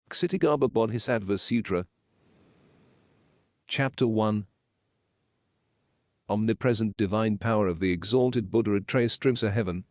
Ksitigarbha Bodhisattva Sutra. Chapter 1. Omnipresent Divine Power of the Exalted Buddha at Ksitigarbha Heaven.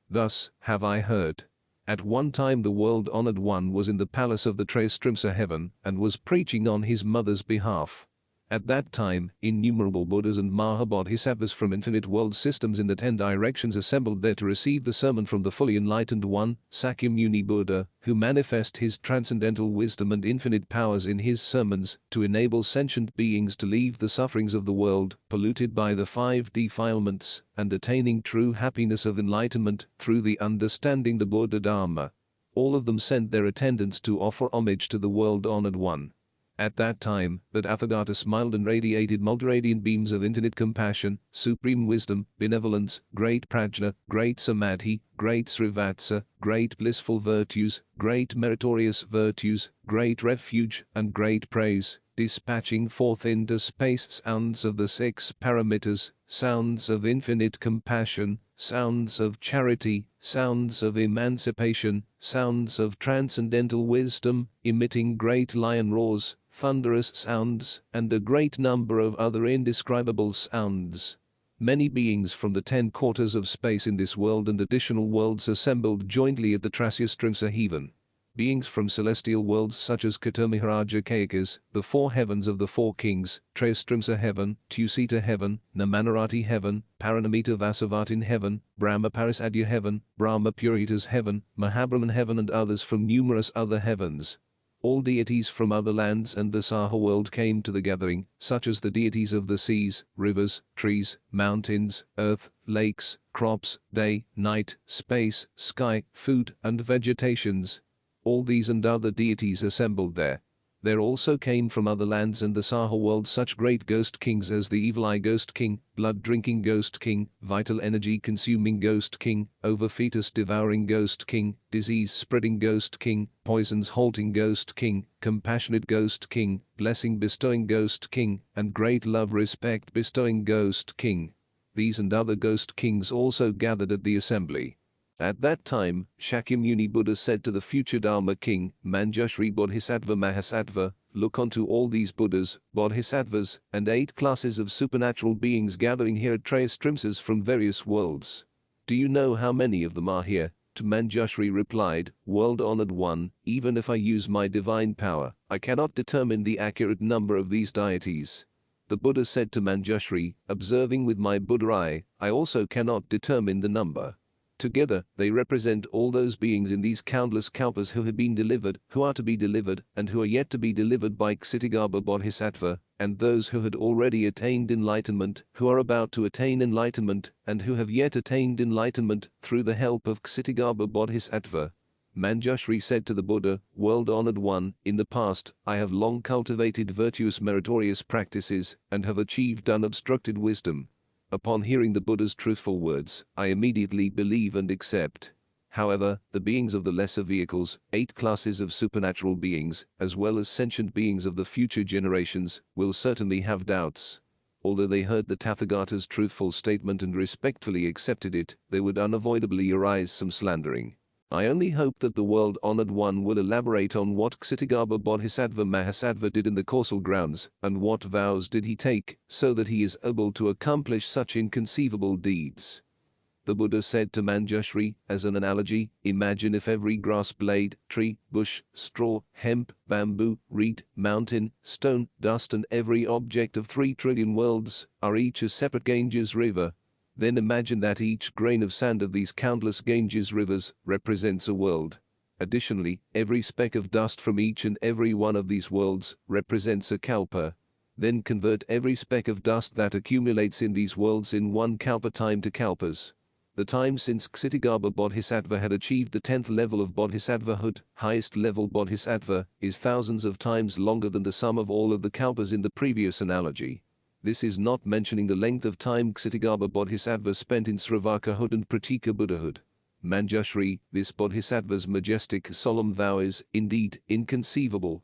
Thus have I heard. At one time the world-honored one was in the palace of the Ksitigarbha Heaven and was preaching on his mother's behalf. At that time, innumerable Buddhas and Mahabodhisattvas from infinite world systems in the 10 directions assembled there to receive the sermon from the fully enlightened one, Sakyamuni Buddha, who manifest his transcendental wisdom and infinite powers in his sermons to enable sentient beings to leave the sufferings of the world, polluted by the 5 defilements, and attaining true happiness of enlightenment through the understanding the Buddha Dharma. All of them sent their attendants to offer homage to the world-honored one. At that time, the Tathagata smiled and radiated multiradiant beams of infinite compassion, supreme wisdom, benevolence, great prajna, great samadhi, great srivatsa, great blissful virtues, great meritorious virtues, great refuge, and great praise, dispatching forth into space sounds of the 6 paramitas, sounds of infinite compassion, sounds of charity, sounds of emancipation, sounds of transcendental wisdom, emitting great lion roars, thunderous sounds, and a great number of other indescribable sounds. Many beings from the 10 quarters of space in this world and additional worlds assembled jointly at the Ksitigarbha Heaven. Beings from celestial worlds such as Katamiharaja Kaikas, the 4 heavens of the 4 kings, Ksitigarbha Heaven, Tusita Heaven, Namanarati Heaven, Paranamita Vasavatin Heaven, Brahma Parisadya Heaven, Brahma Purita's Heaven, Mahabrahman Heaven and others from numerous other heavens. All deities from other lands and the Saha world came to the gathering, such as the deities of the seas, rivers, trees, mountains, earth, lakes, crops, day, night, space, sky, food, and vegetations. All these and other deities assembled there. There also came from other lands and the Saha world such great ghost kings as the Evil Eye Ghost King, Blood-drinking Ghost King, Vital Energy-consuming Ghost King, Over-fetus-devouring Ghost King, Disease-spreading Ghost King, Poisons-halting Ghost King, Compassionate Ghost King, Blessing-bestowing Ghost King, and Great Love-respect-bestowing Ghost King. These and other Ghost Kings also gathered at the assembly. At that time, Shakyamuni Buddha said to the future Dharma king, Manjushri Bodhisattva Mahasattva, look onto all these Buddhas, Bodhisattvas, and 8 classes of supernatural beings gathering here at Ksitigarbha from various worlds. Do you know how many of them are here? To Manjushri replied, World-honored one, even if I use my divine power, I cannot determine the accurate number of these deities. The Buddha said to Manjushri, observing with my Buddha eye, I also cannot determine the number. Together, they represent all those beings in these countless kalpas who have been delivered, who are to be delivered, and who are yet to be delivered by Ksitigarbha Bodhisattva, and those who had already attained enlightenment, who are about to attain enlightenment, and who have yet attained enlightenment through the help of Ksitigarbha Bodhisattva. Manjushri said to the Buddha, World-honored one, in the past, I have long cultivated virtuous meritorious practices, and have achieved unobstructed wisdom. Upon hearing the Buddha's truthful words, I immediately believe and accept. However, the beings of the lesser vehicles, 8 classes of supernatural beings, as well as sentient beings of the future generations, will certainly have doubts. Although they heard the Tathagata's truthful statement and respectfully accepted it, there would unavoidably arise some slandering. I only hope that the world-honored one will elaborate on what Ksitigarbha Bodhisattva Mahasattva did in the causal grounds, and what vows did he take, so that he is able to accomplish such inconceivable deeds. The Buddha said to Manjushri, as an analogy, imagine if every grass blade, tree, bush, straw, hemp, bamboo, reed, mountain, stone, dust and every object of 3 trillion worlds are each a separate Ganges river. Then imagine that each grain of sand of these countless Ganges rivers represents a world. Additionally, every speck of dust from each and every one of these worlds represents a kalpa. Then convert every speck of dust that accumulates in these worlds in 1 kalpa time to kalpas. The time since Ksitigarbha Bodhisattva had achieved the 10th level of Bodhisattvahood, highest level Bodhisattva, is thousands of times longer than the sum of all of the kalpas in the previous analogy. This is not mentioning the length of time Ksitigarbha Bodhisattva spent in Sravakahood and Pratika Buddhahood. Manjushri, this Bodhisattva's majestic solemn vow is, indeed, inconceivable.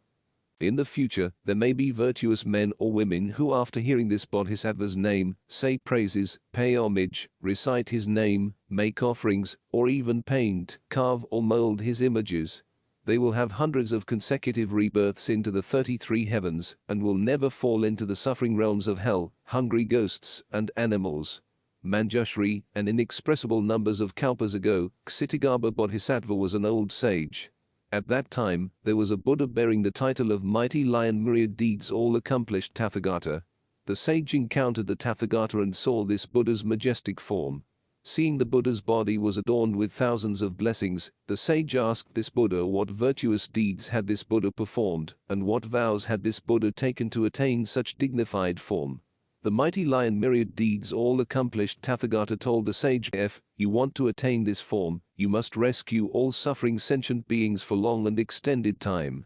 In the future, there may be virtuous men or women who after hearing this Bodhisattva's name, say praises, pay homage, recite his name, make offerings, or even paint, carve or mold his images. They will have hundreds of consecutive rebirths into the 33 heavens and will never fall into the suffering realms of hell, hungry ghosts and animals. Manjushri, and inexpressible numbers of kalpas ago, Ksitigarbha Bodhisattva was an old sage. At that time, there was a Buddha bearing the title of Mighty Lion Myriad Deeds All Accomplished Tathagata. The sage encountered the Tathagata and saw this Buddha's majestic form. Seeing the Buddha's body was adorned with thousands of blessings, the sage asked this Buddha what virtuous deeds had this Buddha performed, and what vows had this Buddha taken to attain such dignified form. The Mighty Lion Myriad Deeds All Accomplished Tathagata told the sage, if you want to attain this form, you must rescue all suffering sentient beings for long and extended time.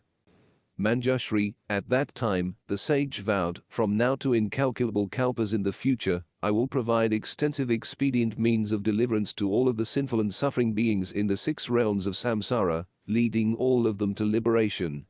Manjushri, at that time, the sage vowed, from now to incalculable kalpas in the future, I will provide extensive expedient means of deliverance to all of the sinful and suffering beings in the 6 realms of samsara, leading all of them to liberation.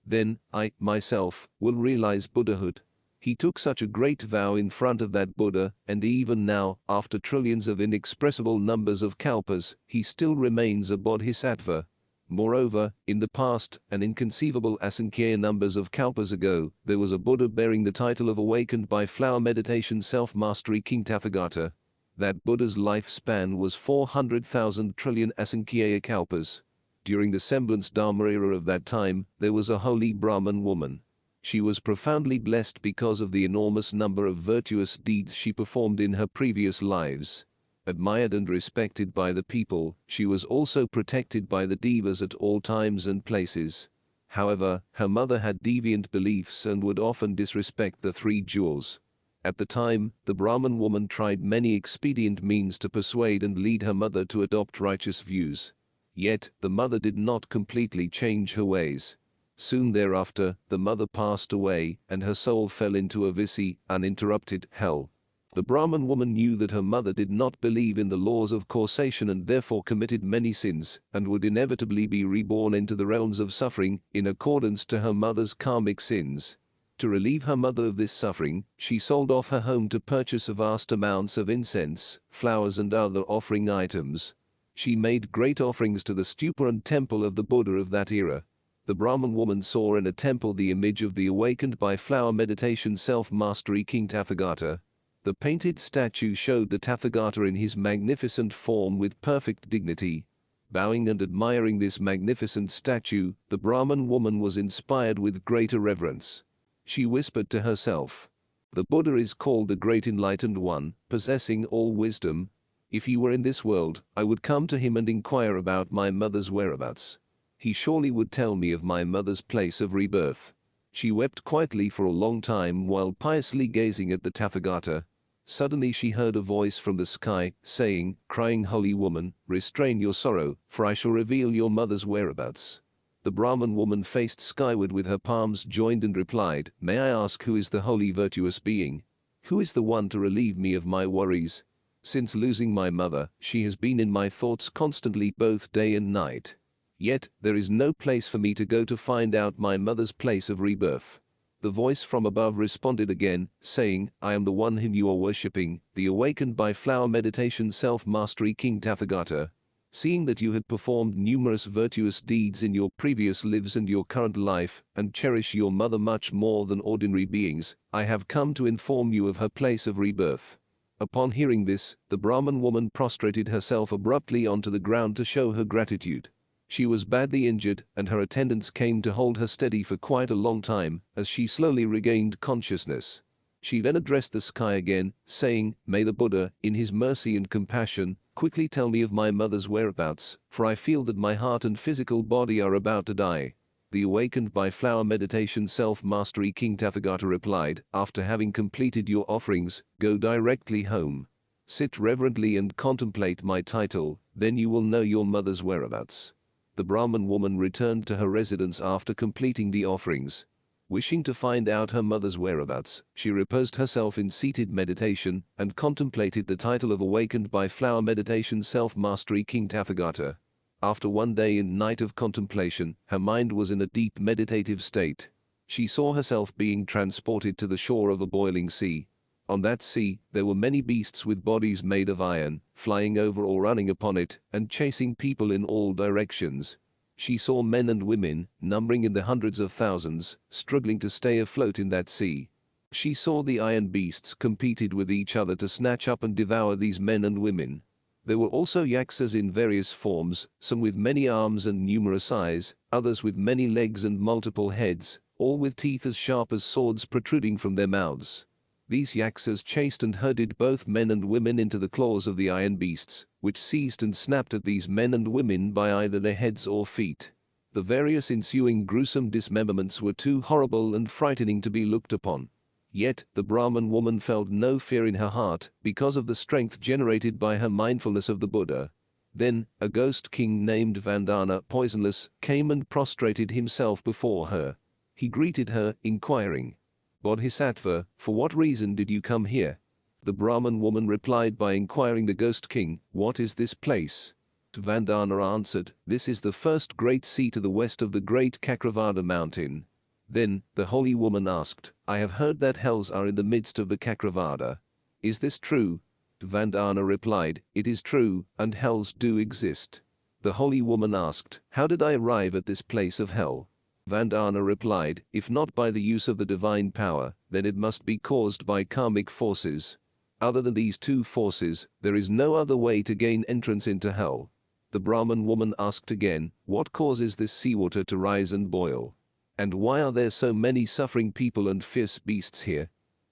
Then, I, myself, will realize Buddhahood. He took such a great vow in front of that Buddha, and even now, after trillions of inexpressible numbers of kalpas, he still remains a Bodhisattva. Moreover, in the past, an inconceivable asankhya numbers of kalpas ago, there was a Buddha bearing the title of awakened by flower meditation self-mastery King Tathagata. That Buddha's lifespan was 400,000 trillion asankhya kalpas. During the semblance Dharma era of that time, there was a holy Brahman woman. She was profoundly blessed because of the enormous number of virtuous deeds she performed in her previous lives. Admired and respected by the people, she was also protected by the devas at all times and places. However, her mother had deviant beliefs and would often disrespect the 3 jewels. At the time, the Brahman woman tried many expedient means to persuade and lead her mother to adopt righteous views. Yet, the mother did not completely change her ways. Soon thereafter, the mother passed away, and her soul fell into a visi, uninterrupted, hell. The Brahman woman knew that her mother did not believe in the laws of causation and therefore committed many sins, and would inevitably be reborn into the realms of suffering, in accordance to her mother's karmic sins. To relieve her mother of this suffering, she sold off her home to purchase vast amounts of incense, flowers and other offering items. She made great offerings to the stupa and temple of the Buddha of that era. The Brahman woman saw in a temple the image of the awakened by flower meditation self-mastery King Tathagata. The painted statue showed the Tathagata in his magnificent form with perfect dignity. Bowing and admiring this magnificent statue, the Brahman woman was inspired with greater reverence. She whispered to herself, "The Buddha is called the Great Enlightened One, possessing all wisdom. If he were in this world, I would come to him and inquire about my mother's whereabouts. He surely would tell me of my mother's place of rebirth." She wept quietly for a long time while piously gazing at the Tathagata. Suddenly she heard a voice from the sky, saying, "Crying holy woman, restrain your sorrow, for I shall reveal your mother's whereabouts." The Brahman woman faced skyward with her palms joined and replied, "May I ask who is the holy virtuous being? Who is the one to relieve me of my worries? Since losing my mother, she has been in my thoughts constantly both day and night. Yet, there is no place for me to go to find out my mother's place of rebirth." The voice from above responded again, saying, "I am the one whom you are worshipping, the awakened by flower meditation self-mastery King Tathagata. Seeing that you had performed numerous virtuous deeds in your previous lives and your current life, and cherish your mother much more than ordinary beings, I have come to inform you of her place of rebirth." Upon hearing this, the Brahman woman prostrated herself abruptly onto the ground to show her gratitude. She was badly injured, and her attendants came to hold her steady for quite a long time, as she slowly regained consciousness. She then addressed the sky again, saying, "May the Buddha, in his mercy and compassion, quickly tell me of my mother's whereabouts, for I feel that my heart and physical body are about to die." The awakened by flower meditation self-mastery King Tathagata replied, "After having completed your offerings, go directly home. Sit reverently and contemplate my title, then you will know your mother's whereabouts." The Brahman woman returned to her residence after completing the offerings. Wishing to find out her mother's whereabouts, she reposed herself in seated meditation and contemplated the title of awakened by flower meditation self-mastery King Tathagata. After one day and night of contemplation, her mind was in a deep meditative state. She saw herself being transported to the shore of a boiling sea. On that sea, there were many beasts with bodies made of iron, flying over or running upon it, and chasing people in all directions. She saw men and women, numbering in the hundreds of thousands, struggling to stay afloat in that sea. She saw the iron beasts competed with each other to snatch up and devour these men and women. There were also yaksas in various forms, some with many arms and numerous eyes, others with many legs and multiple heads, all with teeth as sharp as swords protruding from their mouths. These yaksas chased and herded both men and women into the claws of the iron beasts, which seized and snapped at these men and women by either their heads or feet. The various ensuing gruesome dismemberments were too horrible and frightening to be looked upon. Yet, the Brahman woman felt no fear in her heart because of the strength generated by her mindfulness of the Buddha. Then, a ghost king named Vandana, poisonless, came and prostrated himself before her. He greeted her, inquiring, "Bodhisattva, for what reason did you come here?" The Brahman woman replied by inquiring the ghost king, "What is this place?" Vandana answered, "This is the first great sea to the west of the great Ksitigarbha mountain." Then, the holy woman asked, "I have heard that hells are in the midst of the Ksitigarbha. Is this true?" Vandana replied, "It is true, and hells do exist." The holy woman asked, "How did I arrive at this place of hell?" Vandana replied, "If not by the use of the divine power, then it must be caused by karmic forces. Other than these two forces, there is no other way to gain entrance into hell." The Brahman woman asked again, "What causes this seawater to rise and boil? And why are there so many suffering people and fierce beasts here?"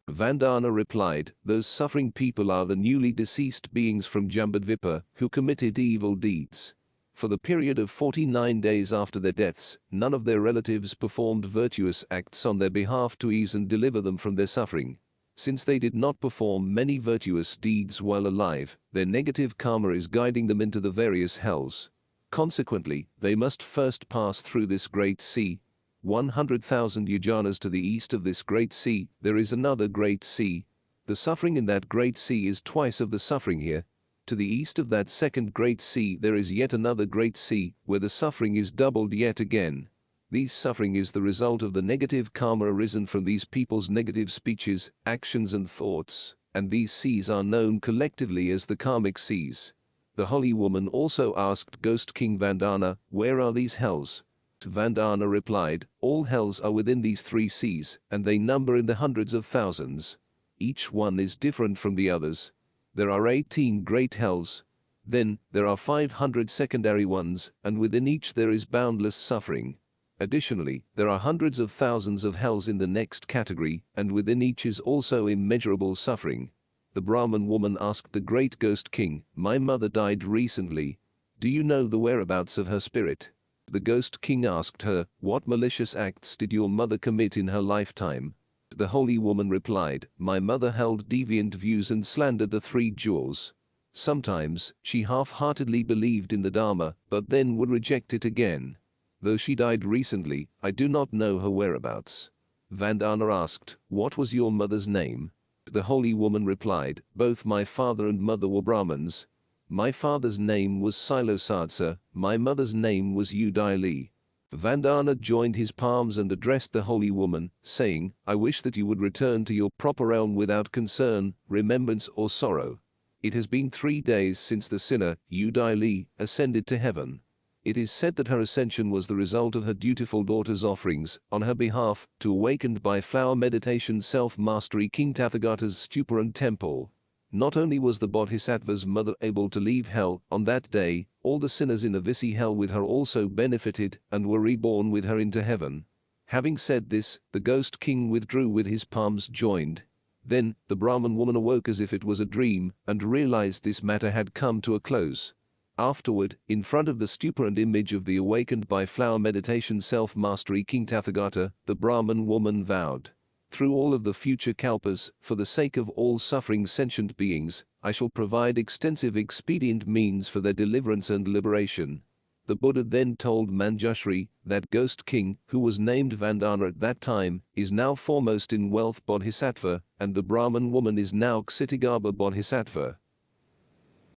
Vandana replied, "Those suffering people are the newly deceased beings from Jambudvipa who committed evil deeds. For the period of 49 days after their deaths, none of their relatives performed virtuous acts on their behalf to ease and deliver them from their suffering. Since they did not perform many virtuous deeds while alive, their negative karma is guiding them into the various hells. Consequently, they must first pass through this great sea. 100,000 yojanas to the east of this great sea, there is another great sea. The suffering in that great sea is twice of the suffering here. To the east of that second great sea there is yet another great sea, where the suffering is doubled yet again. This suffering is the result of the negative karma arisen from these people's negative speeches, actions and thoughts, and these seas are known collectively as the karmic seas. The holy woman also asked Ghost King Vandana, "Where are these hells?" Vandana replied, "All hells are within these three seas, and they number in the hundreds of thousands. Each one is different from the others. There are 18 great hells. Then, there are 500 secondary ones, and within each there is boundless suffering. Additionally, there are hundreds of thousands of hells in the next category, and within each is also immeasurable suffering." The Brahman woman asked the great ghost king, "My mother died recently. Do you know the whereabouts of her spirit?" The ghost king asked her, "What malicious acts did your mother commit in her lifetime?" The holy woman replied, "My mother held deviant views and slandered the three jewels. Sometimes, she half-heartedly believed in the Dharma, but then would reject it again. Though she died recently, I do not know her whereabouts." Vandana asked, "What was your mother's name?" The holy woman replied, "Both my father and mother were Brahmins. My father's name was Silosadsa, my mother's name was Udaili." Vandana joined his palms and addressed the holy woman, saying, "I wish that you would return to your proper realm without concern, remembrance or sorrow. It has been 3 days since the sinner, Udaili, ascended to heaven. It is said that her ascension was the result of her dutiful daughter's offerings, on her behalf, to awakened by flower meditation self-mastery King Tathagata's stupa and temple. Not only was the Bodhisattva's mother able to leave hell, on that day, all the sinners in Avisi hell with her also benefited and were reborn with her into heaven." Having said this, the ghost king withdrew with his palms joined. Then, the Brahman woman awoke as if it was a dream, and realized this matter had come to a close. Afterward, in front of the stupa and image of the awakened by flower meditation self-mastery King Tathagata, the Brahman woman vowed, "Through all of the future kalpas, for the sake of all suffering sentient beings, I shall provide extensive expedient means for their deliverance and liberation." The Buddha then told Manjushri, that ghost king, who was named Vandana at that time, is now foremost in wealth Bodhisattva, and the Brahman woman is now Kṣitigarbha Bodhisattva.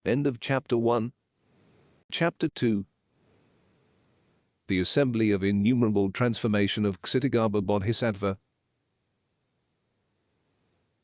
End of Chapter 1. Chapter 2. The Assembly of Innumerable Transformation of Kṣitigarbha Bodhisattva.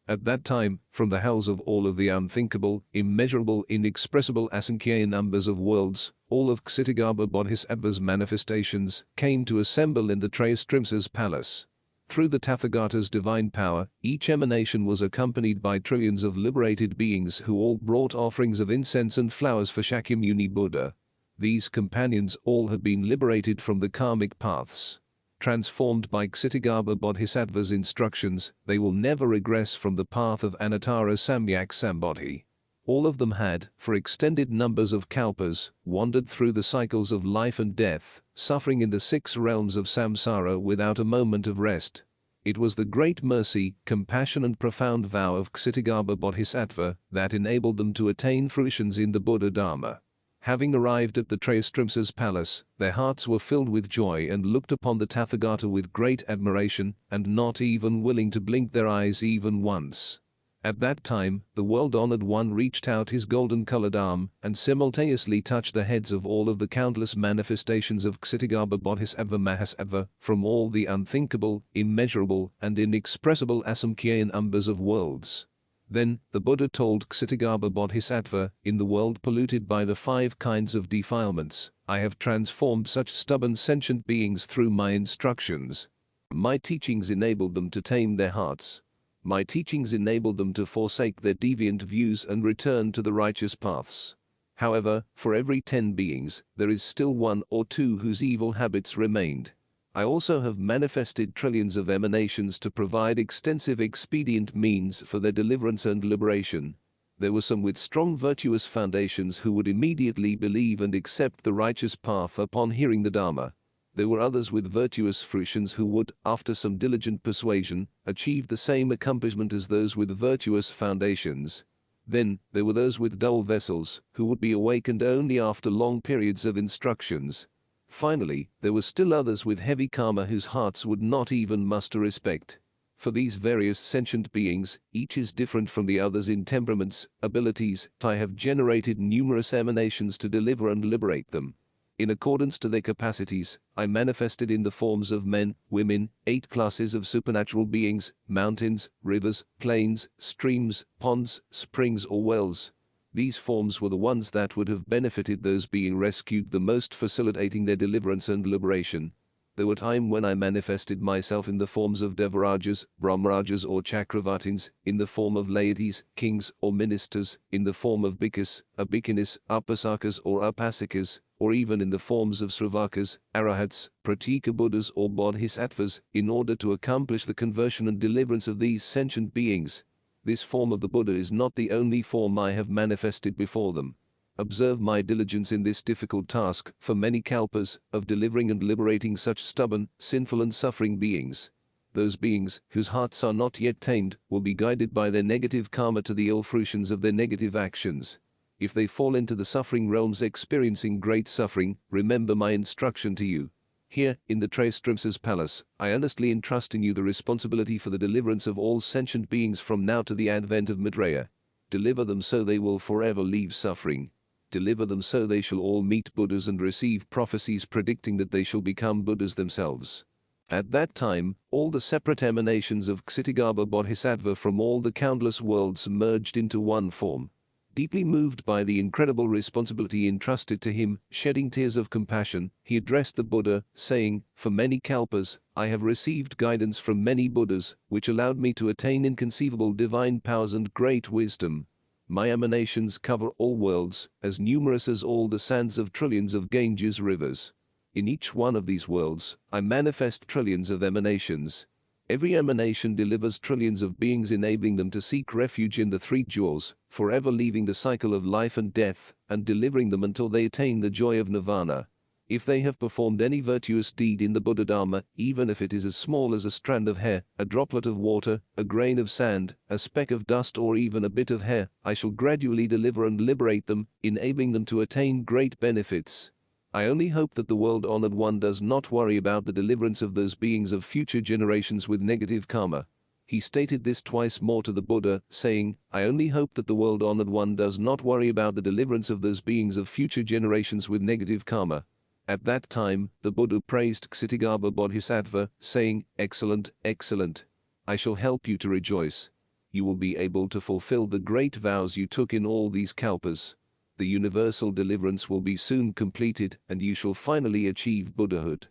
At that time, from the hells of all of the unthinkable, immeasurable, inexpressible asankhya numbers of worlds, all of Ksitigarbha Bodhisattva's manifestations came to assemble in the Trayastrimsa's palace. Through the Tathagata's divine power, each emanation was accompanied by trillions of liberated beings who all brought offerings of incense and flowers for Shakyamuni Buddha. These companions all had been liberated from the karmic paths. Transformed by Ksitigarbha Bodhisattva's instructions, they will never regress from the path of Anuttara Samyak Sambodhi. All of them had, for extended numbers of kalpas, wandered through the cycles of life and death, suffering in the 6 realms of samsara without a moment of rest. It was the great mercy, compassion and profound vow of Ksitigarbha Bodhisattva that enabled them to attain fruitions in the Buddha Dharma. Having arrived at the Trayastrimsa's palace, their hearts were filled with joy and looked upon the Tathagata with great admiration and not even willing to blink their eyes even once. At that time, the world-honored one reached out his golden-colored arm and simultaneously touched the heads of all of the countless manifestations of Ksitigarbha Bodhisattva Mahasattva from all the unthinkable, immeasurable, and inexpressible asamkhya numbers of worlds. Then, the Buddha told Ksitigarbha Bodhisattva, in the world polluted by the 5 kinds of defilements, I have transformed such stubborn sentient beings through my instructions. My teachings enabled them to tame their hearts. My teachings enabled them to forsake their deviant views and return to the righteous paths. However, for every 10 beings, there is still 1 or 2 whose evil habits remained. I also have manifested trillions of emanations to provide extensive expedient means for their deliverance and liberation. There were some with strong virtuous foundations who would immediately believe and accept the righteous path upon hearing the Dharma. There were others with virtuous fruitions who would, after some diligent persuasion, achieve the same accomplishment as those with virtuous foundations. Then, there were those with dull vessels, who would be awakened only after long periods of instructions. Finally, there were still others with heavy karma whose hearts would not even muster respect. For these various sentient beings, each is different from the others in temperaments, abilities. I have generated numerous emanations to deliver and liberate them. In accordance to their capacities, I manifested in the forms of men, women, 8 classes of supernatural beings, mountains, rivers, plains, streams, ponds, springs or wells. These forms were the ones that would have benefited those being rescued the most, facilitating their deliverance and liberation. There were times when I manifested myself in the forms of Devarajas, Brahmarajas or Chakravartins, in the form of laities, kings or ministers, in the form of bhikkhus, abhikinis, upasakas or upasikas, or even in the forms of sravakas, arahats, pratika buddhas or bodhisattvas, in order to accomplish the conversion and deliverance of these sentient beings. This form of the Buddha is not the only form I have manifested before them. Observe my diligence in this difficult task, for many kalpas, of delivering and liberating such stubborn, sinful and suffering beings. Those beings, whose hearts are not yet tamed, will be guided by their negative karma to the ill fruitions of their negative actions. If they fall into the suffering realms experiencing great suffering, remember my instruction to you. Here, in the Trayastrimsa's palace, I earnestly entrust in you the responsibility for the deliverance of all sentient beings from now to the advent of Maitreya. Deliver them so they will forever leave suffering. Deliver them so they shall all meet Buddhas and receive prophecies predicting that they shall become Buddhas themselves. At that time, all the separate emanations of Kṣitigarbha Bodhisattva from all the countless worlds merged into one form. Deeply moved by the incredible responsibility entrusted to him, shedding tears of compassion, he addressed the Buddha, saying, For many kalpas, I have received guidance from many Buddhas, which allowed me to attain inconceivable divine powers and great wisdom. My emanations cover all worlds, as numerous as all the sands of trillions of Ganges rivers. In each one of these worlds, I manifest trillions of emanations. Every emanation delivers trillions of beings, enabling them to seek refuge in the 3 jewels, forever leaving the cycle of life and death, and delivering them until they attain the joy of nirvana. If they have performed any virtuous deed in the Buddha Dharma, even if it is as small as a strand of hair, a droplet of water, a grain of sand, a speck of dust or even a bit of hair, I shall gradually deliver and liberate them, enabling them to attain great benefits. I only hope that the world-honored one does not worry about the deliverance of those beings of future generations with negative karma. He stated this twice more to the Buddha, saying, I only hope that the world-honored one does not worry about the deliverance of those beings of future generations with negative karma. At that time, the Buddha praised Kṣitigarbha Bodhisattva, saying, Excellent, excellent. I shall help you to rejoice. you will be able to fulfill the great vows you took in all these kalpas. The universal deliverance will be soon completed and you shall finally achieve Buddhahood.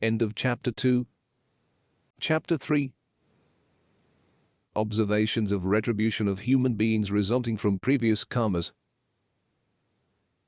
End of Chapter 2. Chapter 3. Observations of retribution of human beings resulting from previous karmas.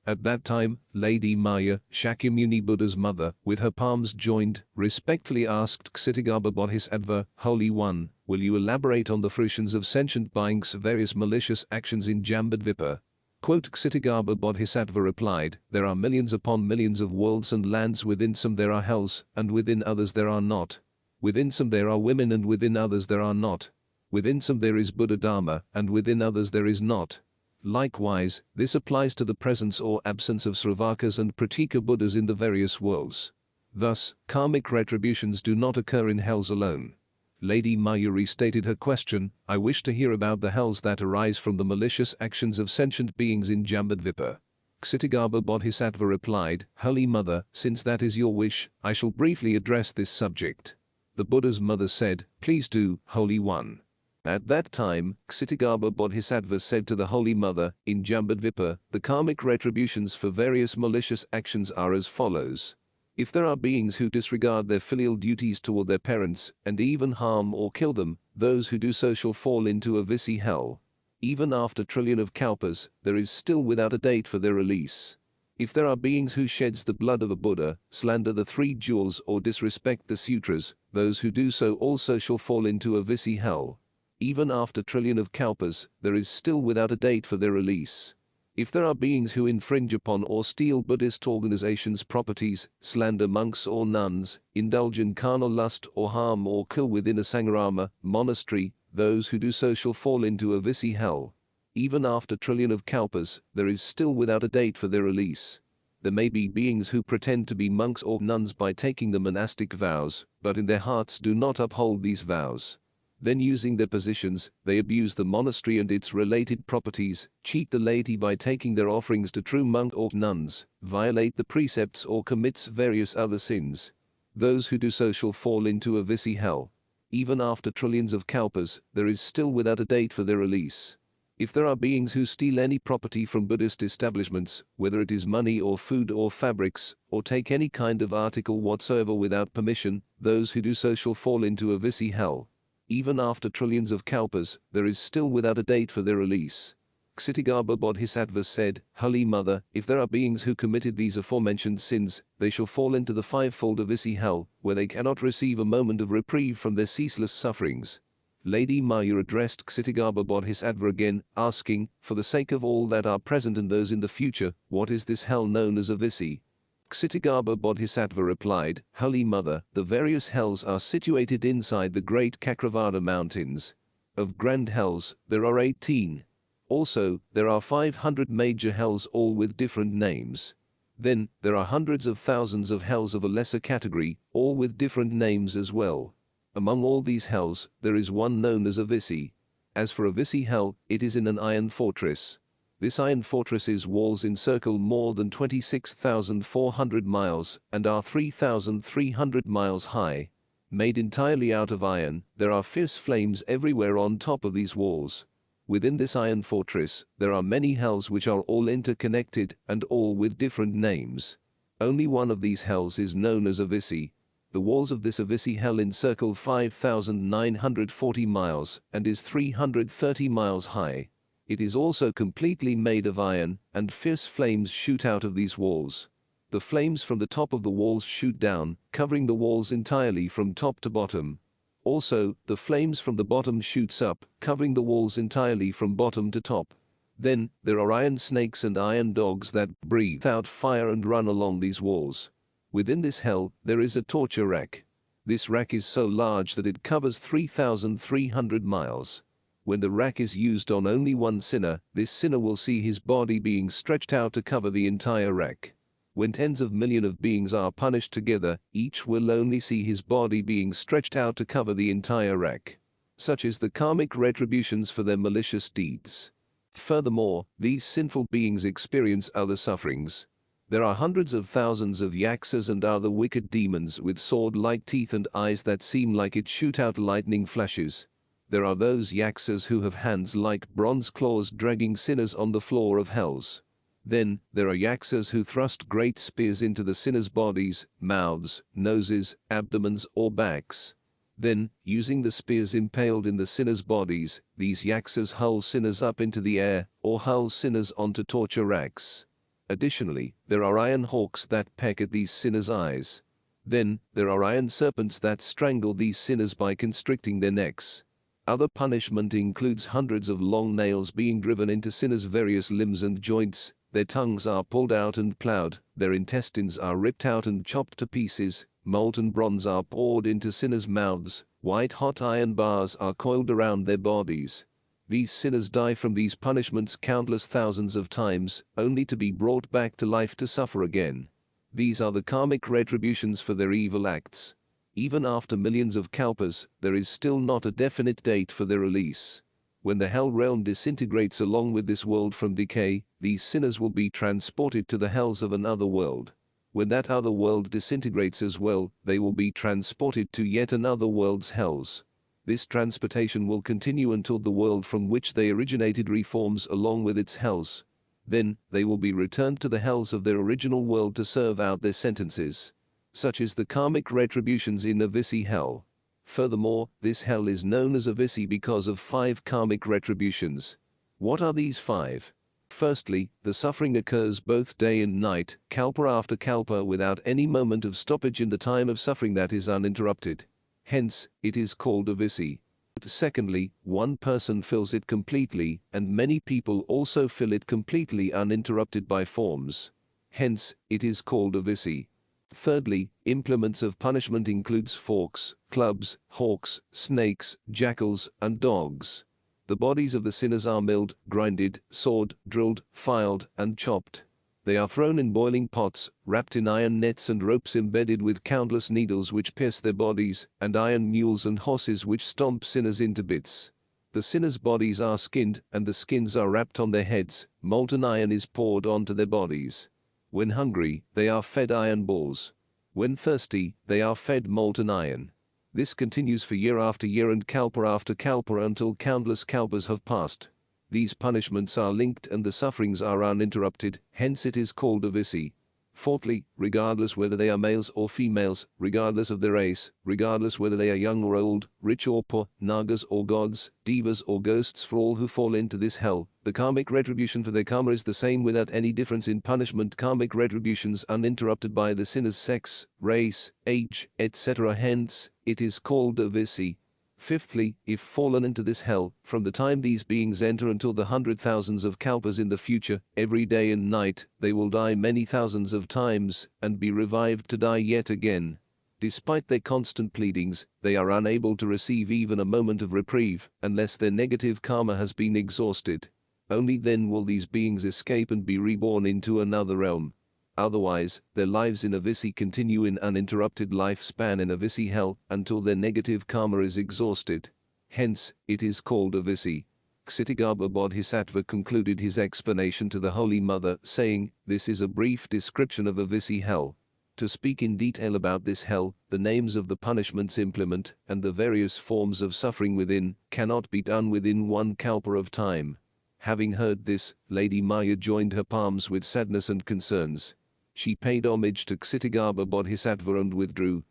At that time, Lady Maya, Shakyamuni Buddha's mother, with her palms joined, respectfully asked Kṣitigarbha Bodhisattva, Holy One, will you elaborate on the fruitions of sentient beings' various malicious actions in Jambudvipa? Quote, Kṣitigarbha Bodhisattva replied, there are millions upon millions of worlds and lands. Within some there are hells, and within others there are not. Within some there are women, and within others there are not. Within some there is Buddha Dharma, and within others there is not. Likewise, this applies to the presence or absence of Sravakas and Pratika Buddhas in the various worlds. Thus, karmic retributions do not occur in hells alone. Lady Mayuri stated her question, I wish to hear about the hells that arise from the malicious actions of sentient beings in Jambudvipa. Kṣitigarbha Bodhisattva replied, Holy Mother, since that is your wish, I shall briefly address this subject. The Buddha's mother said, please do, Holy One. At that time, Ksitigarbha Bodhisattva said to the Holy Mother, in Jambudvipa, the karmic retributions for various malicious actions are as follows. If there are beings who disregard their filial duties toward their parents, and even harm or kill them, those who do so shall fall into a visi hell. Even after trillion of kalpas, there is still without a date for their release. If there are beings who sheds the blood of a Buddha, slander the three jewels or disrespect the sutras, those who do so also shall fall into a visi hell. Even after trillion of kalpas, there is still without a date for their release. If there are beings who infringe upon or steal Buddhist organizations' properties, slander monks or nuns, indulge in carnal lust or harm or kill within a sangrama, monastery, those who do so shall fall into a visi hell. Even after trillion of kalpas, there is still without a date for their release. There may be beings who pretend to be monks or nuns by taking the monastic vows, but in their hearts do not uphold these vows. Then using their positions, they abuse the monastery and its related properties, cheat the laity by taking their offerings to true monks or nuns, violate the precepts or commits various other sins. Those who do so shall fall into a visi hell. Even after trillions of kalpas, there is still without a date for their release. If there are beings who steal any property from Buddhist establishments, whether it is money or food or fabrics, or take any kind of article whatsoever without permission, those who do so shall fall into a visi hell. Even after trillions of kalpas, there is still without a date for their release. Ksitigarbha Bodhisattva said, Holy Mother, if there are beings who committed these aforementioned sins, they shall fall into the fivefold visi hell, where they cannot receive a moment of reprieve from their ceaseless sufferings. Lady Maya addressed Ksitigarbha Bodhisattva again, asking, for the sake of all that are present and those in the future, what is this hell known as a visi? Ksitigarbha Bodhisattva replied, Holy Mother, the various hells are situated inside the great Cakravada mountains. Of grand hells, there are 18. Also, there are 500 major hells, all with different names. Then, there are hundreds of thousands of hells of a lesser category, all with different names as well. Among all these hells, there is one known as a visi. As for a visi hell, it is in an iron fortress. This iron fortress's walls encircle more than 26,400 miles and are 3,300 miles high. Made entirely out of iron, there are fierce flames everywhere on top of these walls. Within this iron fortress, there are many hells which are all interconnected and all with different names. Only one of these hells is known as a visi. The walls of this Avisi hell encircle 5,940 miles and is 330 miles high. It is also completely made of iron, and fierce flames shoot out of these walls. The flames from the top of the walls shoot down, covering the walls entirely from top to bottom. Also, the flames from the bottom shoots up, covering the walls entirely from bottom to top. Then, there are iron snakes and iron dogs that breathe out fire and run along these walls. Within this hell, there is a torture rack. This rack is so large that it covers 3,300 miles. When the rack is used on only one sinner, this sinner will see his body being stretched out to cover the entire rack. When tens of millions of beings are punished together, each will only see his body being stretched out to cover the entire rack. Such is the karmic retributions for their malicious deeds. Furthermore, these sinful beings experience other sufferings. There are hundreds of thousands of yaksas and other wicked demons with sword-like teeth and eyes that seem like it shoot out lightning flashes. There are those yaksas who have hands like bronze claws dragging sinners on the floor of hells. Then, there are yaksas who thrust great spears into the sinners' bodies, mouths, noses, abdomens or backs. Then, using the spears impaled in the sinners' bodies, these yaksas hurl sinners up into the air or hurl sinners onto torture racks. Additionally, there are iron hawks that peck at these sinners' eyes. Then, there are iron serpents that strangle these sinners by constricting their necks. Other punishment includes hundreds of long nails being driven into sinners' various limbs and joints, their tongues are pulled out and plowed, their intestines are ripped out and chopped to pieces, molten bronze are poured into sinners' mouths, white-hot iron bars are coiled around their bodies. These sinners die from these punishments countless thousands of times, only to be brought back to life to suffer again. These are the karmic retributions for their evil acts. Even after millions of kalpas, there is still not a definite date for their release. When the hell realm disintegrates along with this world from decay, these sinners will be transported to the hells of another world. When that other world disintegrates as well, they will be transported to yet another world's hells. This transportation will continue until the world from which they originated reforms along with its hells. Then, they will be returned to the hells of their original world to serve out their sentences. Such is the karmic retributions in Avisi hell. Furthermore, this hell is known as Avisi because of 5 karmic retributions. What are these 5? Firstly, the suffering occurs both day and night, kalpa after kalpa without any moment of stoppage in the time of suffering that is uninterrupted. Hence, it is called Avisi. Secondly, one person fills it completely, and many people also fill it completely uninterrupted by forms. Hence, it is called Avisi. Thirdly, implements of punishment includes forks, clubs, hawks, snakes, jackals, and dogs. The bodies of the sinners are milled, grinded, sawed, drilled, filed, and chopped. They are thrown in boiling pots, wrapped in iron nets and ropes embedded with countless needles which pierce their bodies, and iron mules and horses which stomp sinners into bits. The sinners' bodies are skinned, and the skins are wrapped on their heads, molten iron is poured onto their bodies. When hungry, they are fed iron balls. When thirsty, they are fed molten iron. This continues for year after year and kalpa after kalpa until countless kalpas have passed. These punishments are linked and the sufferings are uninterrupted, hence it is called Avisi. Fourthly, regardless whether they are males or females, regardless of their race, regardless whether they are young or old, rich or poor, nagas or gods, devas or ghosts, for all who fall into this hell, the karmic retribution for their karma is the same without any difference in punishment. Karmic retributions uninterrupted by the sinner's sex, race, age, etc. Hence, it is called Avisi. Fifthly, if fallen into this hell, from the time these beings enter until the 100,000s of kalpas in the future, every day and night, they will die many thousands of times, and be revived to die yet again. Despite their constant pleadings, they are unable to receive even a moment of reprieve, unless their negative karma has been exhausted. Only then will these beings escape and be reborn into another realm. Otherwise, their lives in Avisi continue in uninterrupted lifespan in Avisi hell until their negative karma is exhausted. Hence, it is called Avisi. Kṣitigarbha Bodhisattva concluded his explanation to the Holy Mother, saying, "This is a brief description of Avisi hell. To speak in detail about this hell, the names of the punishments implement, and the various forms of suffering within, cannot be done within one kalpa of time." Having heard this, Lady Maya joined her palms with sadness and concerns. She paid homage to Ksitigarbha Bodhisattva and withdrew.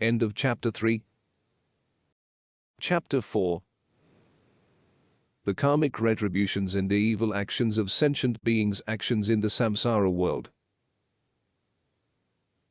End of Chapter 3. Chapter 4. The karmic retributions and the evil actions of sentient beings' actions in the samsara world.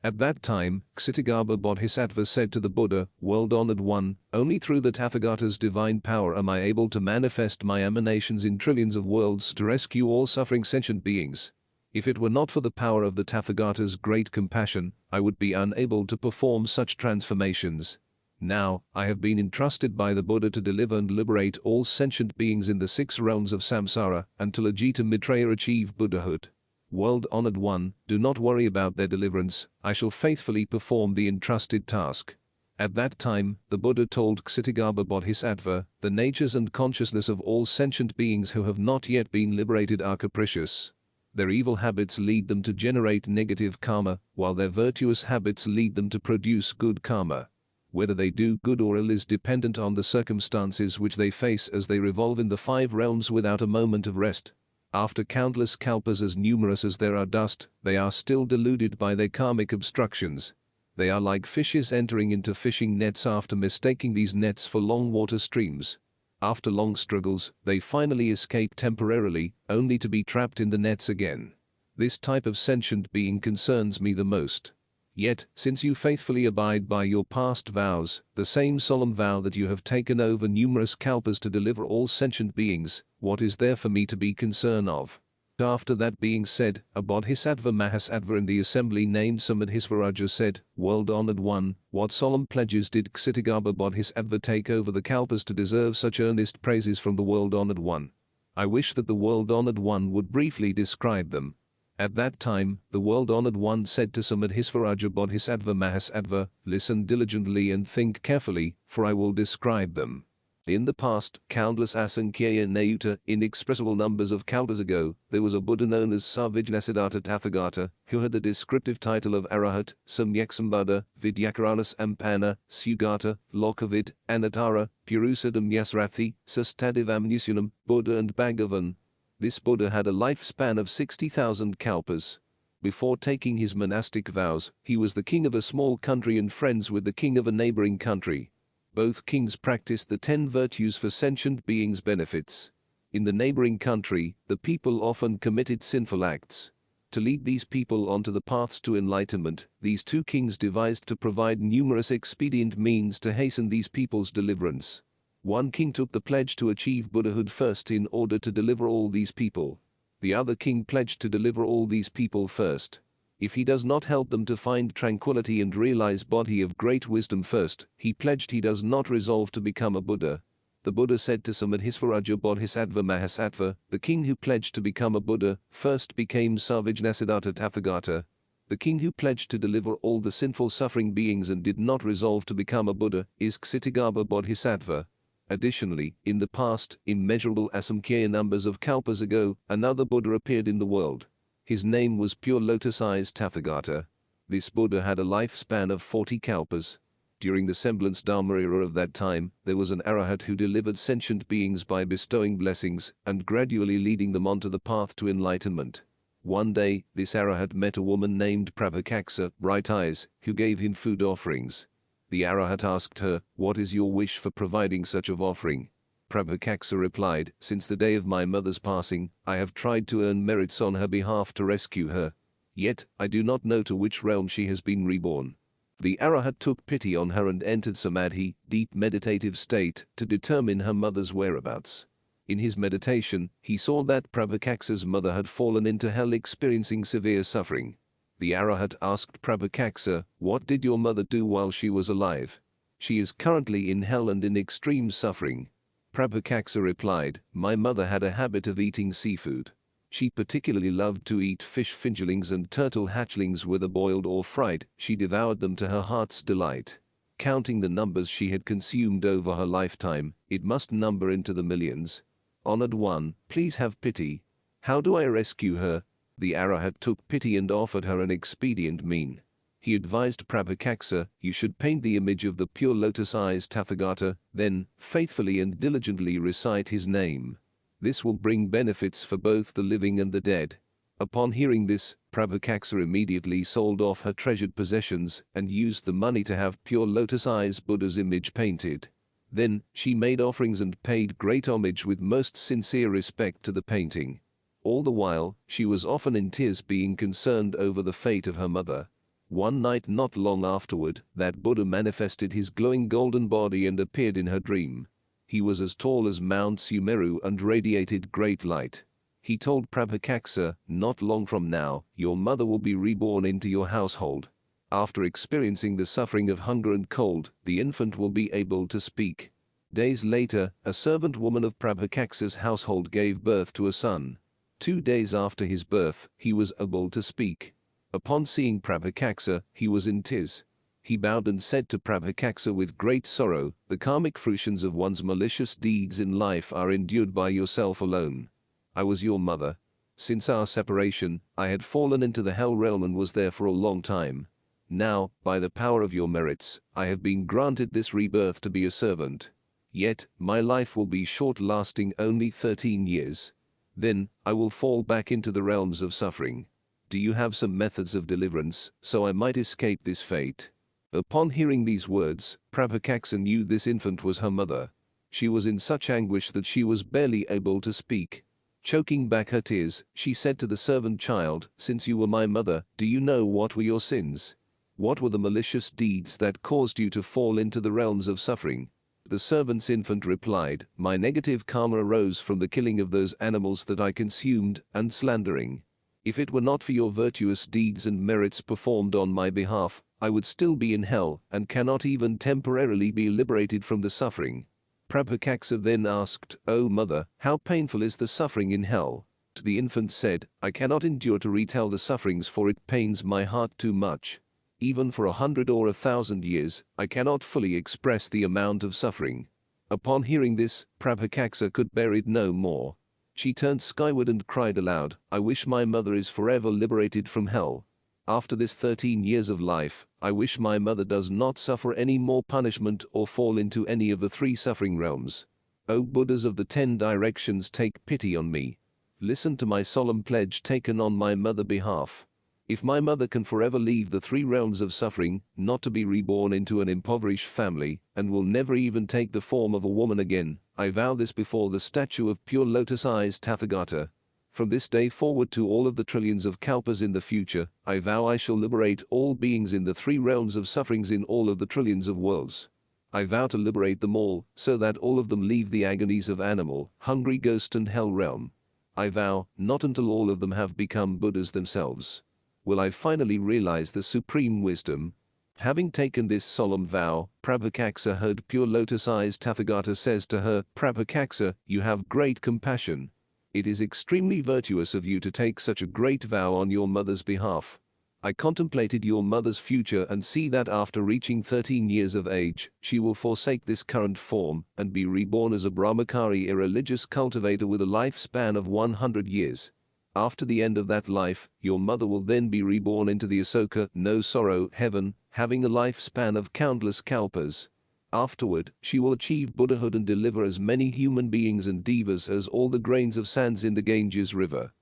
At that time, Ksitigarbha Bodhisattva said to the Buddha, "World-honored one, only through the Tathagata's divine power am I able to manifest my emanations in trillions of worlds to rescue all suffering sentient beings. If it were not for the power of the Tathagata's great compassion, I would be unable to perform such transformations. Now, I have been entrusted by the Buddha to deliver and liberate all sentient beings in the 6 realms of samsara until Ajita Maitreya achieve Buddhahood. World-honored one, do not worry about their deliverance, I shall faithfully perform the entrusted task." At that time, the Buddha told Ksitigarbha Bodhisattva, "The natures and consciousness of all sentient beings who have not yet been liberated are capricious. Their evil habits lead them to generate negative karma, while their virtuous habits lead them to produce good karma. Whether they do good or ill is dependent on the circumstances which they face as they revolve in the 5 realms without a moment of rest. After countless kalpas as numerous as there are dust, they are still deluded by their karmic obstructions. They are like fishes entering into fishing nets after mistaking these nets for long water streams. After long struggles, they finally escape temporarily, only to be trapped in the nets again. This type of sentient being concerns me the most. Yet, since you faithfully abide by your past vows, the same solemn vow that you have taken over numerous kalpas to deliver all sentient beings, what is there for me to be concerned of? After that being said, a Bodhisattva Mahasattva in the assembly named Samadhisvaraja said, "World-honored one, what solemn pledges did Ksitigarbha Bodhisattva take over the kalpas to deserve such earnest praises from the world-honored one? I wish that the world-honored one would briefly describe them." At that time, the world-honored one said to Samadhisvaraja Bodhisattva Mahasattva, "Listen diligently and think carefully, for I will describe them. In the past, countless asankhya nayuta, inexpressible numbers of kalpas ago, there was a Buddha known as Sarvijñasiddhata Tathagata, who had the descriptive title of Arahat, Samyaksambhada, Vidyakaranas Ampana, Sugata, Lokavid, Anatara, Purusadam Yasrathi, Sastadivam Buddha and Bhagavan. This Buddha had a lifespan of 60,000 kalpas. Before taking his monastic vows, he was the king of a small country and friends with the king of a neighboring country. Both kings practiced the 10 virtues for sentient beings' benefits. In the neighboring country, the people often committed sinful acts. To lead these people onto the paths to enlightenment, these 2 kings devised to provide numerous expedient means to hasten these people's deliverance. One king took the pledge to achieve Buddhahood first in order to deliver all these people. The other king pledged to deliver all these people first. If he does not help them to find tranquility and realize Bodhi of great wisdom first, he pledged he does not resolve to become a Buddha. The Buddha said to Samadhisvaraja Bodhisattva Mahasattva, the king who pledged to become a Buddha first became Sarvijñasiddhata Tathagata. The king who pledged to deliver all the sinful suffering beings and did not resolve to become a Buddha is Kṣitigarbha Bodhisattva. Additionally, in the past, immeasurable asamkhya numbers of kalpas ago, another Buddha appeared in the world. His name was Pure Lotus Eyes Tathagata. This Buddha had a lifespan of 40 kalpas. During the semblance Dharma era of that time, there was an Arahat who delivered sentient beings by bestowing blessings and gradually leading them onto the path to enlightenment. One day, this Arahat met a woman named Prabhakaksa, Bright Eyes, who gave him food offerings. The Arahat asked her, "What is your wish for providing such an offering?" Prabhakaksa replied, "Since the day of my mother's passing, I have tried to earn merits on her behalf to rescue her. Yet, I do not know to which realm she has been reborn." The Arahat took pity on her and entered samadhi, deep meditative state, to determine her mother's whereabouts. In his meditation, he saw that Prabhakaksa's mother had fallen into hell experiencing severe suffering. The Arahat asked Prabhakaksa, "What did your mother do while she was alive?" "She is currently in hell and in extreme suffering." Prabhakaksa replied, "My mother had a habit of eating seafood. She particularly loved to eat fish fingerlings and turtle hatchlings whether boiled or fried. She devoured them to her heart's delight. Counting the numbers she had consumed over her lifetime, it must number into the millions. Honored one, please have pity. How do I rescue her?" The Arahat took pity and offered her an expedient mean. He advised Prabhakaksa, "You should paint the image of the Pure Lotus Eyes Tathagata, then, faithfully and diligently recite his name. This will bring benefits for both the living and the dead." Upon hearing this, Prabhakaksa immediately sold off her treasured possessions and used the money to have Pure Lotus Eyes Buddha's image painted. Then, she made offerings and paid great homage with most sincere respect to the painting. All the while, she was often in tears being concerned over the fate of her mother. One night not long afterward, that Buddha manifested his glowing golden body and appeared in her dream. He was as tall as Mount Sumeru and radiated great light. He told Prabhakaksa, "Not long from now, your mother will be reborn into your household. After experiencing the suffering of hunger and cold, the infant will be able to speak." Days later, a servant woman of Prabhakaksa's household gave birth to a son. 2 days after his birth, he was able to speak. Upon seeing Prabhakaksa, he was in tears. He bowed and said to Prabhakaksa with great sorrow, "The karmic fruitions of one's malicious deeds in life are endured by yourself alone. I was your mother. Since our separation, I had fallen into the hell realm and was there for a long time. Now, by the power of your merits, I have been granted this rebirth to be a servant. Yet, my life will be short, lasting only 13 years. Then, I will fall back into the realms of suffering. Do you have some methods of deliverance, so I might escape this fate?" Upon hearing these words, Prabhakaksa knew this infant was her mother. She was in such anguish that she was barely able to speak. Choking back her tears, she said to the servant child, "Since you were my mother, do you know what were your sins? What were the malicious deeds that caused you to fall into the realms of suffering?" The servant's infant replied, "My negative karma arose from the killing of those animals that I consumed and slandering. If it were not for your virtuous deeds and merits performed on my behalf, I would still be in hell and cannot even temporarily be liberated from the suffering." Prabhakaksa then asked, "O mother, how painful is the suffering in hell?" The infant said, "I cannot endure to retell the sufferings, for it pains my heart too much. Even for 100 or 1,000 years, I cannot fully express the amount of suffering." Upon hearing this, Prabhakaksa could bear it no more. She turned skyward and cried aloud, "I wish my mother is forever liberated from hell. After this 13 years of life, I wish my mother does not suffer any more punishment or fall into any of the 3 suffering realms. O Buddhas of the 10 directions, take pity on me. Listen to my solemn pledge taken on my mother's behalf. If my mother can forever leave the 3 realms of suffering, not to be reborn into an impoverished family, and will never even take the form of a woman again, I vow this before the statue of pure lotus-eyes Tathagata. From this day forward to all of the trillions of kalpas in the future, I vow I shall liberate all beings in the 3 realms of sufferings in all of the trillions of worlds. I vow to liberate them all, so that all of them leave the agonies of animal, hungry ghost and hell realm. I vow, not until all of them have become Buddhas themselves, will I finally realize the supreme wisdom." Having taken this solemn vow, Prabhakaksa heard pure lotus-eyes Tathagata says to her, "Prabhakaksa, you have great compassion. It is extremely virtuous of you to take such a great vow on your mother's behalf. I contemplated your mother's future and see that after reaching 13 years of age, she will forsake this current form and be reborn as a brahmachari, a religious cultivator with a lifespan of 100 years. After the end of that life, your mother will then be reborn into the Asoka, no sorrow, heaven, having a lifespan of countless kalpas. Afterward, she will achieve Buddhahood and deliver as many human beings and devas as all the grains of sands in the Ganges river."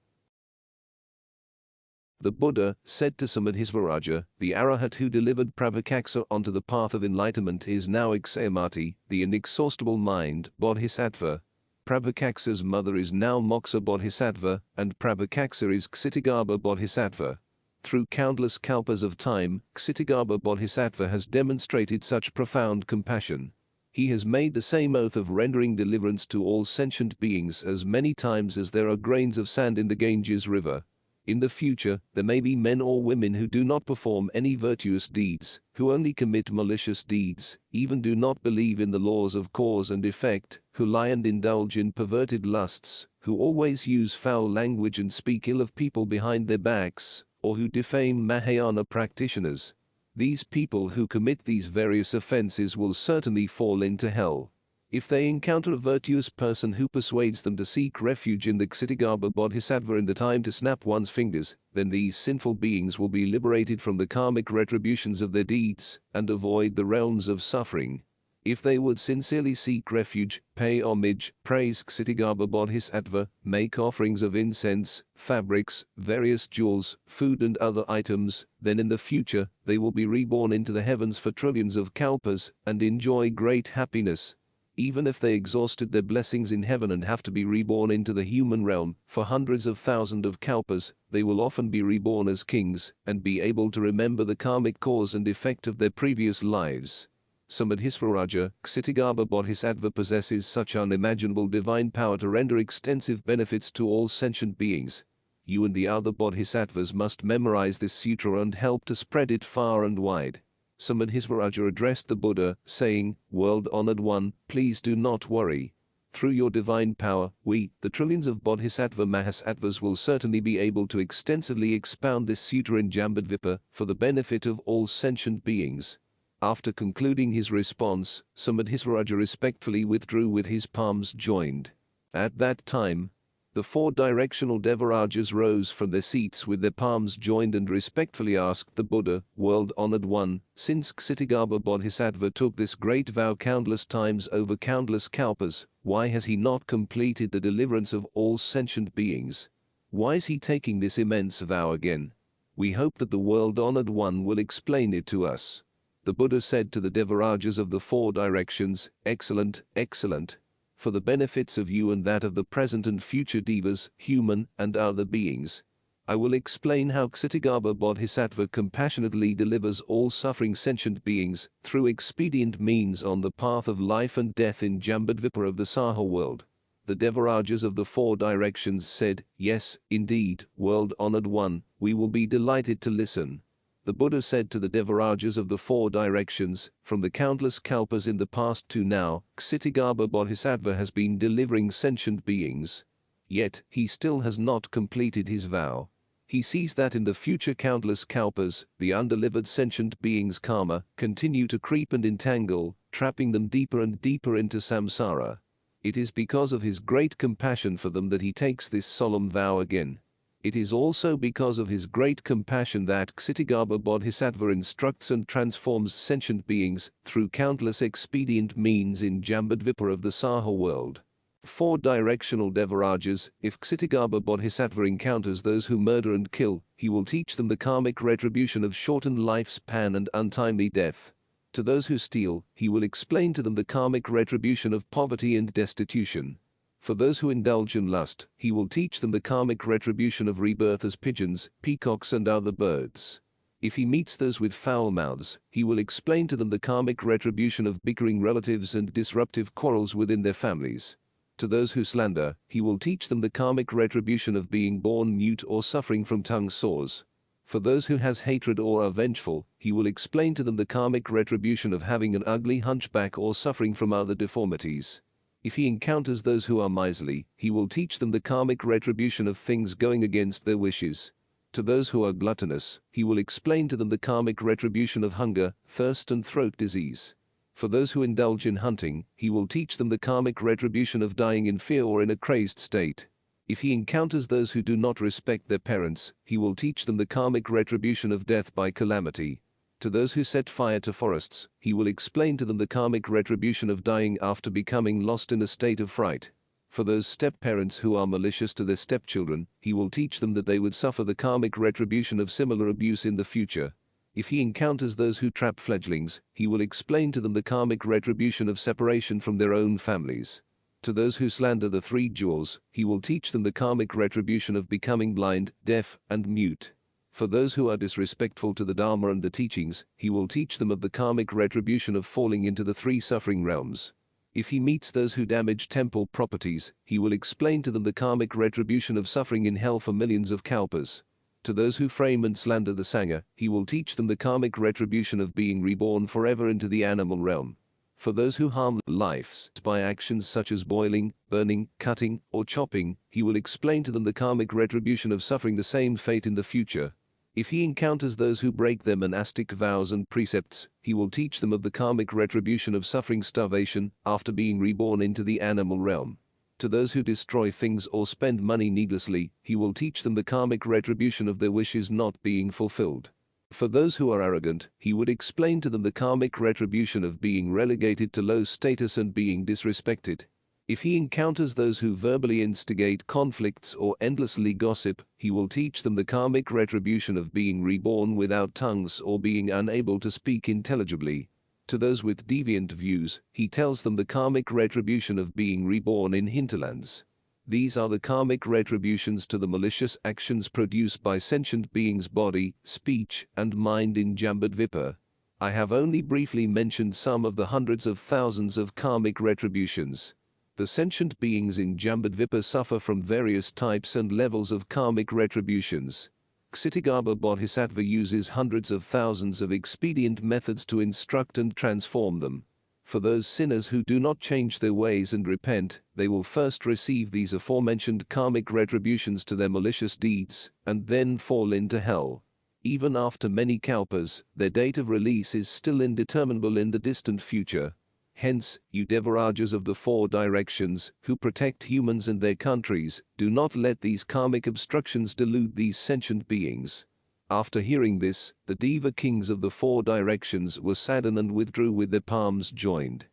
The Buddha said to Samadhisvaraja, "The Arahat who delivered Prabhakaksa onto the path of enlightenment is now Ksayamati, the inexhaustible mind, Bodhisattva. Prabhakaksa's mother is now Moksha Bodhisattva, and Prabhakaksa is Kṣitigarbha Bodhisattva. Through countless kalpas of time, Kṣitigarbha Bodhisattva has demonstrated such profound compassion. He has made the same oath of rendering deliverance to all sentient beings as many times as there are grains of sand in the Ganges river. In the future, there may be men or women who do not perform any virtuous deeds, who only commit malicious deeds, even do not believe in the laws of cause and effect, who lie and indulge in perverted lusts, who always use foul language and speak ill of people behind their backs, or who defame Mahayana practitioners. These people who commit these various offenses will certainly fall into hell. If they encounter a virtuous person who persuades them to seek refuge in the Ksitigarbha Bodhisattva in the time to snap one's fingers, then these sinful beings will be liberated from the karmic retributions of their deeds and avoid the realms of suffering. If they would sincerely seek refuge, pay homage, praise Ksitigarbha Bodhisattva, make offerings of incense, fabrics, various jewels, food and other items, then in the future they will be reborn into the heavens for trillions of kalpas and enjoy great happiness. Even if they exhausted their blessings in heaven and have to be reborn into the human realm for hundreds of thousands of kalpas, they will often be reborn as kings and be able to remember the karmic cause and effect of their previous lives. Samadhisvaraja, Kṣitigarbha Bodhisattva possesses such unimaginable divine power to render extensive benefits to all sentient beings. You and the other bodhisattvas must memorize this sutra and help to spread it far and wide. Samadhisvaraja addressed the Buddha, saying, "World-honored one, please do not worry. Through your divine power, we, the trillions of Bodhisattva Mahasattvas, will certainly be able to extensively expound this sutra in Jambudvipa for the benefit of all sentient beings." After concluding his response, Samadhisvaraja respectfully withdrew with his palms joined. At that time, The four directional Devarajas rose from their seats with their palms joined and respectfully asked the Buddha, world-honored one, since Ksitigarbha Bodhisattva took this great vow countless times over countless kalpas, why has he not completed the deliverance of all sentient beings? Why is he taking this immense vow again? We hope that the world-honored one will explain it to us. The Buddha said to the Devarajas of the four directions, excellent, excellent. For the benefits of you and that of the present and future devas, human and other beings, I will explain how Ksitigarbha Bodhisattva compassionately delivers all suffering sentient beings through expedient means on the path of life and death in Jambudvipa of the Saha world. The Devarajas of the four directions said, yes, indeed, world-honored one, we will be delighted to listen. The Buddha said to the Devarajas of the four directions, from the countless kalpas in the past to now, Kṣitigarbha Bodhisattva has been delivering sentient beings. Yet, he still has not completed his vow. He sees that in the future countless kalpas, the undelivered sentient beings' karma continue to creep and entangle, trapping them deeper and deeper into samsara. It is because of his great compassion for them that he takes this solemn vow again. It is also because of his great compassion that Kṣitigarbha Bodhisattva instructs and transforms sentient beings through countless expedient means in Jambudvipa of the Saha world. Four directional Devarajas, if Kṣitigarbha Bodhisattva encounters those who murder and kill, he will teach them the karmic retribution of shortened lifespan and untimely death. To those who steal, he will explain to them the karmic retribution of poverty and destitution. For those who indulge in lust, he will teach them the karmic retribution of rebirth as pigeons, peacocks and other birds. If he meets those with foul mouths, he will explain to them the karmic retribution of bickering relatives and disruptive quarrels within their families. To those who slander, he will teach them the karmic retribution of being born mute or suffering from tongue sores. For those who has hatred or are vengeful, he will explain to them the karmic retribution of having an ugly hunchback or suffering from other deformities. If he encounters those who are miserly, he will teach them the karmic retribution of things going against their wishes. To those who are gluttonous, he will explain to them the karmic retribution of hunger, thirst and throat disease. For those who indulge in hunting, he will teach them the karmic retribution of dying in fear or in a crazed state. If he encounters those who do not respect their parents, he will teach them the karmic retribution of death by calamity. To those who set fire to forests, he will explain to them the karmic retribution of dying after becoming lost in a state of fright. For those step-parents who are malicious to their stepchildren, he will teach them that they would suffer the karmic retribution of similar abuse in the future. If he encounters those who trap fledglings, he will explain to them the karmic retribution of separation from their own families. To those who slander the three jewels, he will teach them the karmic retribution of becoming blind, deaf, and mute. For those who are disrespectful to the Dharma and the teachings, he will teach them of the karmic retribution of falling into the three suffering realms. If he meets those who damage temple properties, he will explain to them the karmic retribution of suffering in hell for millions of kalpas. To those who frame and slander the Sangha, he will teach them the karmic retribution of being reborn forever into the animal realm. For those who harm lives by actions such as boiling, burning, cutting, or chopping, he will explain to them the karmic retribution of suffering the same fate in the future. If he encounters those who break their monastic vows and precepts, he will teach them of the karmic retribution of suffering starvation after being reborn into the animal realm. To those who destroy things or spend money needlessly, he will teach them the karmic retribution of their wishes not being fulfilled. For those who are arrogant, he would explain to them the karmic retribution of being relegated to low status and being disrespected. If he encounters those who verbally instigate conflicts or endlessly gossip, he will teach them the karmic retribution of being reborn without tongues or being unable to speak intelligibly. To those with deviant views, he tells them the karmic retribution of being reborn in hinterlands. These are the karmic retributions to the malicious actions produced by sentient beings' body, speech, and mind in Jambudvipa. I have only briefly mentioned some of the hundreds of thousands of karmic retributions. The sentient beings in Jambudvipa suffer from various types and levels of karmic retributions. Ksitigarbha Bodhisattva uses hundreds of thousands of expedient methods to instruct and transform them. For those sinners who do not change their ways and repent, they will first receive these aforementioned karmic retributions to their malicious deeds, and then fall into hell. Even after many kalpas, their date of release is still indeterminable in the distant future. Hence, you Devarajas of the four directions, who protect humans and their countries, do not let these karmic obstructions delude these sentient beings. After hearing this, the Deva kings of the four directions were saddened and withdrew with their palms joined.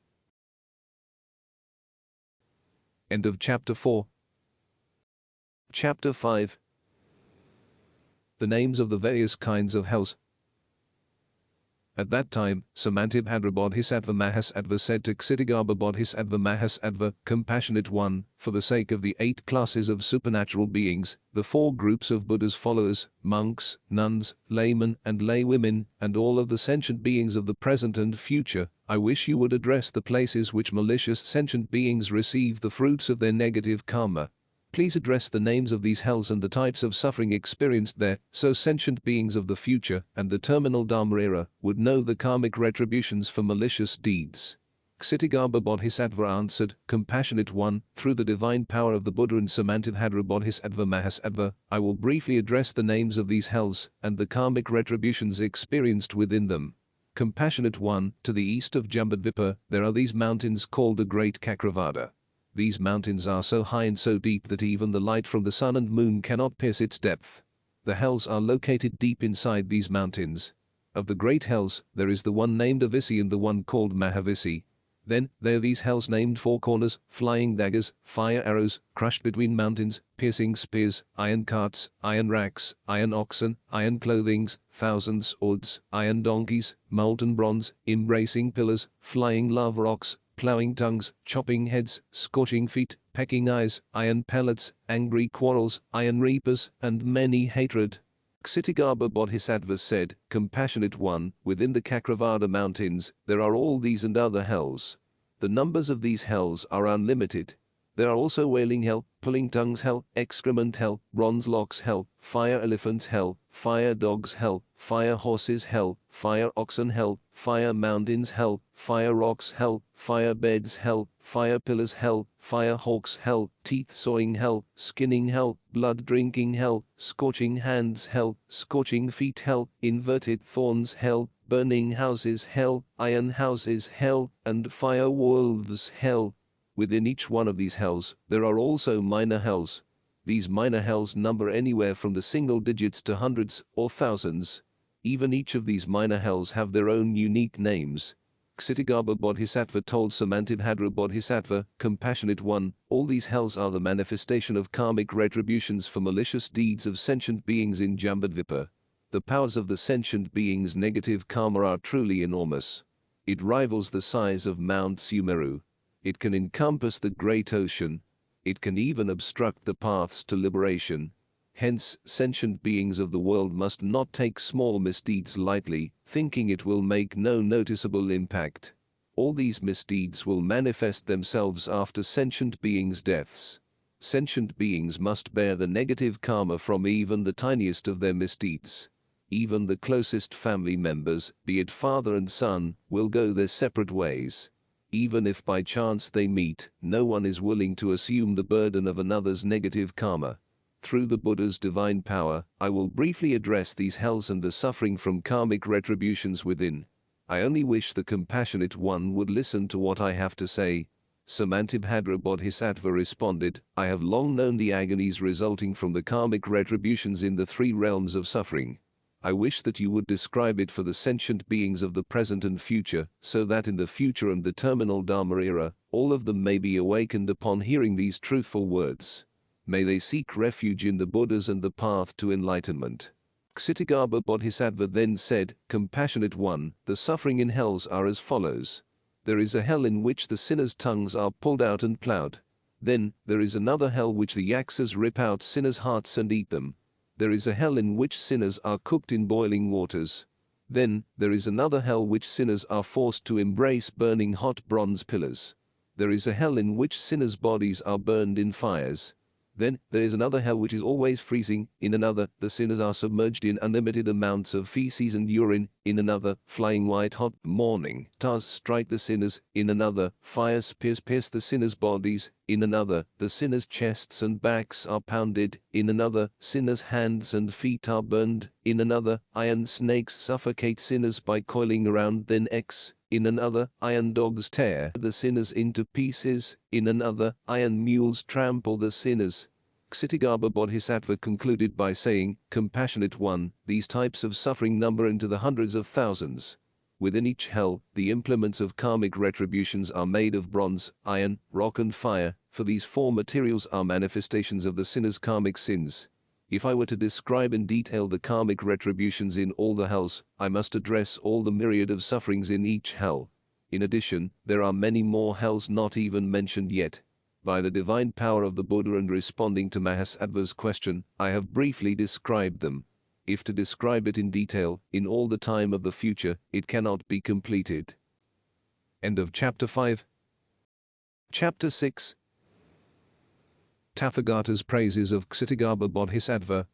End of Chapter 4. Chapter 5. The names of the various kinds of hells. At that time, Samantibhadra Bodhisattva Mahasattva said to Ksitigarbha Bodhisattva Mahasattva, Compassionate One, for the sake of the 8 classes of supernatural beings, the 4 groups of Buddha's followers, monks, nuns, laymen and laywomen, and all of the sentient beings of the present and future, I wish you would address the places which malicious sentient beings receive the fruits of their negative karma. Please address the names of these hells and the types of suffering experienced there, so sentient beings of the future and the terminal Dharma era would know the karmic retributions for malicious deeds. Kṣitigarbha Bodhisattva answered, Compassionate One, through the divine power of the Buddha and Samantibhadra Bodhisattva Mahasattva, I will briefly address the names of these hells and the karmic retributions experienced within them. Compassionate One, to the east of Jambudvipa, there are these mountains called the Great Cakravarta. These mountains are so high and so deep that even the light from the sun and moon cannot pierce its depth. The hells are located deep inside these mountains. Of the great hells, there is the one named Avisi and the one called Mahavisi. Then, there are these hells named Four Corners, flying daggers, fire arrows, crushed between mountains, piercing spears, iron carts, iron racks, iron oxen, iron clothings, thousand swords, iron donkeys, molten bronze, embracing pillars, flying lava rocks, plowing tongues, chopping heads, scorching feet, pecking eyes, iron pellets, angry quarrels, iron reapers, and many hatred. Ksitigarbha Bodhisattva said, Compassionate One, within the Cakravarta mountains, there are all these and other hells. The numbers of these hells are unlimited. There are also wailing hell, pulling tongues hell, excrement hell, bronze locks hell, fire elephants hell, fire dogs hell, fire horses hell, fire oxen hell, fire mountains hell, fire rocks hell, fire beds hell, fire pillars hell, fire hawks hell, teeth sawing hell, skinning hell, blood drinking hell, scorching hands hell, scorching feet hell, inverted thorns hell, burning houses hell, iron houses hell, and fire wolves hell. Within each one of these hells, there are also minor hells. These minor hells number anywhere from the single digits to hundreds or thousands. Even each of these minor hells have their own unique names. Ksitigarbha Bodhisattva told Samantibhadra Bodhisattva, Compassionate One, all these hells are the manifestation of karmic retributions for malicious deeds of sentient beings in Jambudvipa. The powers of the sentient beings' negative karma are truly enormous. It rivals the size of Mount Sumeru. It can encompass the great ocean. It can even obstruct the paths to liberation. Hence, sentient beings of the world must not take small misdeeds lightly, thinking it will make no noticeable impact. All these misdeeds will manifest themselves after sentient beings' deaths. Sentient beings must bear the negative karma from even the tiniest of their misdeeds. Even the closest family members, be it father and son, will go their separate ways. Even if by chance they meet, no one is willing to assume the burden of another's negative karma. Through the Buddha's divine power, I will briefly address these hells and the suffering from karmic retributions within. I only wish the Compassionate One would listen to what I have to say. Samantibhadra Bodhisattva responded, I have long known the agonies resulting from the karmic retributions in the 3 realms of suffering. I wish that you would describe it for the sentient beings of the present and future, so that in the future and the terminal Dharma era, all of them may be awakened upon hearing these truthful words. May they seek refuge in the Buddhas and the path to enlightenment. Ksitigarbha Bodhisattva then said, Compassionate One, the suffering in hells are as follows. There is a hell in which the sinners' tongues are pulled out and ploughed. Then, there is another hell which the Yakshas rip out sinners' hearts and eat them. There is a hell in which sinners are cooked in boiling waters. Then, there is another hell which sinners are forced to embrace burning hot bronze pillars. There is a hell in which sinners' bodies are burned in fires. Then, there is another hell which is always freezing. In another, the sinners are submerged in unlimited amounts of feces and urine. In another, flying white hot morning stars strike the sinners. In another, fire spears pierce the sinners' bodies. In another, the sinners' chests and backs are pounded. In another, sinners' hands and feet are burned. In another, iron snakes suffocate sinners by coiling around their necks. In another, iron dogs tear the sinners into pieces. In another, iron mules trample the sinners. Ksitigarbha Bodhisattva concluded by saying, "Compassionate one, these types of suffering number into the hundreds of thousands. Within each hell, the implements of karmic retributions are made of bronze, iron, rock and fire, for these four materials are manifestations of the sinner's karmic sins. If I were to describe in detail the karmic retributions in all the hells, I must address all the myriad of sufferings in each hell. In addition, there are many more hells not even mentioned yet. By the divine power of the Buddha and responding to Mahasattva's question, I have briefly described them. If to describe it in detail, in all the time of the future, it cannot be completed." End of Chapter 5. Chapter 6. Tathagata's praises of Ksitigarbha Bodhisattva.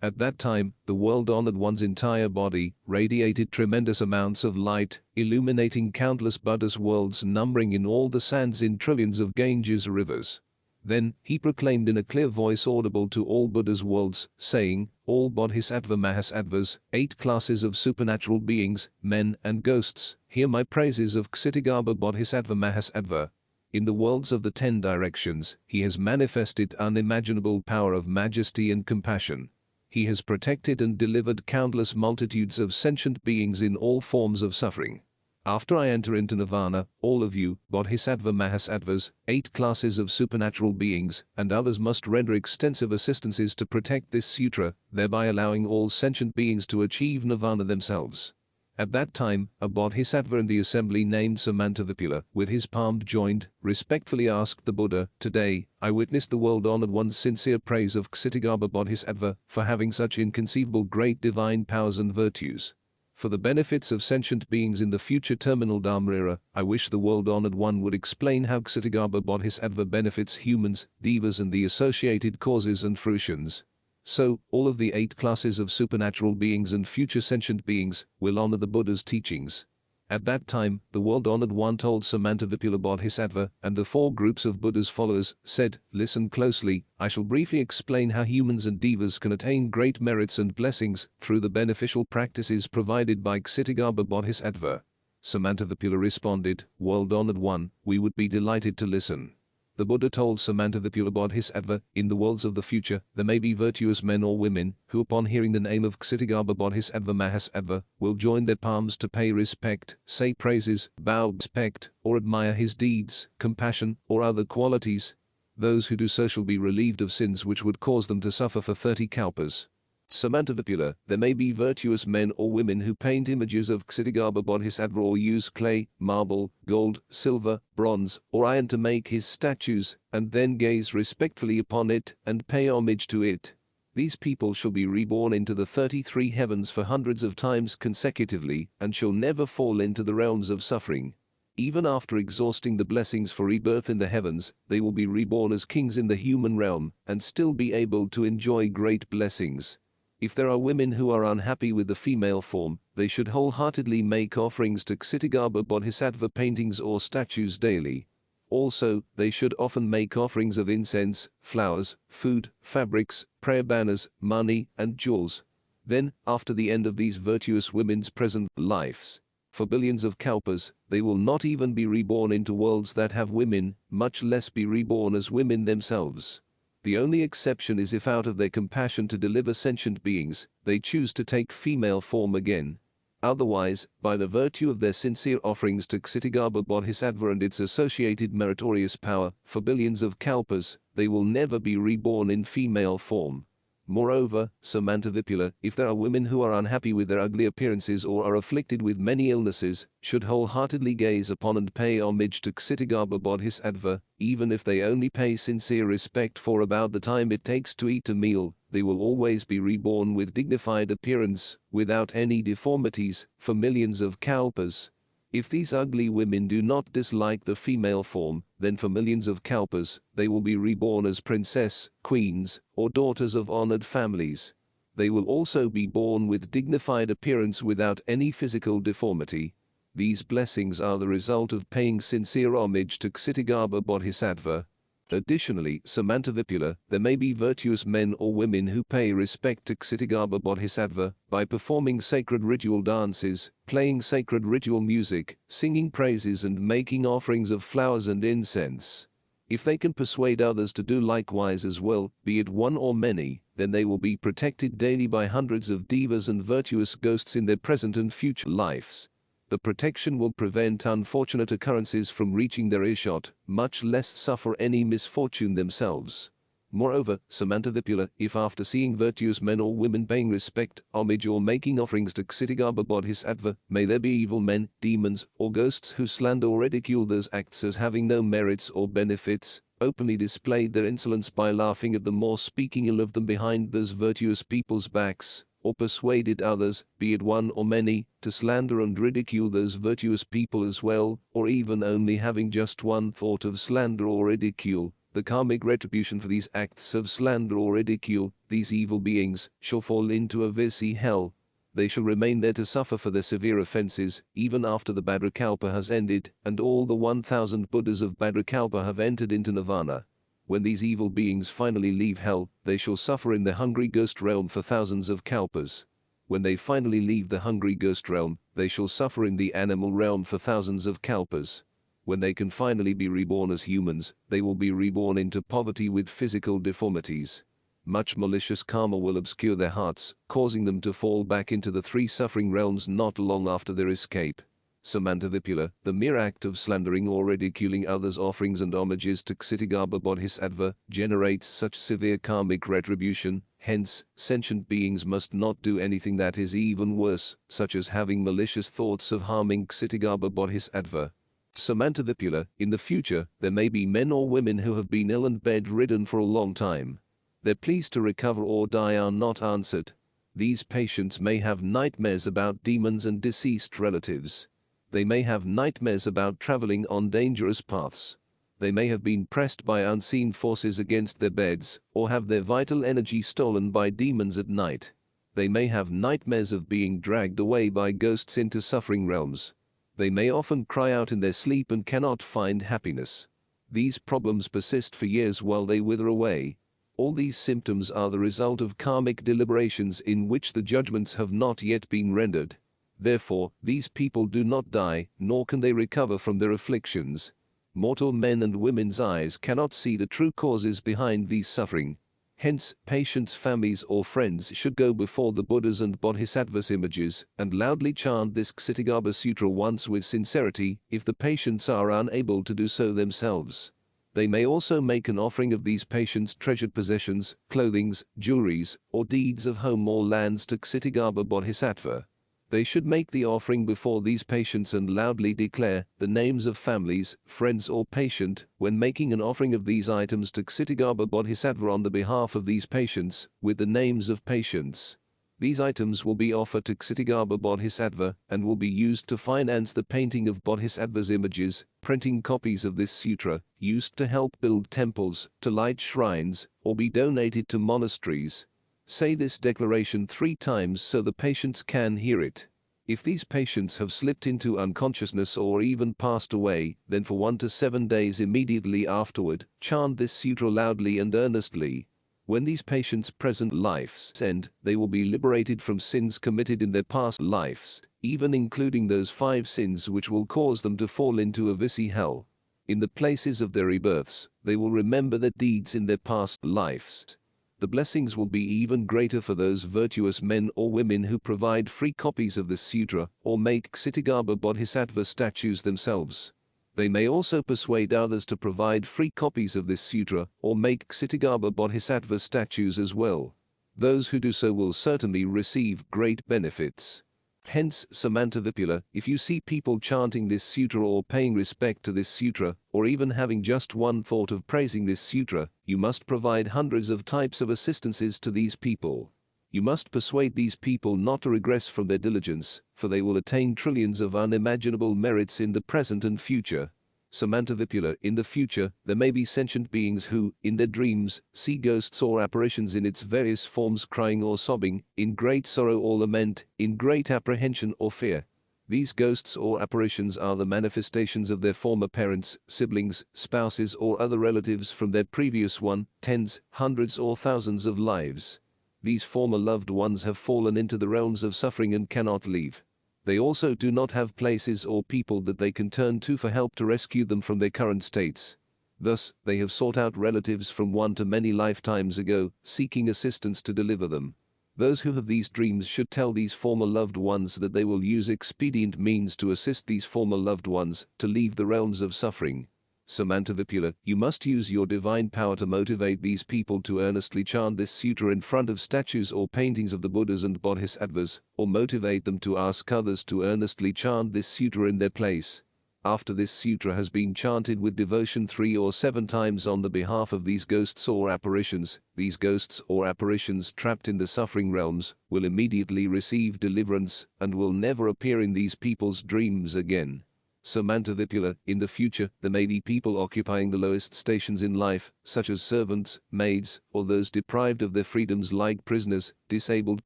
At that time, the world-honored one's entire body radiated tremendous amounts of light, illuminating countless Buddhist worlds numbering in all the sands in trillions of Ganges rivers. Then, he proclaimed in a clear voice audible to all Buddha's worlds, saying, "All Bodhisattva Mahasattvas, 8 classes of supernatural beings, men and ghosts, hear my praises of Ksitigarbha Bodhisattva Mahasattva. In the worlds of the 10 directions, he has manifested unimaginable power of majesty and compassion. He has protected and delivered countless multitudes of sentient beings in all forms of suffering. After I enter into nirvana, all of you, Bodhisattva Mahasattvas, 8 classes of supernatural beings, and others must render extensive assistances to protect this sutra, thereby allowing all sentient beings to achieve nirvana themselves." At that time, a Bodhisattva in the assembly named Samantavipula, with his palm joined, respectfully asked the Buddha, "Today, I witnessed the world-honored one's sincere praise of Ksitigarbha Bodhisattva for having such inconceivable great divine powers and virtues. For the benefits of sentient beings in the future terminal Dharma era, I wish the world-honored one would explain how Ksitigarbha Bodhisattva benefits humans, devas and the associated causes and fruitions." So, all of the 8 classes of supernatural beings and future sentient beings will honor the Buddha's teachings. At that time, the world-honored one told Samantavipula Bodhisattva and the 4 groups of Buddha's followers, said, "Listen closely, I shall briefly explain how humans and devas can attain great merits and blessings through the beneficial practices provided by Kṣitigarbha Bodhisattva." Samantavipula responded, "World-honored one, we would be delighted to listen." The Buddha told Samantavipula Bodhisattva, "In the worlds of the future, there may be virtuous men or women, who upon hearing the name of Kṣitigarbha Bodhisattva Mahasattva, will join their palms to pay respect, say praises, bow respect, or admire his deeds, compassion, or other qualities. Those who do so shall be relieved of sins which would cause them to suffer for 30 kalpas. Samantavipula, there may be virtuous men or women who paint images of Kṣitigarbha Bodhisattva or use clay, marble, gold, silver, bronze, or iron to make his statues, and then gaze respectfully upon it and pay homage to it. These people shall be reborn into the 33 heavens for hundreds of times consecutively and shall never fall into the realms of suffering. Even after exhausting the blessings for rebirth in the heavens, they will be reborn as kings in the human realm and still be able to enjoy great blessings. If there are women who are unhappy with the female form, they should wholeheartedly make offerings to Kṣitigarbha Bodhisattva paintings or statues daily. Also, they should often make offerings of incense, flowers, food, fabrics, prayer banners, money, and jewels. Then, after the end of these virtuous women's present lives, for billions of kalpas, they will not even be reborn into worlds that have women, much less be reborn as women themselves. The only exception is if out of their compassion to deliver sentient beings, they choose to take female form again. Otherwise, by the virtue of their sincere offerings to Kṣitigarbha Bodhisattva and its associated meritorious power, for billions of kalpas, they will never be reborn in female form. Moreover, Samantavipula, if there are women who are unhappy with their ugly appearances or are afflicted with many illnesses, should wholeheartedly gaze upon and pay homage to Kṣitigarbha Bodhisattva, even if they only pay sincere respect for about the time it takes to eat a meal, they will always be reborn with dignified appearance, without any deformities, for millions of kalpas. If these ugly women do not dislike the female form, then for millions of kalpas, they will be reborn as princess, queens, or daughters of honored families. They will also be born with dignified appearance without any physical deformity. These blessings are the result of paying sincere homage to Ksitigarbha Bodhisattva. Additionally, Samantavipula, there may be virtuous men or women who pay respect to Ksitigarbha Bodhisattva by performing sacred ritual dances, playing sacred ritual music, singing praises and making offerings of flowers and incense. If they can persuade others to do likewise as well, be it one or many, then they will be protected daily by hundreds of devas and virtuous ghosts in their present and future lives. The protection will prevent unfortunate occurrences from reaching their earshot, much less suffer any misfortune themselves. Moreover, Samantavipula, if after seeing virtuous men or women paying respect, homage or making offerings to Ksitigarbha Bodhisattva, may there be evil men, demons, or ghosts who slander or ridicule those acts as having no merits or benefits, openly displayed their insolence by laughing at them or speaking ill of them behind those virtuous people's backs, or persuaded others, be it one or many, to slander and ridicule those virtuous people as well, or even only having just one thought of slander or ridicule, the karmic retribution for these acts of slander or ridicule, these evil beings, shall fall into a visi hell. They shall remain there to suffer for their severe offenses, even after the Bhadrakalpa has ended, and all the 1000 Buddhas of Bhadrakalpa have entered into nirvana. When these evil beings finally leave hell, they shall suffer in the hungry ghost realm for thousands of kalpas. When they finally leave the hungry ghost realm, they shall suffer in the animal realm for thousands of kalpas. When they can finally be reborn as humans, they will be reborn into poverty with physical deformities. Much malicious karma will obscure their hearts, causing them to fall back into the 3 suffering realms not long after their escape. Samantavipula, the mere act of slandering or ridiculing others' offerings and homages to Ksitigarbha Bodhisattva generates such severe karmic retribution, hence, sentient beings must not do anything that is even worse, such as having malicious thoughts of harming Ksitigarbha Bodhisattva. Samantavipula, in the future, there may be men or women who have been ill and bedridden for a long time. Their pleas to recover or die are not answered. These patients may have nightmares about demons and deceased relatives. They may have nightmares about traveling on dangerous paths. They may have been pressed by unseen forces against their beds, or have their vital energy stolen by demons at night. They may have nightmares of being dragged away by ghosts into suffering realms. They may often cry out in their sleep and cannot find happiness. These problems persist for years while they wither away. All these symptoms are the result of karmic deliberations in which the judgments have not yet been rendered. Therefore, these people do not die, nor can they recover from their afflictions. Mortal men and women's eyes cannot see the true causes behind these suffering. Hence, patients' families or friends should go before the Buddhas and Bodhisattvas images and loudly chant this Ksitigarbha Sutra once with sincerity, if the patients are unable to do so themselves. They may also make an offering of these patients' treasured possessions, clothings, jewelries, or deeds of home or lands to Ksitigarbha Bodhisattva. They should make the offering before these patients and loudly declare the names of families, friends or patient when making an offering of these items to Ksitigarbha Bodhisattva on the behalf of these patients, with the names of patients. These items will be offered to Ksitigarbha Bodhisattva and will be used to finance the painting of Bodhisattva's images, printing copies of this sutra, used to help build temples, to light shrines, or be donated to monasteries. Say this declaration 3 times so the patients can hear it. If these patients have slipped into unconsciousness or even passed away, then for 1 to 7 days immediately afterward, chant this sutra loudly and earnestly. When these patients' present lives end, they will be liberated from sins committed in their past lives, even including those 5 sins which will cause them to fall into a visi hell. In the places of their rebirths, they will remember their deeds in their past lives. The blessings will be even greater for those virtuous men or women who provide free copies of this sutra or make Ksitigarbha Bodhisattva statues themselves. They may also persuade others to provide free copies of this sutra or make Ksitigarbha Bodhisattva statues as well. Those who do so will certainly receive great benefits. Hence, Samantavipula, if you see people chanting this sutra or paying respect to this sutra, or even having just one thought of praising this sutra, you must provide hundreds of types of assistances to these people. You must persuade these people not to regress from their diligence, for they will attain trillions of unimaginable merits in the present and future. Samantavipula, in the future, there may be sentient beings who, in their dreams, see ghosts or apparitions in its various forms crying or sobbing, in great sorrow or lament, in great apprehension or fear. These ghosts or apparitions are the manifestations of their former parents, siblings, spouses or other relatives from their previous tens, hundreds or thousands of lives. These former loved ones have fallen into the realms of suffering and cannot leave. They also do not have places or people that they can turn to for help to rescue them from their current states. Thus, they have sought out relatives from one to many lifetimes ago, seeking assistance to deliver them. Those who have these dreams should tell these former loved ones that they will use expedient means to assist these former loved ones to leave the realms of suffering. Samantavipula, you must use your divine power to motivate these people to earnestly chant this sutra in front of statues or paintings of the Buddhas and Bodhisattvas, or motivate them to ask others to earnestly chant this sutra in their place. After this sutra has been chanted with devotion 3 or 7 times on the behalf of these ghosts or apparitions, these ghosts or apparitions trapped in the suffering realms will immediately receive deliverance and will never appear in these people's dreams again. Samantavipula, in the future, there may be people occupying the lowest stations in life, such as servants, maids, or those deprived of their freedoms like prisoners, disabled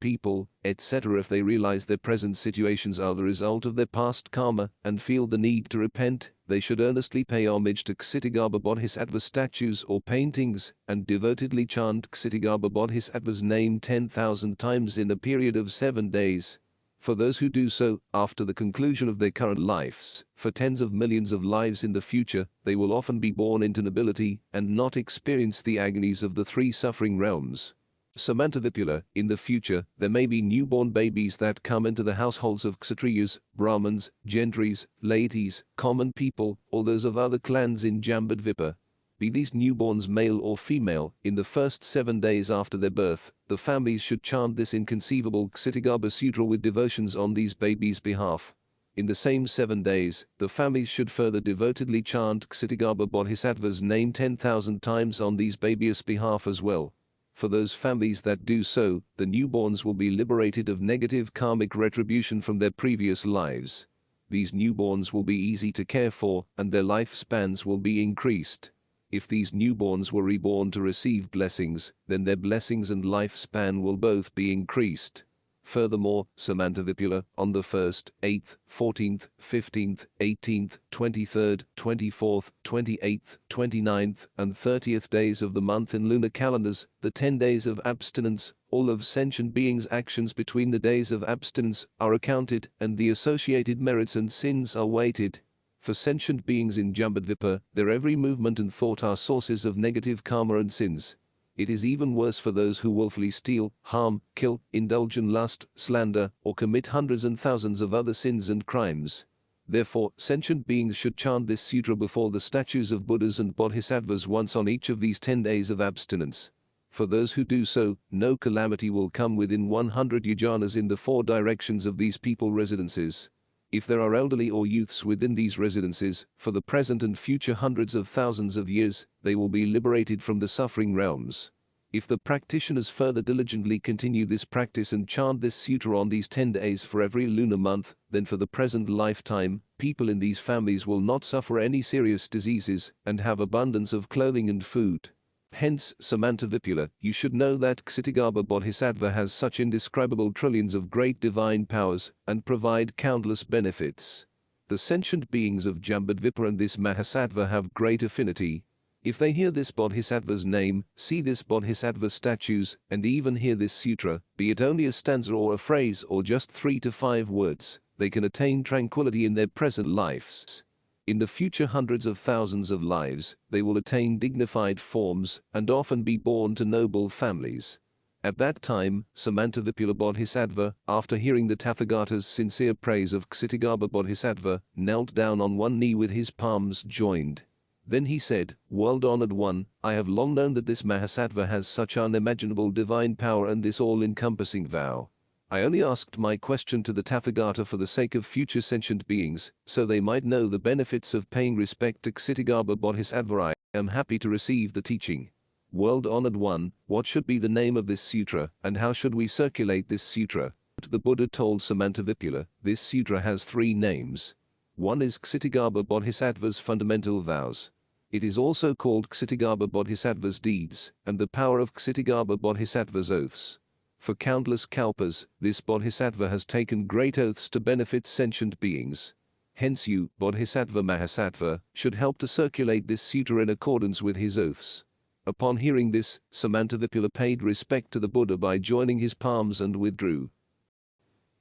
people, etc. If they realize their present situations are the result of their past karma and feel the need to repent, they should earnestly pay homage to Kṣitigarbha Bodhisattva statues or paintings and devotedly chant Kṣitigarbha Bodhisattva's name 10,000 times in a period of 7 days. For those who do so, after the conclusion of their current lives, for tens of millions of lives in the future, they will often be born into nobility and not experience the agonies of the 3 suffering realms. Samantavipula, in the future, there may be newborn babies that come into the households of Kshatriyas, Brahmins, Gentries, laities, common people, or those of other clans in Jambudvipa. Be these newborns male or female, in the first 7 days after their birth, the families should chant this inconceivable Ksitigarbha Sutra with devotions on these babies' behalf. In the same 7 days, the families should further devotedly chant Kṣitigarbha Bodhisattva's name 10,000 times on these babies' behalf as well. For those families that do so, the newborns will be liberated of negative karmic retribution from their previous lives. These newborns will be easy to care for, and their lifespans will be increased. If these newborns were reborn to receive blessings, then their blessings and lifespan will both be increased. Furthermore, Samantavipula, on the 1st, 8th, 14th, 15th, 18th, 23rd, 24th, 28th, 29th, and 30th days of the month in lunar calendars, the 10 days of abstinence, all of sentient beings' actions between the days of abstinence are accounted and the associated merits and sins are weighted. For sentient beings in Jambudvipa, their every movement and thought are sources of negative karma and sins. It is even worse for those who willfully steal, harm, kill, indulge in lust, slander, or commit hundreds and thousands of other sins and crimes. Therefore, sentient beings should chant this sutra before the statues of Buddhas and Bodhisattvas once on each of these 10 days of abstinence. For those who do so, no calamity will come within 100 yojanas in the 4 directions of these people residences. If there are elderly or youths within these residences, for the present and future hundreds of thousands of years, they will be liberated from the suffering realms. If the practitioners further diligently continue this practice and chant this sutra on these 10 days for every lunar month, then for the present lifetime, people in these families will not suffer any serious diseases and have abundance of clothing and food. Hence, Samantavipula, you should know that Kṣitigarbha Bodhisattva has such indescribable trillions of great divine powers and provide countless benefits. The sentient beings of Jambudvipa and this Mahasattva have great affinity. If they hear this Bodhisattva's name, see this Bodhisattva statues, and even hear this sutra, be it only a stanza or a phrase or just 3 to 5 words, they can attain tranquility in their present lives. In the future hundreds of thousands of lives, they will attain dignified forms and often be born to noble families. At that time, Samantavipula Bodhisattva, after hearing the Tathagata's sincere praise of Kṣitigarbha Bodhisattva, knelt down on one knee with his palms joined. Then he said, "World-honored one, I have long known that this Mahasattva has such unimaginable divine power and this all-encompassing vow. I only asked my question to the Tathagata for the sake of future sentient beings, so they might know the benefits of paying respect to Kṣitigarbha Bodhisattva. I am happy to receive the teaching. World-honored one, what should be the name of this sutra, and how should we circulate this sutra?" The Buddha told Samantavipula, this sutra has 3 names. One is Kṣitigarbha Bodhisattva's fundamental vows. It is also called Kṣitigarbha Bodhisattva's deeds, and the power of Kṣitigarbha Bodhisattva's oaths. For countless kalpas, this Bodhisattva has taken great oaths to benefit sentient beings. Hence you, Bodhisattva Mahasattva, should help to circulate this sutra in accordance with his oaths. Upon hearing this, Samantavipula paid respect to the Buddha by joining his palms and withdrew.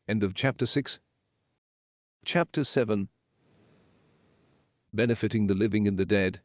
End of Chapter 6. Chapter 7. Benefiting the living and the dead.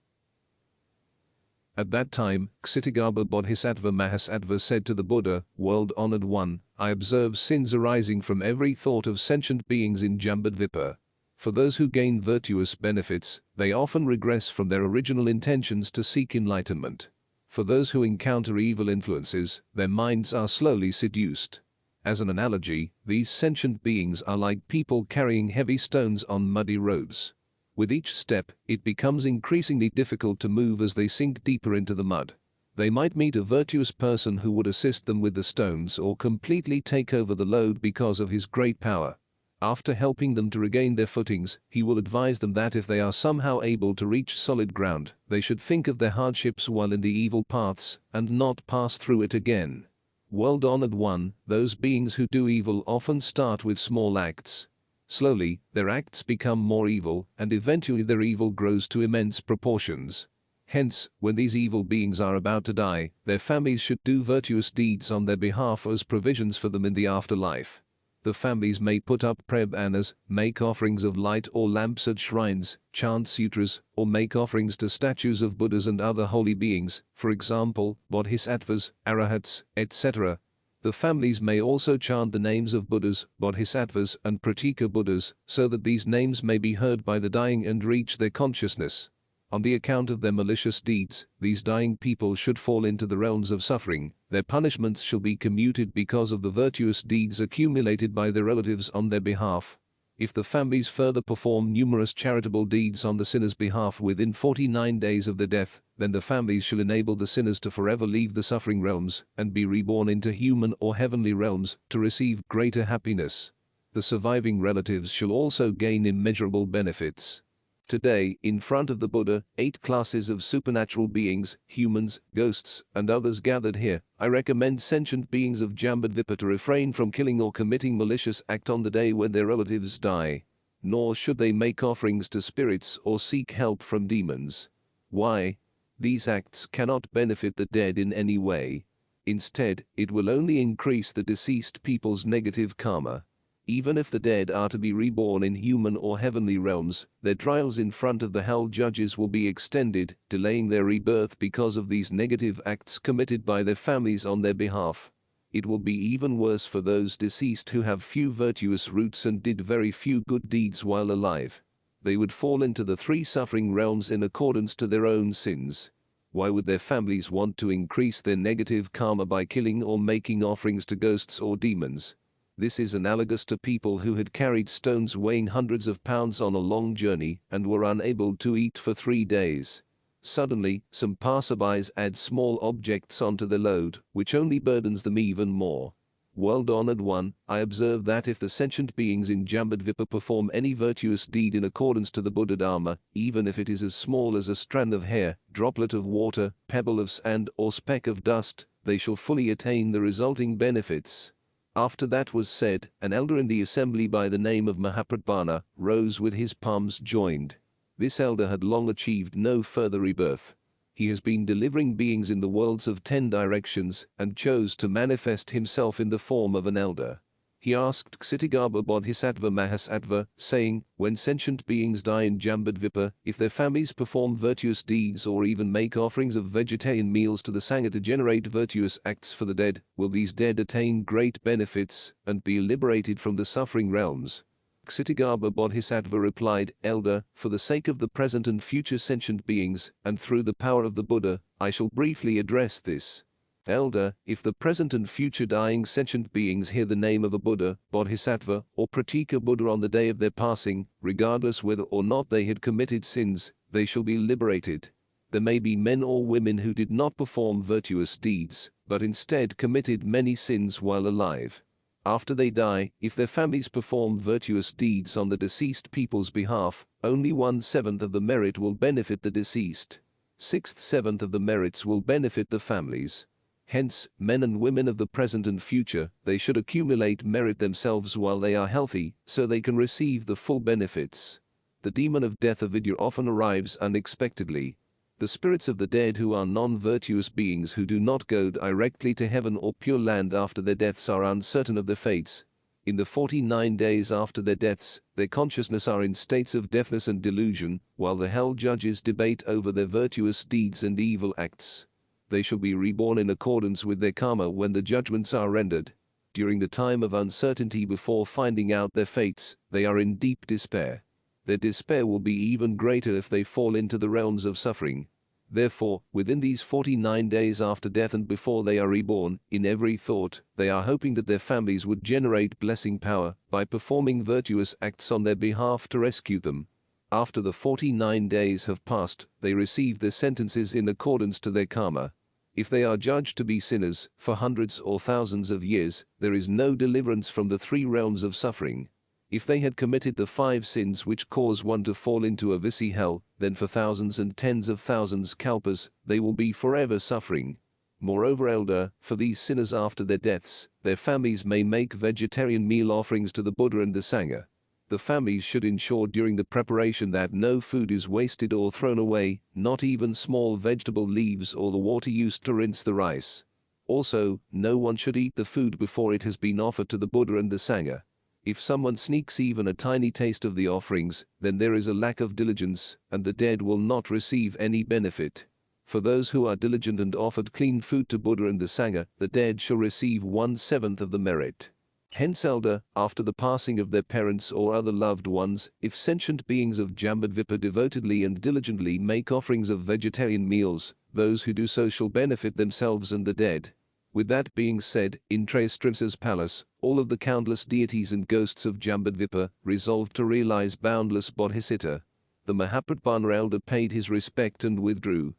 At that time, Ksitigarbha Bodhisattva Mahasattva said to the Buddha, "World-honored one, I observe sins arising from every thought of sentient beings in Jambudvipa. For those who gain virtuous benefits, they often regress from their original intentions to seek enlightenment. For those who encounter evil influences, their minds are slowly seduced. As an analogy, these sentient beings are like people carrying heavy stones on muddy roads. With each step, it becomes increasingly difficult to move as they sink deeper into the mud. They might meet a virtuous person who would assist them with the stones or completely take over the load because of his great power. After helping them to regain their footings, he will advise them that if they are somehow able to reach solid ground, they should think of their hardships while in the evil paths and not pass through it again. World-honored one, those beings who do evil often start with small acts. Slowly, their acts become more evil, and eventually their evil grows to immense proportions. Hence, when these evil beings are about to die, their families should do virtuous deeds on their behalf as provisions for them in the afterlife. The families may put up prayer banners, make offerings of light or lamps at shrines, chant sutras, or make offerings to statues of Buddhas and other holy beings, for example, Bodhisattvas, Arahats, etc. The families may also chant the names of Buddhas, Bodhisattvas, and Pratika Buddhas, so that these names may be heard by the dying and reach their consciousness. On the account of their malicious deeds, these dying people should fall into the realms of suffering. Their punishments shall be commuted because of the virtuous deeds accumulated by their relatives on their behalf. If the families further perform numerous charitable deeds on the sinner's behalf within 49 days of their death, then the families shall enable the sinners to forever leave the suffering realms and be reborn into human or heavenly realms to receive greater happiness. The surviving relatives shall also gain immeasurable benefits. Today, in front of the Buddha, 8 classes of supernatural beings, humans, ghosts, and others gathered here, I recommend sentient beings of Jambudvipa to refrain from killing or committing malicious act on the day when their relatives die. Nor should they make offerings to spirits or seek help from demons. Why? These acts cannot benefit the dead in any way. Instead, it will only increase the deceased people's negative karma. Even if the dead are to be reborn in human or heavenly realms, their trials in front of the hell judges will be extended, delaying their rebirth because of these negative acts committed by their families on their behalf. It will be even worse for those deceased who have few virtuous roots and did very few good deeds while alive. They would fall into the 3 suffering realms in accordance to their own sins. Why would their families want to increase their negative karma by killing or making offerings to ghosts or demons? This is analogous to people who had carried stones weighing hundreds of pounds on a long journey and were unable to eat for 3 days. Suddenly, some passerbys add small objects onto the load, which only burdens them even more. World-honored one, I observe that if the sentient beings in Jambudvipa perform any virtuous deed in accordance to the Buddha Dharma, even if it is as small as a strand of hair, droplet of water, pebble of sand, or speck of dust, they shall fully attain the resulting benefits. After that was said, an elder in the assembly by the name of Mahapradbana rose with his palms joined. This elder had long achieved no further rebirth. He has been delivering beings in the worlds of 10 directions and chose to manifest himself in the form of an elder. He asked Ksitigarbha Bodhisattva Mahasattva, saying, when sentient beings die in Jambudvipa, if their families perform virtuous deeds or even make offerings of vegetarian meals to the Sangha to generate virtuous acts for the dead, will these dead attain great benefits and be liberated from the suffering realms? Ksitigarbha Bodhisattva replied, Elder, for the sake of the present and future sentient beings, and through the power of the Buddha, I shall briefly address this. Elder, if the present and future dying sentient beings hear the name of a Buddha, Bodhisattva, or Pratika Buddha on the day of their passing, regardless whether or not they had committed sins, they shall be liberated. There may be men or women who did not perform virtuous deeds, but instead committed many sins while alive. After they die, if their families perform virtuous deeds on the deceased people's behalf, only 1/7 of the merit will benefit the deceased. 6/7 of the merits will benefit the families. Hence, men and women of the present and future, they should accumulate merit themselves while they are healthy, so they can receive the full benefits. The demon of death avidya often arrives unexpectedly. The spirits of the dead who are non-virtuous beings who do not go directly to heaven or pure land after their deaths are uncertain of their fates. In the 49 days after their deaths, their consciousness are in states of deafness and delusion, while the hell judges debate over their virtuous deeds and evil acts. They shall be reborn in accordance with their karma when the judgments are rendered. During the time of uncertainty before finding out their fates, they are in deep despair. Their despair will be even greater if they fall into the realms of suffering. Therefore, within these 49 days after death and before they are reborn, in every thought, they are hoping that their families would generate blessing power by performing virtuous acts on their behalf to rescue them. After the 49 days have passed, they receive their sentences in accordance to their karma. If they are judged to be sinners for hundreds or thousands of years, there is no deliverance from the three realms of suffering. If they had committed the 5 sins which cause one to fall into a visi hell, then for thousands and tens of thousands kalpas, they will be forever suffering. Moreover, elder, for these sinners after their deaths, their families may make vegetarian meal offerings to the Buddha and the Sangha. The families should ensure during the preparation that no food is wasted or thrown away, not even small vegetable leaves or the water used to rinse the rice. Also, no one should eat the food before it has been offered to the Buddha and the Sangha. If someone sneaks even a tiny taste of the offerings, then there is a lack of diligence, and the dead will not receive any benefit. For those who are diligent and offered clean food to Buddha and the Sangha, the dead shall receive 1/7 of the merit. Hence, elder, after the passing of their parents or other loved ones, if sentient beings of Jambudvipa devotedly and diligently make offerings of vegetarian meals, those who do so shall benefit themselves and the dead. With that being said, in Kṣitigarbha's palace, all of the countless deities and ghosts of Jambudvipa resolved to realize boundless Bodhisattva. The Mahapradbhana elder paid his respect and withdrew.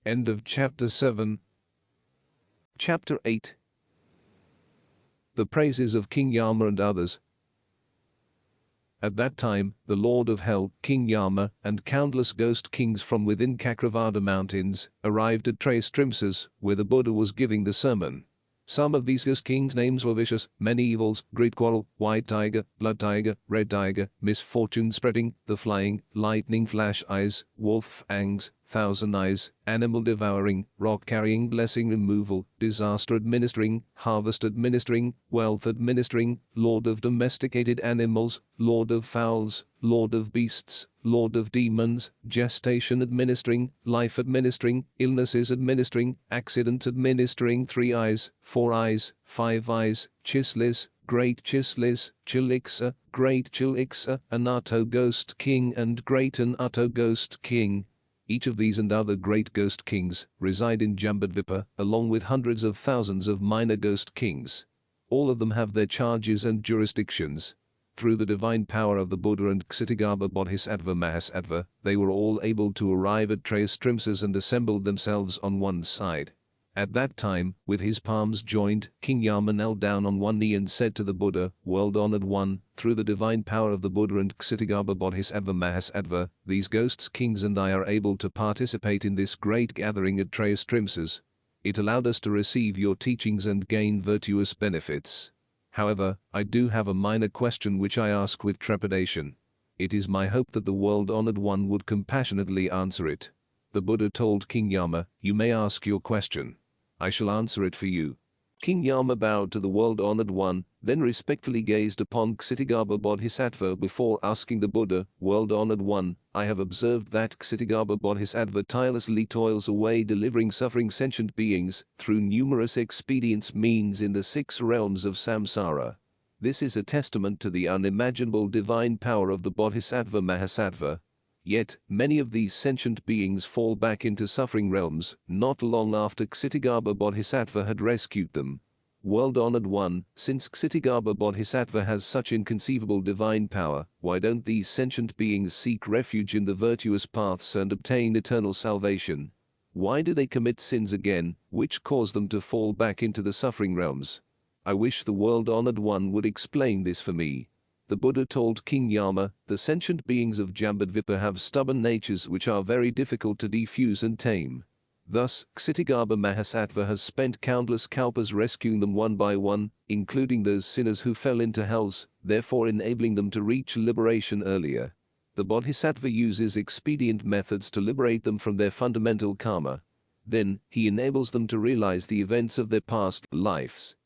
End of Chapter 7. Chapter 8. The praises of King Yama and others. At that time, the Lord of Hell, King Yama, and countless ghost kings from within Cakravarta mountains arrived at Kṣitigarbha, where the Buddha was giving the sermon. Some of these ghost kings' names were vicious, many evils, great quarrel, white tiger, blood tiger, red tiger, misfortune spreading, the flying, lightning flash eyes, wolf fangs, 1,000 eyes, animal devouring, rock carrying, blessing removal, disaster administering, harvest administering, wealth administering, lord of domesticated animals, lord of fowls, lord of beasts, lord of demons, gestation administering, life administering, illnesses administering, accidents administering, 3 eyes, 4 eyes, 5 eyes, chislis, great chislis, chilixa, great chilixa, anato ghost king and great anato ghost king. Each of these and other great ghost kings reside in Jambudvipa, along with hundreds of thousands of minor ghost kings. All of them have their charges and jurisdictions. Through the divine power of the Buddha and Ksitigarbha Bodhisattva Mahasattva, they were all able to arrive at Kṣitigarbha and assembled themselves on one side. At that time, with his palms joined, King Yama knelt down on one knee and said to the Buddha, World-honored one, through the divine power of the Buddha and Ksitigarbha Bodhisattva Mahasattva, these ghosts, kings and I are able to participate in this great gathering at Kṣitigarbha. It allowed us to receive your teachings and gain virtuous benefits. However, I do have a minor question which I ask with trepidation. It is my hope that the world-honored one would compassionately answer it. The Buddha told King Yama, you may ask your question. I shall answer it for you. King Yama bowed to the world-honored one, then respectfully gazed upon Kṣitigarbha Bodhisattva before asking the Buddha, World-honored one, I have observed that Kṣitigarbha Bodhisattva tirelessly toils away delivering suffering sentient beings through numerous expedients means in the 6 realms of samsara. This is a testament to the unimaginable divine power of the Bodhisattva Mahasattva. Yet, many of these sentient beings fall back into suffering realms, not long after Kṣitigarbha Bodhisattva had rescued them. World-honored one, since Kṣitigarbha Bodhisattva has such inconceivable divine power, why don't these sentient beings seek refuge in the virtuous paths and obtain eternal salvation? Why do they commit sins again, which cause them to fall back into the suffering realms? I wish the world-honored one would explain this for me. The Buddha told King Yama, the sentient beings of Jambudvipa have stubborn natures which are very difficult to defuse and tame. Thus, Ksitigarbha Mahasattva has spent countless kalpas rescuing them one by one, including those sinners who fell into hells, therefore enabling them to reach liberation earlier. The Bodhisattva uses expedient methods to liberate them from their fundamental karma. Then, he enables them to realize the events of their past lives.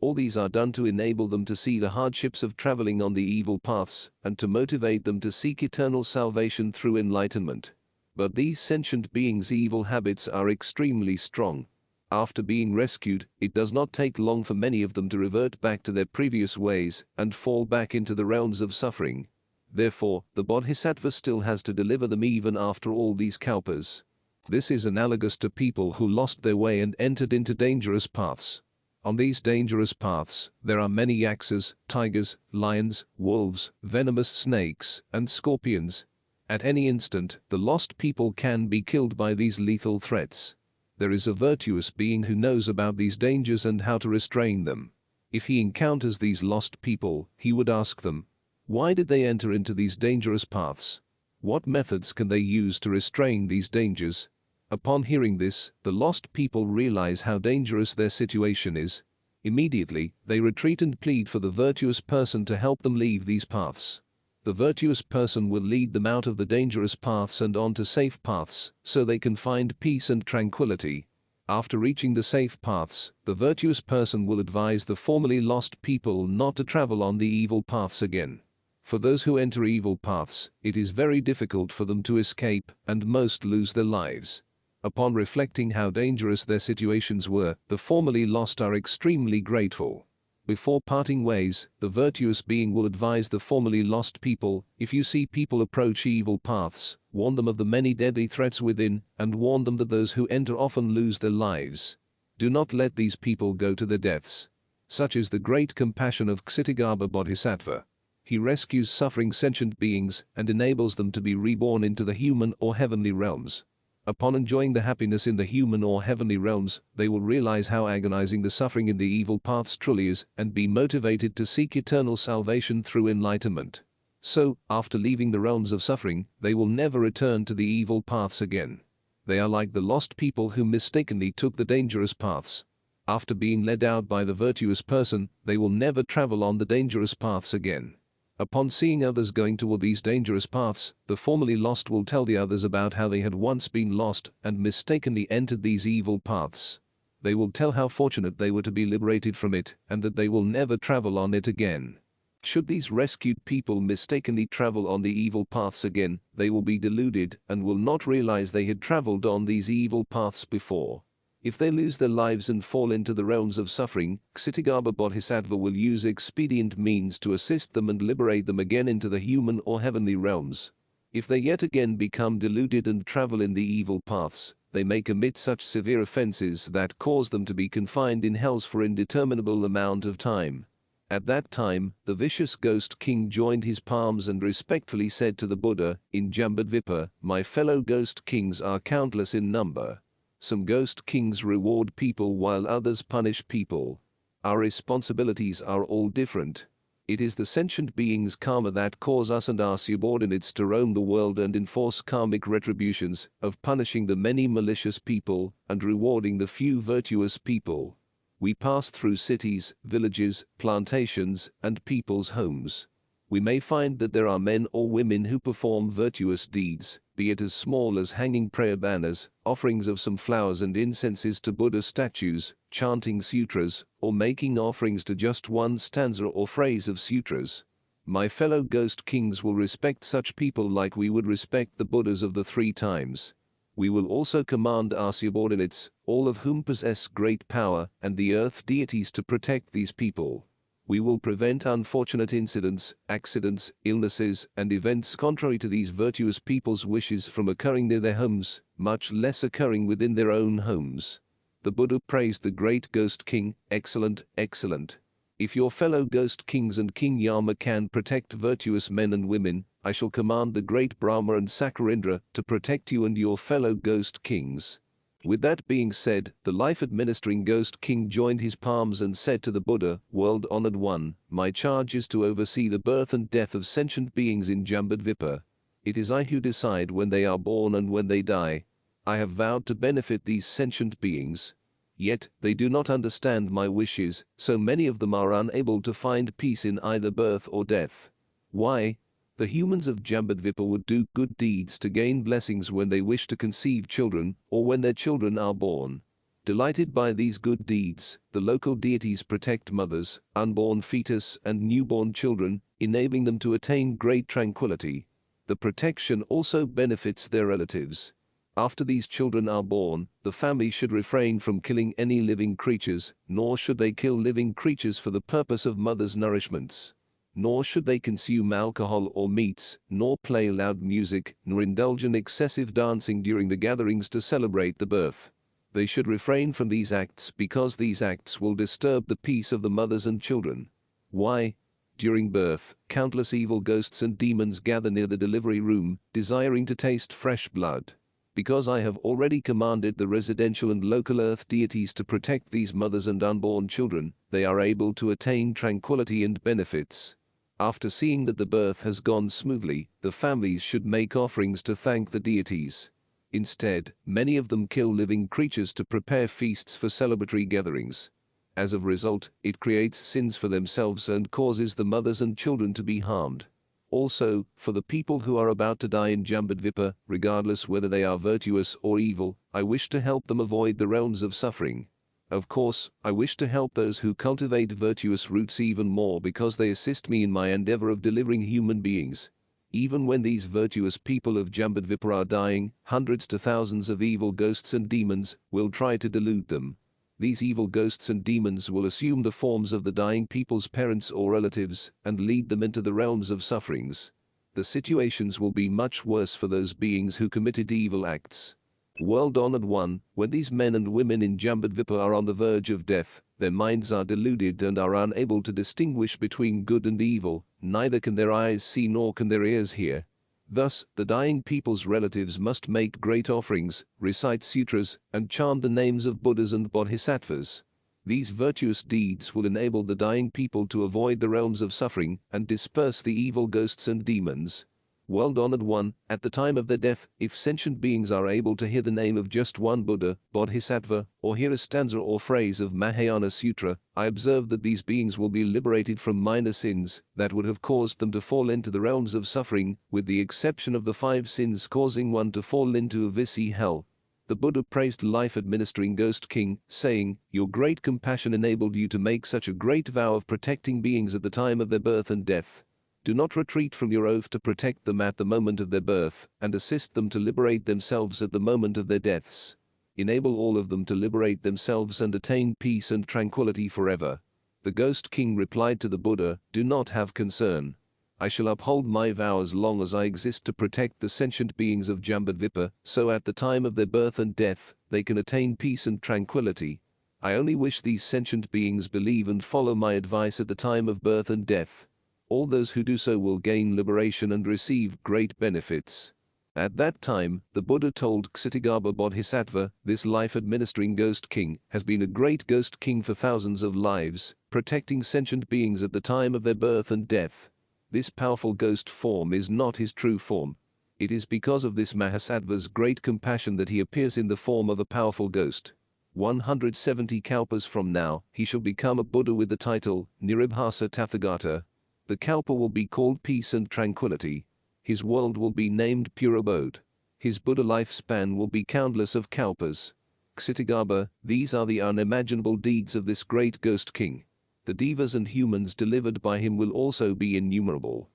All these are done to enable them to see the hardships of traveling on the evil paths and to motivate them to seek eternal salvation through enlightenment. But these sentient beings' evil habits are extremely strong. After being rescued, it does not take long for many of them to revert back to their previous ways and fall back into the realms of suffering. Therefore, the Bodhisattva still has to deliver them even after all these kalpas. This is analogous to people who lost their way and entered into dangerous paths. On these dangerous paths, there are many yaksas, tigers, lions, wolves, venomous snakes, and scorpions. At any instant, the lost people can be killed by these lethal threats. There is a virtuous being who knows about these dangers and how to restrain them. If he encounters these lost people, he would ask them, why did they enter into these dangerous paths? What methods can they use to restrain these dangers? Upon hearing this, the lost people realize how dangerous their situation is. Immediately, they retreat and plead for the virtuous person to help them leave these paths. The virtuous person will lead them out of the dangerous paths and onto safe paths, so they can find peace and tranquility. After reaching the safe paths, the virtuous person will advise the formerly lost people not to travel on the evil paths again. For those who enter evil paths, it is very difficult for them to escape, and most lose their lives. Upon reflecting how dangerous their situations were, the formerly lost are extremely grateful. Before parting ways, the virtuous being will advise the formerly lost people, if you see people approach evil paths, warn them of the many deadly threats within, and warn them that those who enter often lose their lives. Do not let these people go to their deaths. Such is the great compassion of Kṣitigarbha Bodhisattva. He rescues suffering sentient beings and enables them to be reborn into the human or heavenly realms. Upon enjoying the happiness in the human or heavenly realms, they will realize how agonizing the suffering in the evil paths truly is and be motivated to seek eternal salvation through enlightenment. So, after leaving the realms of suffering, they will never return to the evil paths again. They are like the lost people who mistakenly took the dangerous paths. After being led out by the virtuous person, they will never travel on the dangerous paths again. Upon seeing others going toward these dangerous paths, the formerly lost will tell the others about how they had once been lost and mistakenly entered these evil paths. They will tell how fortunate they were to be liberated from it and that they will never travel on it again. Should these rescued people mistakenly travel on the evil paths again, they will be deluded and will not realize they had traveled on these evil paths before. If they lose their lives and fall into the realms of suffering, Ksitigarbha Bodhisattva will use expedient means to assist them and liberate them again into the human or heavenly realms. If they yet again become deluded and travel in the evil paths, they may commit such severe offenses that cause them to be confined in hells for indeterminable amount of time. At that time, the vicious ghost king joined his palms and respectfully said to the Buddha, in Jambudvipa, "My fellow ghost kings are countless in number. Some ghost kings reward people while others punish people. Our responsibilities are all different. It is the sentient beings' karma that cause us and our subordinates to roam the world and enforce karmic retributions of punishing the many malicious people and rewarding the few virtuous people. We pass through cities, villages, plantations, and people's homes. We may find that there are men or women who perform virtuous deeds, be it as small as hanging prayer banners, offerings of some flowers and incenses to Buddha statues, chanting sutras, or making offerings to just one stanza or phrase of sutras. My fellow ghost kings will respect such people like we would respect the Buddhas of the three times. We will also command our subordinates, all of whom possess great power, and the earth deities to protect these people. We will prevent unfortunate incidents, accidents, illnesses, and events contrary to these virtuous people's wishes from occurring near their homes, much less occurring within their own homes." The Buddha praised the great ghost king, "Excellent, excellent. If your fellow ghost kings and King Yama can protect virtuous men and women, I shall command the great Brahma and Sakarindra to protect you and your fellow ghost kings." With that being said, the life-administering Ghost King joined his palms and said to the Buddha, "World-honored one, my charge is to oversee the birth and death of sentient beings in Jambudvipa. It is I who decide when they are born and when they die. I have vowed to benefit these sentient beings. Yet, they do not understand my wishes, so many of them are unable to find peace in either birth or death. Why? The humans of Jambudvipa would do good deeds to gain blessings when they wish to conceive children, or when their children are born. Delighted by these good deeds, the local deities protect mothers, unborn fetus and newborn children, enabling them to attain great tranquility. The protection also benefits their relatives. After these children are born, the family should refrain from killing any living creatures, nor should they kill living creatures for the purpose of mother's nourishments. Nor should they consume alcohol or meats, nor play loud music, nor indulge in excessive dancing during the gatherings to celebrate the birth. They should refrain from these acts because these acts will disturb the peace of the mothers and children. Why? During birth, countless evil ghosts and demons gather near the delivery room, desiring to taste fresh blood. Because I have already commanded the residential and local earth deities to protect these mothers and unborn children, they are able to attain tranquility and benefits. After seeing that the birth has gone smoothly, the families should make offerings to thank the deities. Instead, many of them kill living creatures to prepare feasts for celebratory gatherings. As a result, it creates sins for themselves and causes the mothers and children to be harmed. Also, for the people who are about to die in Jambudvipa, regardless whether they are virtuous or evil, I wish to help them avoid the realms of suffering. Of course, I wish to help those who cultivate virtuous roots even more because they assist me in my endeavor of delivering human beings. Even when these virtuous people of Jambudvipa are dying, hundreds to thousands of evil ghosts and demons will try to delude them. These evil ghosts and demons will assume the forms of the dying people's parents or relatives and lead them into the realms of sufferings. The situations will be much worse for those beings who committed evil acts. World-honored one, when these men and women in Jambudvipa are on the verge of death, their minds are deluded and are unable to distinguish between good and evil, neither can their eyes see nor can their ears hear. Thus, the dying people's relatives must make great offerings, recite sutras, and chant the names of Buddhas and Bodhisattvas. These virtuous deeds will enable the dying people to avoid the realms of suffering and disperse the evil ghosts and demons. World-honored one, at the time of their death, if sentient beings are able to hear the name of just one Buddha, Bodhisattva, or hear a stanza or phrase of Mahayana Sutra, I observe that these beings will be liberated from minor sins that would have caused them to fall into the realms of suffering, with the exception of the 5 sins causing one to fall into Avisi hell. The Buddha praised life-administering Ghost King, saying, "Your great compassion enabled you to make such a great vow of protecting beings at the time of their birth and death. Do not retreat from your oath to protect them at the moment of their birth, and assist them to liberate themselves at the moment of their deaths. Enable all of them to liberate themselves and attain peace and tranquility forever." The Ghost King replied to the Buddha, "Do not have concern. I shall uphold my vow as long as I exist to protect the sentient beings of Jambudvipa, so at the time of their birth and death, they can attain peace and tranquility. I only wish these sentient beings believe and follow my advice at the time of birth and death. All those who do so will gain liberation and receive great benefits." At that time, the Buddha told Ksitigarbha Bodhisattva, "This life-administering Ghost King has been a great Ghost King for thousands of lives, protecting sentient beings at the time of their birth and death. This powerful ghost form is not his true form. It is because of this Mahasattva's great compassion that he appears in the form of a powerful ghost. 170 kalpas from now, he shall become a Buddha with the title, Niribhasa Tathagata. The kalpa will be called peace and tranquility. His world will be named pure abode. His Buddha lifespan will be countless of kalpas. Ksitigarbha, these are the unimaginable deeds of this great Ghost King. The devas and humans delivered by him will also be innumerable."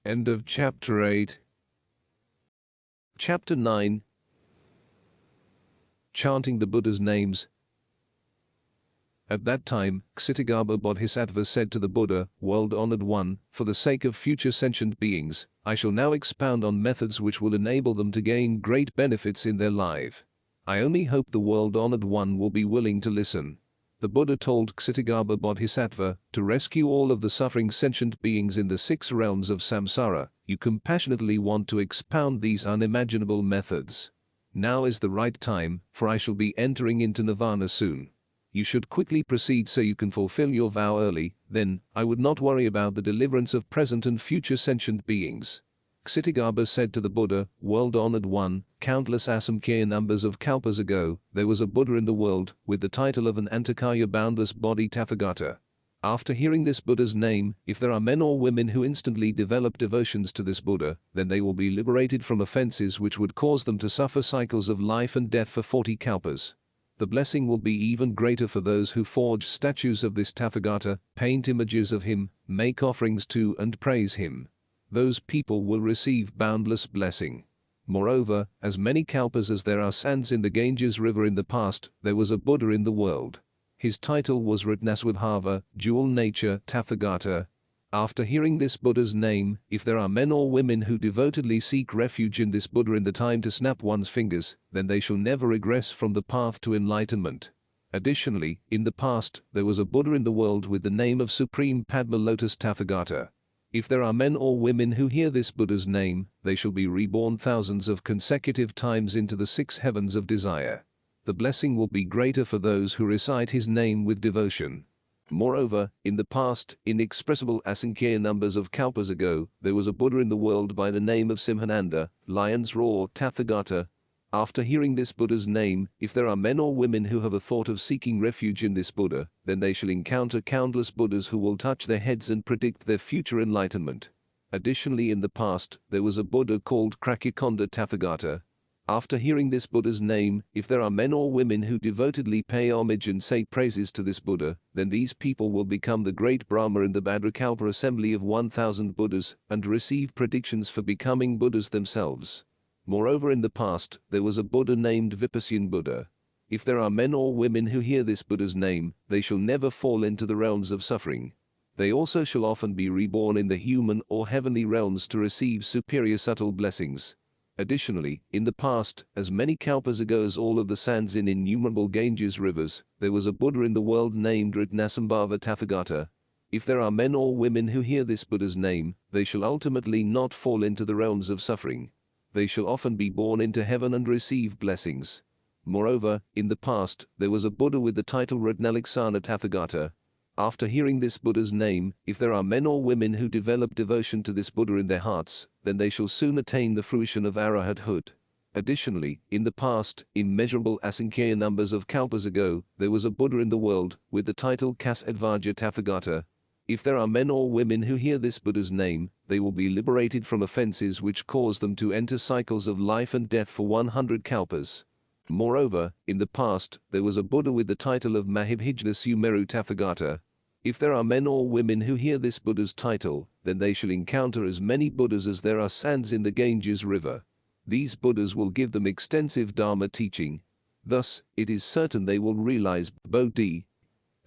End of Chapter 8. Chapter 9. Chanting the Buddha's names. At that time, Ksitigarbha Bodhisattva said to the Buddha, "World-honored one, for the sake of future sentient beings, I shall now expound on methods which will enable them to gain great benefits in their life. I only hope the world-honored one will be willing to listen." The Buddha told Ksitigarbha Bodhisattva, "To rescue all of the suffering sentient beings in the 6 realms of samsara, you compassionately want to expound these unimaginable methods. Now is the right time, for I shall be entering into nirvana soon. You should quickly proceed so you can fulfill your vow early, then I would not worry about the deliverance of present and future sentient beings. Ksitigarbha said to the Buddha, world-honored one, countless asamkhya numbers of kalpas ago, there was a Buddha in the world, with the title of an antakaya boundless body Tathagata. After hearing this Buddha's name, if there are men or women who instantly develop devotions to this Buddha, then they will be liberated from offenses which would cause them to suffer cycles of life and death for 40 kalpas. The blessing will be even greater for those who forge statues of this Tathagata, paint images of him, make offerings to and praise him. Those people will receive boundless blessing. Moreover, as many kalpas as there are sands in the Ganges river in the past, there was a Buddha in the world. His title was Ratnaswadhava, jewel nature Tathagata. After hearing this Buddha's name, if there are men or women who devotedly seek refuge in this Buddha in the time to snap one's fingers, then they shall never regress from the path to enlightenment. Additionally, in the past, there was a Buddha in the world with the name of Supreme Padma Lotus Tathagata. If there are men or women who hear this Buddha's name, they shall be reborn thousands of consecutive times into the 6 heavens of desire. The blessing will be greater for those who recite his name with devotion. Moreover, in the past, inexpressible asankhya numbers of kalpas ago, there was a Buddha in the world by the name of Simhananda, lion's roar Tathagata. After hearing this Buddha's name, if there are men or women who have a thought of seeking refuge in this Buddha, then they shall encounter countless Buddhas who will touch their heads and predict their future enlightenment. Additionally, in the past, there was a Buddha called Kṛtikonda Tathagata. After hearing this Buddha's name, if there are men or women who devotedly pay homage and say praises to this Buddha, then these people will become the great Brahma in the Bhadrakalpa assembly of 1000 Buddhas and receive predictions for becoming Buddhas themselves. Moreover, in the past, there was a Buddha named Vipassana Buddha. If there are men or women who hear this Buddha's name, they shall never fall into the realms of suffering. They also shall often be reborn in the human or heavenly realms to receive superior subtle blessings. Additionally, in the past, as many kalpas ago as all of the sands in innumerable Ganges rivers, there was a Buddha in the world named Ratnasambhava Tathagata. If there are men or women who hear this Buddha's name, they shall ultimately not fall into the realms of suffering. They shall often be born into heaven and receive blessings. Moreover, in the past, there was a Buddha with the title Ratnalaksana Tathagata. After hearing this Buddha's name, if there are men or women who develop devotion to this Buddha in their hearts, then they shall soon attain the fruition of arahathood. Additionally, in the past, immeasurable asankhya numbers of kalpas ago, there was a Buddha in the world with the title Kṣitigarbha Tathagata. If there are men or women who hear this Buddha's name, they will be liberated from offenses which cause them to enter cycles of life and death for 100 kalpas. Moreover, in the past, there was a Buddha with the title of Mahibhijna Sumeru Tathagata. If there are men or women who hear this Buddha's title, then they shall encounter as many Buddhas as there are sands in the Ganges river. These Buddhas will give them extensive Dharma teaching. Thus, it is certain they will realize Bodhi.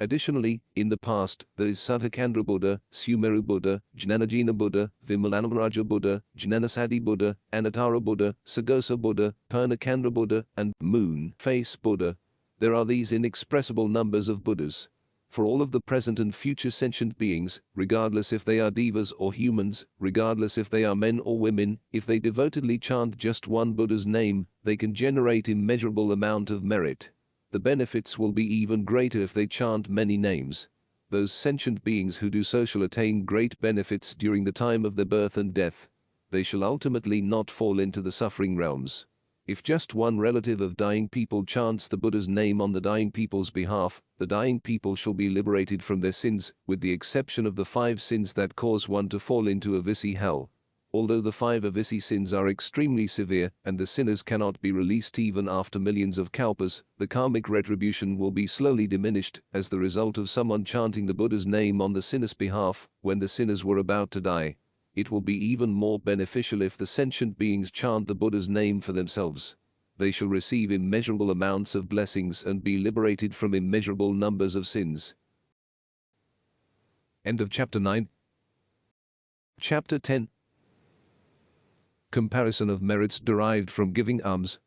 Additionally, in the past, there is Satakandra Buddha, Sumeru Buddha, Jnanajina Buddha, Vimalanamaraja Buddha, Jnanasadi Buddha, Anatara Buddha, Sagosa Buddha, Purnakandra Buddha, and Moon Face Buddha. There are these inexpressible numbers of Buddhas. For all of the present and future sentient beings, regardless if they are devas or humans, regardless if they are men or women, if they devotedly chant just one Buddha's name, they can generate immeasurable amount of merit. The benefits will be even greater if they chant many names. Those sentient beings who do so shall attain great benefits during the time of their birth and death. They shall ultimately not fall into the suffering realms. If just one relative of dying people chants the Buddha's name on the dying people's behalf, the dying people shall be liberated from their sins, with the exception of the 5 sins that cause one to fall into Avisi hell. Although the 5 Avisi sins are extremely severe and the sinners cannot be released even after millions of kalpas, the karmic retribution will be slowly diminished as the result of someone chanting the Buddha's name on the sinner's behalf when the sinners were about to die. It will be even more beneficial if the sentient beings chant the Buddha's name for themselves. They shall receive immeasurable amounts of blessings and be liberated from immeasurable numbers of sins. End of Chapter 9. Chapter 10. Comparison of merits derived from giving alms.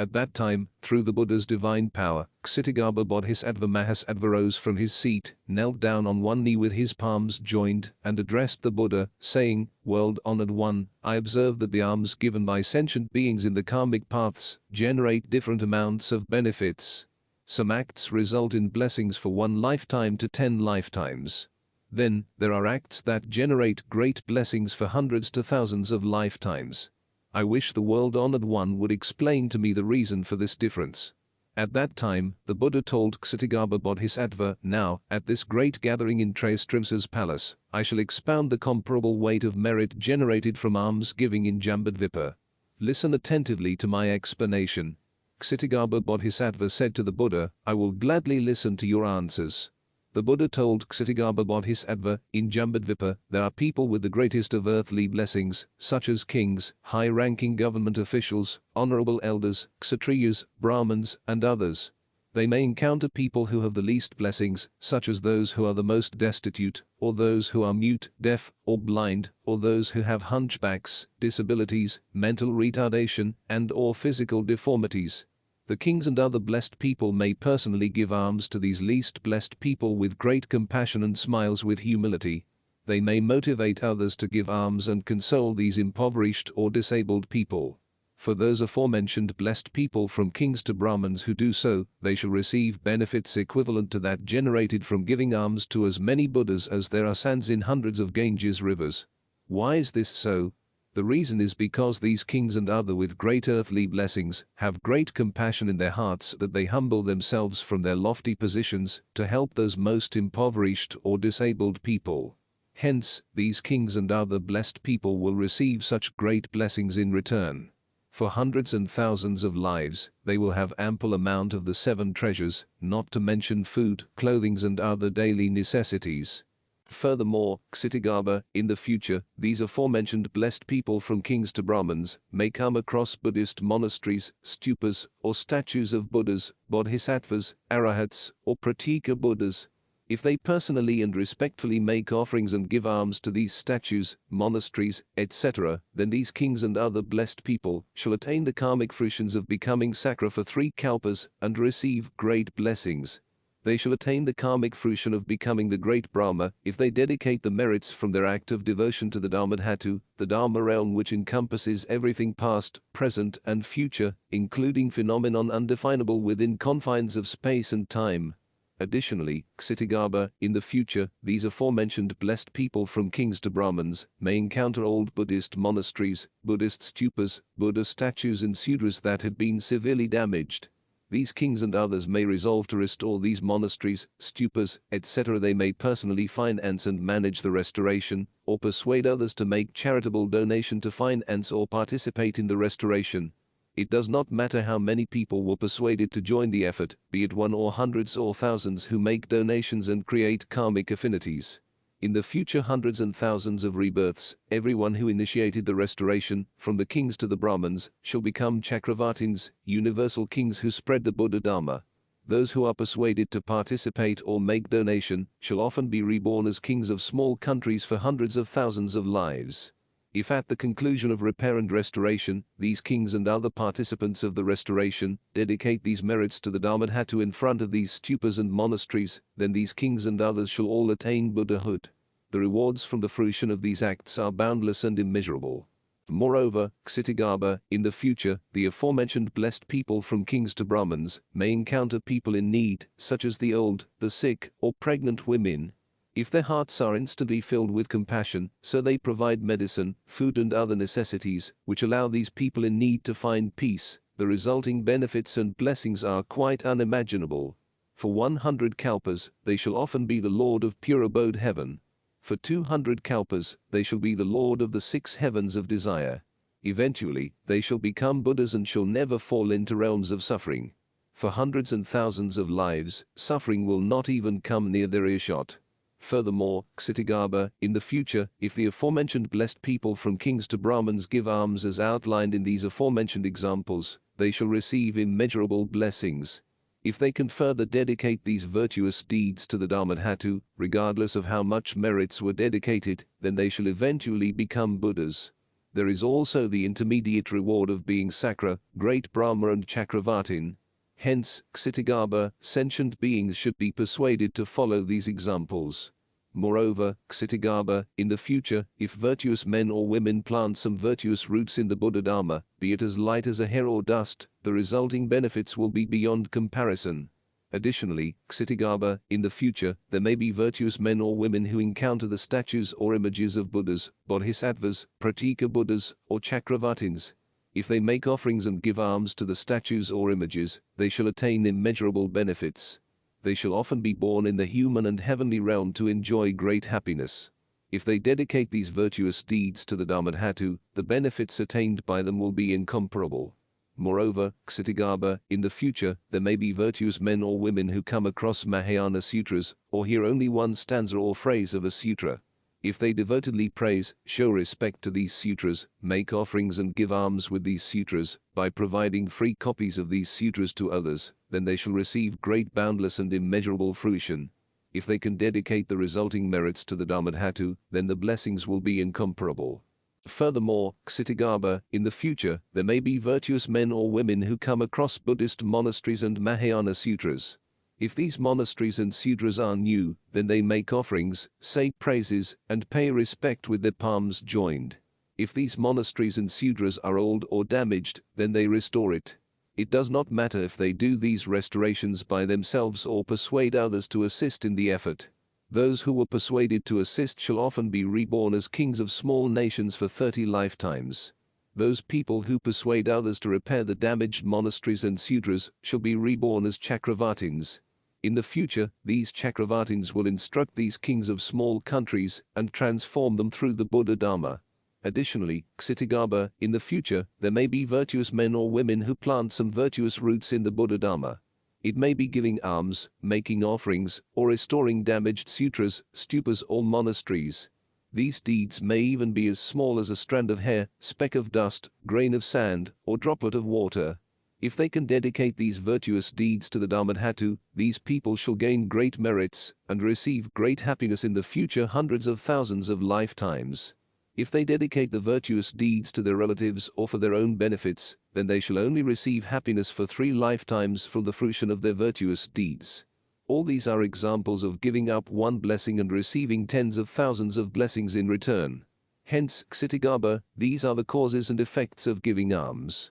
At that time, through the Buddha's divine power, Ksitigarbha Bodhisattva Mahasattva rose from his seat, knelt down on one knee with his palms joined, and addressed the Buddha, saying, "World-honored one, I observe that the alms given by sentient beings in the karmic paths generate different amounts of benefits. Some acts result in blessings for 1 lifetime to 10 lifetimes. Then, there are acts that generate great blessings for hundreds to thousands of lifetimes. I wish the world-honored one would explain to me the reason for this difference." At that time, the Buddha told Ksitigarbha Bodhisattva, "Now, at this great gathering in Kshatripsa's palace, I shall expound the comparable weight of merit generated from alms giving in Jambudvipa. Listen attentively to my explanation." Ksitigarbha Bodhisattva said to the Buddha, "I will gladly listen to your answers." The Buddha told Ksitigarbha Bodhisattva, "In Jambudvipa, there are people with the greatest of earthly blessings, such as kings, high-ranking government officials, honorable elders, Kshatriyas, Brahmins, and others. They may encounter people who have the least blessings, such as those who are the most destitute, or those who are mute, deaf, or blind, or those who have hunchbacks, disabilities, mental retardation, and/or physical deformities. The kings and other blessed people may personally give alms to these least blessed people with great compassion and smiles with humility. They may motivate others to give alms and console these impoverished or disabled people. For those aforementioned blessed people from kings to Brahmins who do so, they shall receive benefits equivalent to that generated from giving alms to as many Buddhas as there are sands in hundreds of Ganges rivers. Why is this so? The reason is because these kings and other with great earthly blessings have great compassion in their hearts that they humble themselves from their lofty positions to help those most impoverished or disabled people. Hence, these kings and other blessed people will receive such great blessings in return. For hundreds and thousands of lives, they will have ample amount of the 7 treasures, not to mention food, clothing and other daily necessities. Furthermore, Ksitigarbha, in the future, these aforementioned blessed people from kings to Brahmins may come across Buddhist monasteries, stupas, or statues of Buddhas, Bodhisattvas, Arahats, or Pratika Buddhas. If they personally and respectfully make offerings and give alms to these statues, monasteries, etc., then these kings and other blessed people shall attain the karmic fruitions of becoming Sakra for 3 kalpas and receive great blessings. They shall attain the karmic fruition of becoming the great Brahma if they dedicate the merits from their act of devotion to the Dharmadhatu, the Dharma realm which encompasses everything past, present, and future, including phenomenon undefinable within confines of space and time. Additionally, Ksitigarbha, in the future, these aforementioned blessed people from kings to Brahmins may encounter old Buddhist monasteries, Buddhist stupas, Buddha statues and sutras that had been severely damaged. These kings and others may resolve to restore these monasteries, stupas, etc. They may personally finance and manage the restoration, or persuade others to make charitable donation to finance or participate in the restoration. It does not matter how many people were persuaded to join the effort, be it 1 or hundreds or thousands who make donations and create karmic affinities. In the future hundreds and thousands of rebirths, everyone who initiated the restoration, from the kings to the Brahmins, shall become Chakravartins, universal kings who spread the Buddha Dharma. Those who are persuaded to participate or make donation shall often be reborn as kings of small countries for hundreds of thousands of lives. If at the conclusion of repair and restoration, these kings and other participants of the restoration dedicate these merits to the Dharmadhatu in front of these stupas and monasteries, then these kings and others shall all attain Buddhahood. The rewards from the fruition of these acts are boundless and immeasurable. Moreover, Ksitigarbha, in the future, the aforementioned blessed people from kings to Brahmins may encounter people in need, such as the old, the sick, or pregnant women. If their hearts are instantly filled with compassion, so they provide medicine, food and other necessities, which allow these people in need to find peace, the resulting benefits and blessings are quite unimaginable. For 100 kalpas, they shall often be the Lord of pure abode heaven. For 200 kalpas, they shall be the Lord of the 6 heavens of desire. Eventually, they shall become Buddhas and shall never fall into realms of suffering. For hundreds and thousands of lives, suffering will not even come near their earshot. Furthermore, Ksitigarbha, in the future, if the aforementioned blessed people from kings to Brahmins give alms as outlined in these aforementioned examples, they shall receive immeasurable blessings. If they can further dedicate these virtuous deeds to the Dharmadhatu, regardless of how much merits were dedicated, then they shall eventually become Buddhas. There is also the intermediate reward of being Sakra, great Brahma and Chakravartin. Hence, Ksitigarbha, sentient beings should be persuaded to follow these examples. Moreover, Ksitigarbha, in the future, if virtuous men or women plant some virtuous roots in the Buddha Dharma, be it as light as a hair or dust, the resulting benefits will be beyond comparison. Additionally, Ksitigarbha, in the future, there may be virtuous men or women who encounter the statues or images of Buddhas, Bodhisattvas, Pratika Buddhas, or Chakravartins. If they make offerings and give alms to the statues or images, they shall attain immeasurable benefits. They shall often be born in the human and heavenly realm to enjoy great happiness. If they dedicate these virtuous deeds to the Dharmadhatu, the benefits attained by them will be incomparable. Moreover, Ksitigarbha, in the future, there may be virtuous men or women who come across Mahayana sutras, or hear only one stanza or phrase of a sutra. If they devotedly praise, show respect to these sutras, make offerings and give alms with these sutras, by providing free copies of these sutras to others, then they shall receive great boundless and immeasurable fruition. If they can dedicate the resulting merits to the Dharmadhatu, then the blessings will be incomparable. Furthermore, Ksitigarbha, in the future, there may be virtuous men or women who come across Buddhist monasteries and Mahayana sutras. If these monasteries and sutras are new, then they make offerings, say praises, and pay respect with their palms joined. If these monasteries and sutras are old or damaged, then they restore it. It does not matter if they do these restorations by themselves or persuade others to assist in the effort. Those who were persuaded to assist shall often be reborn as kings of small nations for 30 lifetimes. Those people who persuade others to repair the damaged monasteries and sutras shall be reborn as Chakravartins. In the future, these Chakravartins will instruct these kings of small countries and transform them through the Buddha Dharma. Additionally, Ksitigarbha, in the future, there may be virtuous men or women who plant some virtuous roots in the Buddha Dharma. It may be giving alms, making offerings, or restoring damaged sutras, stupas or monasteries. These deeds may even be as small as a strand of hair, speck of dust, grain of sand, or droplet of water. If they can dedicate these virtuous deeds to the Dharmadhatu, these people shall gain great merits and receive great happiness in the future hundreds of thousands of lifetimes. If they dedicate the virtuous deeds to their relatives or for their own benefits, then they shall only receive happiness for 3 lifetimes from the fruition of their virtuous deeds. All these are examples of giving up one blessing and receiving tens of thousands of blessings in return. Hence, Ksitigarbha, these are the causes and effects of giving alms.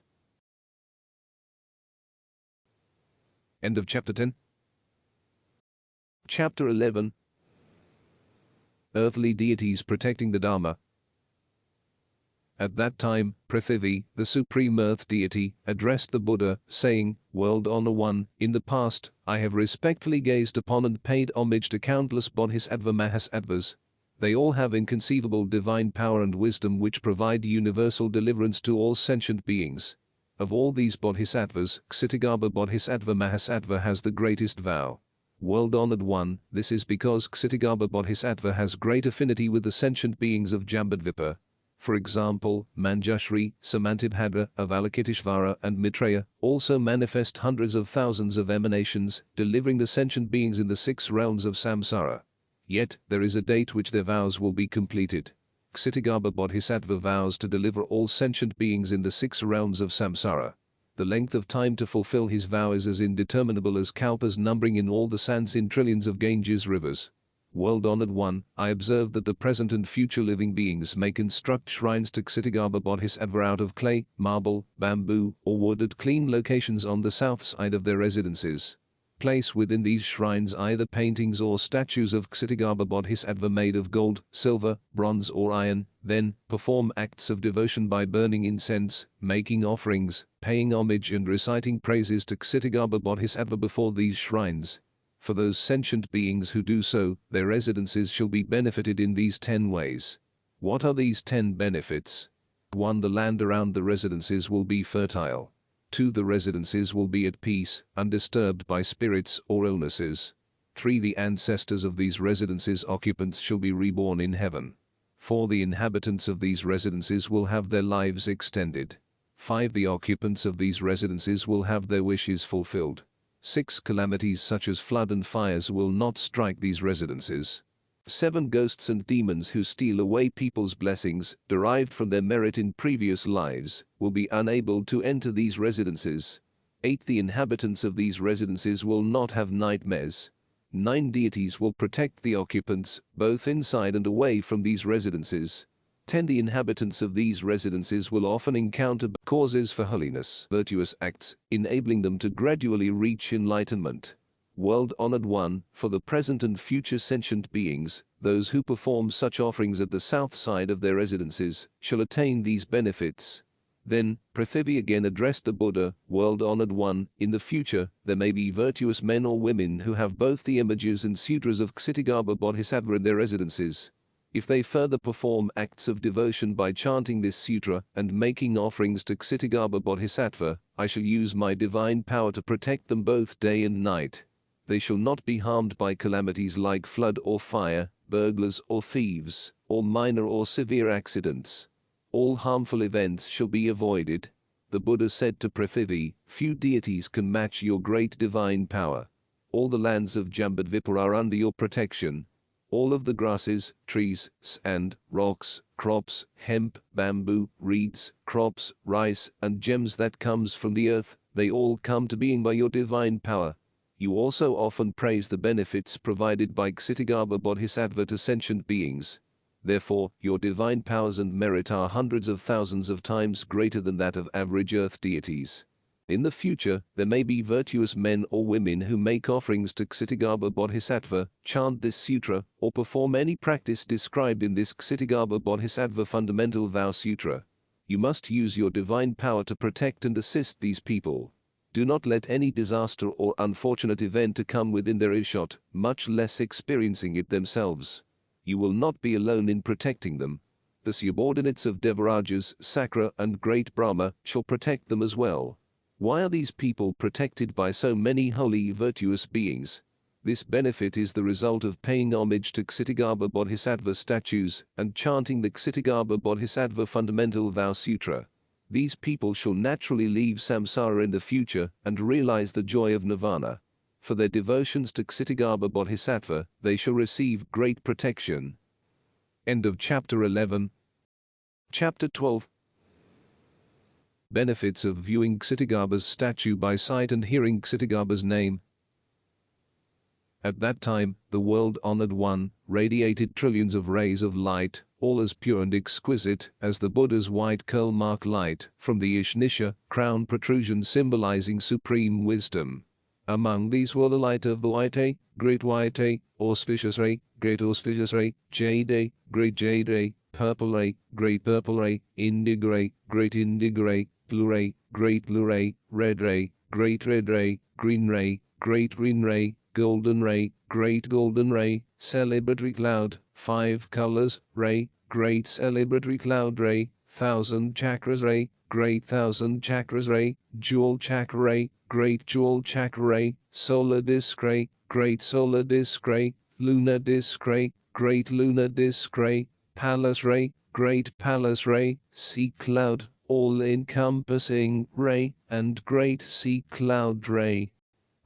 End of chapter 10. Chapter 11. Earthly deities protecting the Dharma. At that time, Prithivi, the supreme earth deity, addressed the Buddha, saying, "World Honor One, in the past, I have respectfully gazed upon and paid homage to countless Bodhisattva Mahasattvas. They all have inconceivable divine power and wisdom which provide universal deliverance to all sentient beings. Of all these Bodhisattvas, Ksitigarbha Bodhisattva Mahasattva has the greatest vow. World Honored One, this is because Ksitigarbha Bodhisattva has great affinity with the sentient beings of Jambudvipa. For example, Manjushri, Samantibhadra, Avalokiteshvara and Maitreya also manifest hundreds of thousands of emanations, delivering the sentient beings in the 6 realms of samsara. Yet, there is a date which their vows will be completed. Ksitigarbha Bodhisattva vows to deliver all sentient beings in the 6 realms of samsara. The length of time to fulfill his vow is as indeterminable as kalpas numbering in all the sands in trillions of Ganges rivers. World Honored One, I observe that the present and future living beings may construct shrines to Ksitigarbha Bodhisattva out of clay, marble, bamboo, or wood at clean locations on the south side of their residences. Place within these shrines either paintings or statues of Ksitigarbha Bodhisattva made of gold, silver, bronze or iron, then perform acts of devotion by burning incense, making offerings, paying homage and reciting praises to Ksitigarbha Bodhisattva before these shrines. For those sentient beings who do so, their residences shall be benefited in these 10 ways. What are these 10 benefits? 1. The land around the residences will be fertile. 2. The residences will be at peace, undisturbed by spirits or illnesses. 3. The ancestors of these residences occupants shall be reborn in heaven. 4. The inhabitants of these residences will have their lives extended. 5. The occupants of these residences will have their wishes fulfilled. 6. Calamities such as flood and fires will not strike these residences. 7 ghosts and demons who steal away people's blessings derived from their merit in previous lives will be unable to enter these residences. 8. The inhabitants of these residences will not have nightmares. 9. Deities will protect the occupants, both inside and away from these residences. 10. The inhabitants of these residences will often encounter causes for holiness, virtuous acts, enabling them to gradually reach enlightenment. World-honored one, for the present and future sentient beings, those who perform such offerings at the south side of their residences, shall attain these benefits. Then, Prithivi again addressed the Buddha, world-honored one, in the future, there may be virtuous men or women who have both the images and sutras of Kṣitigarbha Bodhisattva in their residences. If they further perform acts of devotion by chanting this sutra and making offerings to Kṣitigarbha Bodhisattva, I shall use my divine power to protect them both day and night. They shall not be harmed by calamities like flood or fire, burglars or thieves, or minor or severe accidents. All harmful events shall be avoided. The Buddha said to Prithivi, few deities can match your great divine power. All the lands of Jambudvipur are under your protection. All of the grasses, trees, sand, rocks, crops, hemp, bamboo, reeds, crops, rice, and gems that comes from the earth, they all come to being by your divine power. You also often praise the benefits provided by Kṣitigarbha Bodhisattva to sentient beings. Therefore, your divine powers and merit are hundreds of thousands of times greater than that of average earth deities. In the future, there may be virtuous men or women who make offerings to Kṣitigarbha Bodhisattva, chant this sutra, or perform any practice described in this Kṣitigarbha Bodhisattva Fundamental Vow Sutra. You must use your divine power to protect and assist these people. Do not let any disaster or unfortunate event to come within their earshot, much less experiencing it themselves. You will not be alone in protecting them. The subordinates of Devarajas, Sakra, and Great Brahma shall protect them as well. Why are these people protected by so many holy virtuous beings? This benefit is the result of paying homage to Kṣitigarbha Bodhisattva statues and chanting the Kṣitigarbha Bodhisattva Fundamental Vow Sutra. These people shall naturally leave samsara in the future and realize the joy of nirvana. For their devotions to Kṣitigarbha Bodhisattva, they shall receive great protection. End of Chapter 11. Chapter 12. Benefits of viewing Kṣitigarbha's statue by sight and hearing Kṣitigarbha's name. At that time, the world-honored one radiated trillions of rays of light, all as pure and exquisite as the Buddha's white curl mark light from the Ishnisha crown protrusion symbolizing supreme wisdom. Among these were the light of the white ray, great white ray, auspicious ray, great auspicious ray, jade ray, great jade ray, purple ray, great purple ray, indigo ray, great indigo ray, blue ray, great blue ray, red ray, great red ray, green ray, great green ray, golden ray, great golden ray, celebratory cloud, 5 colors, ray, great celebratory cloud ray, 1,000 chakras ray, great 1,000 chakras ray, jewel chakra ray, great jewel chakra ray, solar disk ray, great solar disk ray, lunar disk ray, great lunar disk ray, palace ray, great palace ray, sea cloud, all-encompassing ray, and great sea cloud ray.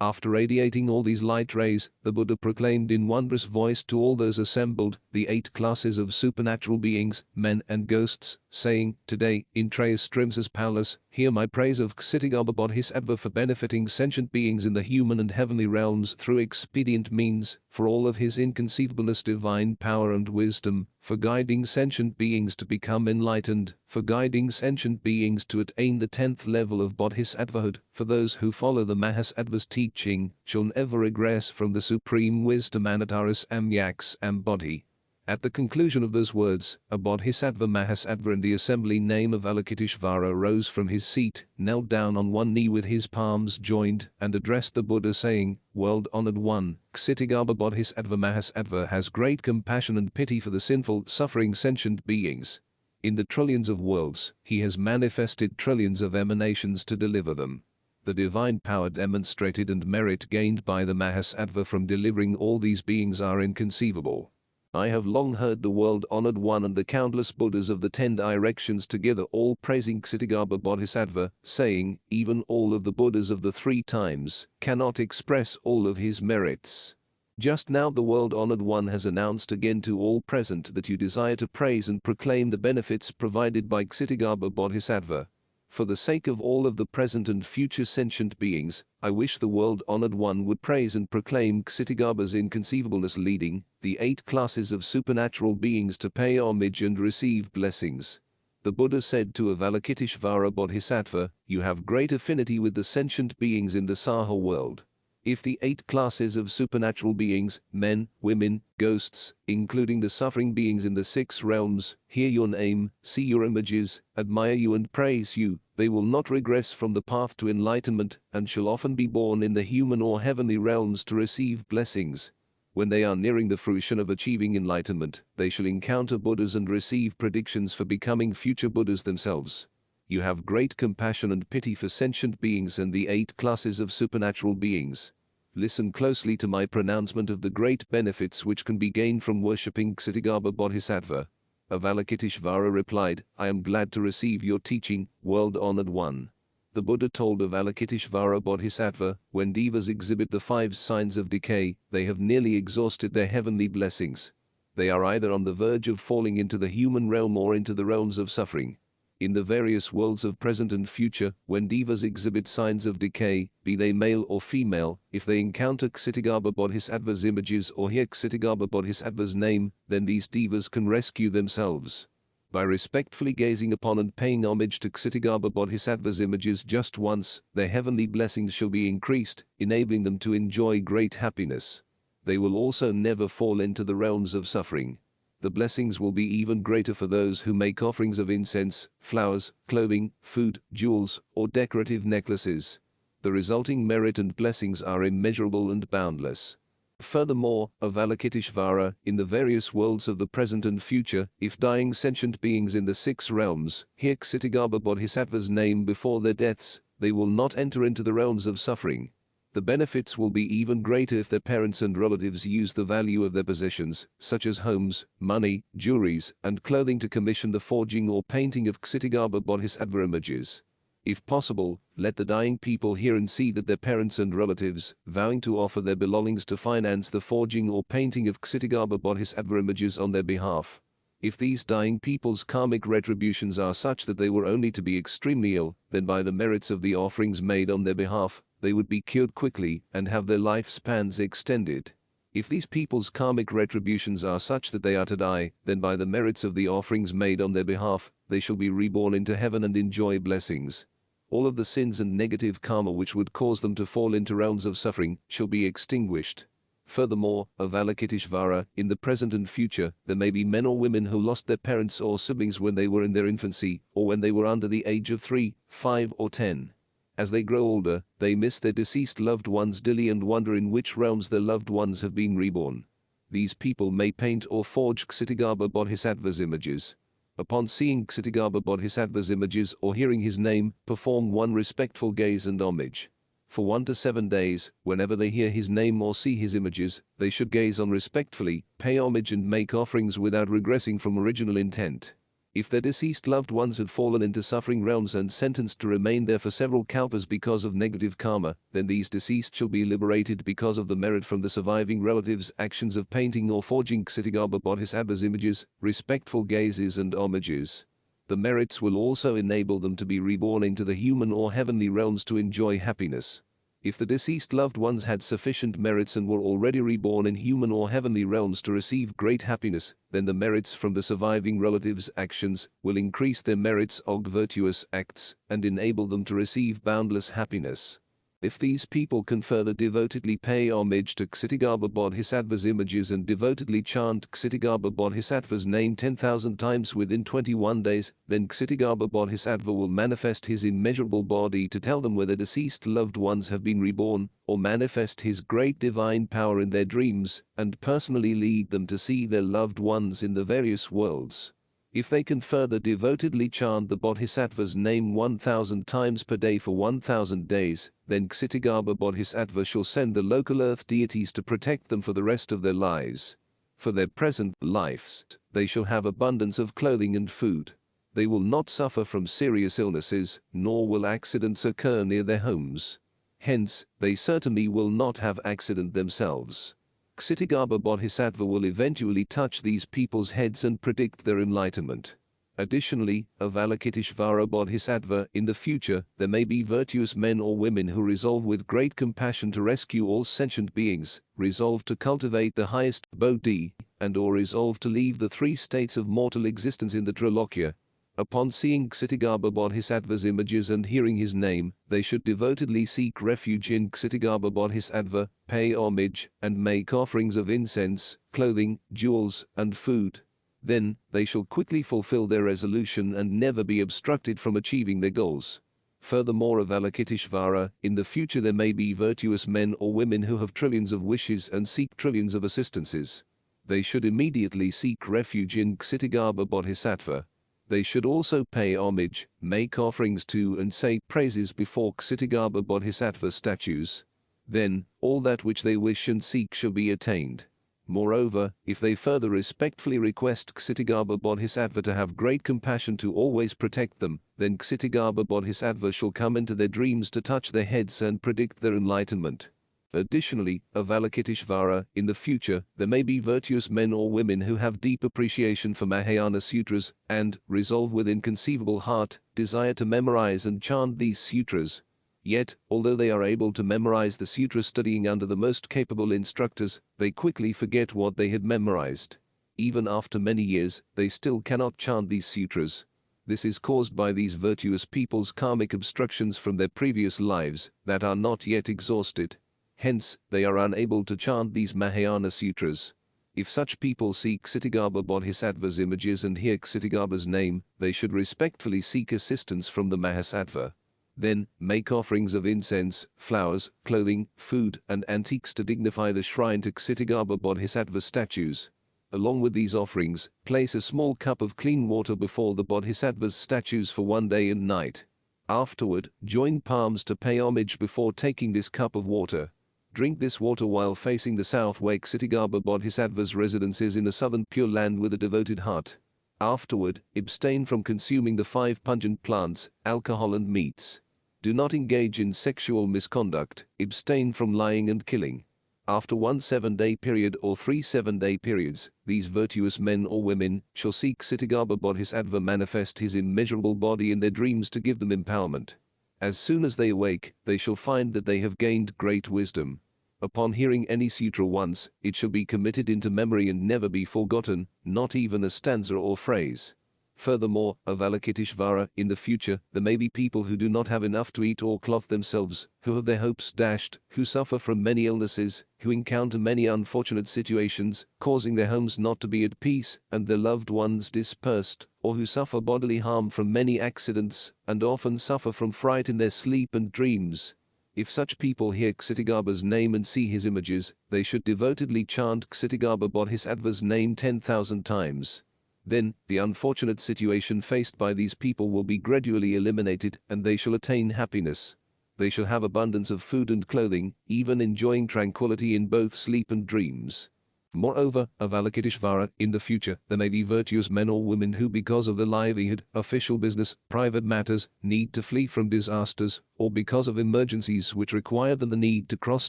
After radiating all these light rays, the Buddha proclaimed in wondrous voice to all those assembled, the 8 classes of supernatural beings, men and ghosts, saying, Today, in Kṣitigarbha's palace, hear my praise of Kṣitigarbha Bodhisattva for benefiting sentient beings in the human and heavenly realms through expedient means, for all of his inconceivableness divine power and wisdom, for guiding sentient beings to become enlightened, for guiding sentient beings to attain the 10th level of bodhisattvahood, for those who follow the Mahasattva's teaching, shall never regress from the supreme wisdom Anataras Amyaks Bodhi. At the conclusion of those words, a Bodhisattva Mahasattva in the assembly name of Avalokiteshvara rose from his seat, knelt down on one knee with his palms joined, and addressed the Buddha saying, World-honored one, Kṣitigarbha Bodhisattva Mahasattva has great compassion and pity for the sinful, suffering sentient beings. In the trillions of worlds, he has manifested trillions of emanations to deliver them. The divine power demonstrated and merit gained by the Mahasattva from delivering all these beings are inconceivable. I have long heard the world-honored one and the countless Buddhas of the 10 directions together all praising Kṣitigarbha Bodhisattva, saying, even all of the Buddhas of the 3 times cannot express all of his merits. Just now the world-honored one has announced again to all present that you desire to praise and proclaim the benefits provided by Kṣitigarbha Bodhisattva. For the sake of all of the present and future sentient beings, I wish the world-honored one would praise and proclaim Kṣitigarbha's inconceivableness, leading the 8 classes of supernatural beings to pay homage and receive blessings. The Buddha said to Avalokiteshvara Bodhisattva, "You have great affinity with the sentient beings in the Saha world. If the 8 classes of supernatural beings, men, women, ghosts, including the suffering beings in the 6 realms, hear your name, see your images, admire you and praise you, they will not regress from the path to enlightenment and shall often be born in the human or heavenly realms to receive blessings. When they are nearing the fruition of achieving enlightenment, they shall encounter Buddhas and receive predictions for becoming future Buddhas themselves. You have great compassion and pity for sentient beings and the 8 classes of supernatural beings. Listen closely to my pronouncement of the great benefits which can be gained from worshipping Kṣitigarbha Bodhisattva." Avalokiteshvara replied, "I am glad to receive your teaching, world-honored one." The Buddha told Avalokiteshvara Bodhisattva, "When devas exhibit the 5 signs of decay, they have nearly exhausted their heavenly blessings. They are either on the verge of falling into the human realm or into the realms of suffering. In the various worlds of present and future, when devas exhibit signs of decay, be they male or female, if they encounter Kṣitigarbha Bodhisattva's images or hear Kṣitigarbha Bodhisattva's name, then these devas can rescue themselves. By respectfully gazing upon and paying homage to Kṣitigarbha Bodhisattva's images just once, their heavenly blessings shall be increased, enabling them to enjoy great happiness. They will also never fall into the realms of suffering. The blessings will be even greater for those who make offerings of incense, flowers, clothing, food, jewels, or decorative necklaces. The resulting merit and blessings are immeasurable and boundless. Furthermore, Avalokiteshvara, in the various worlds of the present and future, if dying sentient beings in the 6 realms hear Kṣitigarbha Bodhisattva's name before their deaths, they will not enter into the realms of suffering. The benefits will be even greater if their parents and relatives use the value of their possessions, such as homes, money, jewelries, and clothing to commission the forging or painting of Kṣitigarbha Bodhisattva images. If possible, let the dying people hear and see that their parents and relatives, vowing to offer their belongings to finance the forging or painting of Kṣitigarbha Bodhisattva images on their behalf. If these dying people's karmic retributions are such that they were only to be extremely ill, then by the merits of the offerings made on their behalf, they would be cured quickly and have their lifespans extended. If these people's karmic retributions are such that they are to die, then by the merits of the offerings made on their behalf, they shall be reborn into heaven and enjoy blessings. All of the sins and negative karma which would cause them to fall into realms of suffering shall be extinguished. Furthermore, Avalokiteshvara, in the present and future, there may be men or women who lost their parents or siblings when they were in their infancy, or when they were under the age of 3, 5, or 10. As they grow older, they miss their deceased loved ones dearly and wonder in which realms their loved ones have been reborn. These people may paint or forge Kṣitigarbha Bodhisattva's images. Upon seeing Kṣitigarbha Bodhisattva's images or hearing his name, perform one respectful gaze and homage. For 1 to 7 days, whenever they hear his name or see his images, they should gaze on respectfully, pay homage and make offerings without regressing from original intent. If their deceased loved ones had fallen into suffering realms and sentenced to remain there for several kalpas because of negative karma, then these deceased shall be liberated because of the merit from the surviving relatives' actions of painting or forging Kṣitigarbha Bodhisattva's images, respectful gazes and homages. The merits will also enable them to be reborn into the human or heavenly realms to enjoy happiness. If the deceased loved ones had sufficient merits and were already reborn in human or heavenly realms to receive great happiness, then the merits from the surviving relatives' actions will increase their merits of virtuous acts and enable them to receive boundless happiness. If these people can further devotedly pay homage to Kṣitigarbha Bodhisattva's images and devotedly chant Kṣitigarbha Bodhisattva's name 10,000 times within 21 days, then Kṣitigarbha Bodhisattva will manifest his immeasurable body to tell them whether deceased loved ones have been reborn, or manifest his great divine power in their dreams, and personally lead them to see their loved ones in the various worlds. If they can further devotedly chant the Bodhisattva's name 1,000 times per day for 1,000 days, then Kṣitigarbha Bodhisattva shall send the local earth deities to protect them for the rest of their lives. For their present lives, they shall have abundance of clothing and food. They will not suffer from serious illnesses, nor will accidents occur near their homes. Hence, they certainly will not have accident themselves. Kṣitigarbha Bodhisattva will eventually touch these people's heads and predict their enlightenment. Additionally, Avalokiteshvara Bodhisattva, in the future, there may be virtuous men or women who resolve with great compassion to rescue all sentient beings, resolve to cultivate the highest Bodhi, and or resolve to leave the three states of mortal existence in the Trilokya. Upon seeing Ksitigarbha Bodhisattva's images and hearing his name, they should devotedly seek refuge in Ksitigarbha Bodhisattva, pay homage, and make offerings of incense, clothing, jewels, and food. Then, they shall quickly fulfill their resolution and never be obstructed from achieving their goals. Furthermore, Avalokiteshvara, in the future there may be virtuous men or women who have trillions of wishes and seek trillions of assistances. They should immediately seek refuge in Ksitigarbha Bodhisattva. They should also pay homage, make offerings to and say praises before Ksitigarbha Bodhisattva statues. Then, all that which they wish and seek shall be attained. Moreover, if they further respectfully request Ksitigarbha Bodhisattva to have great compassion to always protect them, then Ksitigarbha Bodhisattva shall come into their dreams to touch their heads and predict their enlightenment. Additionally, Avalokiteshvara, in the future, there may be virtuous men or women who have deep appreciation for Mahayana sutras, and, resolve with inconceivable heart, desire to memorize and chant these sutras. Yet, although they are able to memorize the sutra studying under the most capable instructors, they quickly forget what they had memorized. Even after many years, they still cannot chant these sutras. This is caused by these virtuous people's karmic obstructions from their previous lives that are not yet exhausted. Hence, they are unable to chant these Mahayana sutras. If such people see Ksitigarbha Bodhisattva's images and hear Ksitigarbha's name, they should respectfully seek assistance from the Mahasattva. Then, make offerings of incense, flowers, clothing, food, and antiques to dignify the shrine to Ksitigarbha Bodhisattva statues. Along with these offerings, place a small cup of clean water before the Bodhisattva's statues for one day and night. Afterward, join palms to pay homage before taking this cup of water. Drink this water while facing the south where Ksitigarbha Bodhisattva's residence is in the southern Pure Land with a devoted heart. Afterward, abstain from consuming the 5 pungent plants, alcohol and meats. Do not engage in sexual misconduct, abstain from lying and killing. After 1 7-day period or 3 7-day periods, these virtuous men or women shall see Ksitigarbha Bodhisattva manifest his immeasurable body in their dreams to give them empowerment. As soon as they awake, they shall find that they have gained great wisdom. Upon hearing any sutra once, it shall be committed into memory and never be forgotten, not even a stanza or phrase. Furthermore, Avalokiteshvara, in the future, there may be people who do not have enough to eat or clothe themselves, who have their hopes dashed, who suffer from many illnesses, who encounter many unfortunate situations, causing their homes not to be at peace, and their loved ones dispersed, or who suffer bodily harm from many accidents, and often suffer from fright in their sleep and dreams. If such people hear Ksitigarbha's name and see his images, they should devotedly chant Ksitigarbha Bodhisattva's name 10,000 times. Then, the unfortunate situation faced by these people will be gradually eliminated and they shall attain happiness. They shall have abundance of food and clothing, even enjoying tranquility in both sleep and dreams. Moreover, Avalokiteshvara, in the future, there may be virtuous men or women who because of their livelihood, official business, private matters, need to flee from disasters, or because of emergencies which require them the need to cross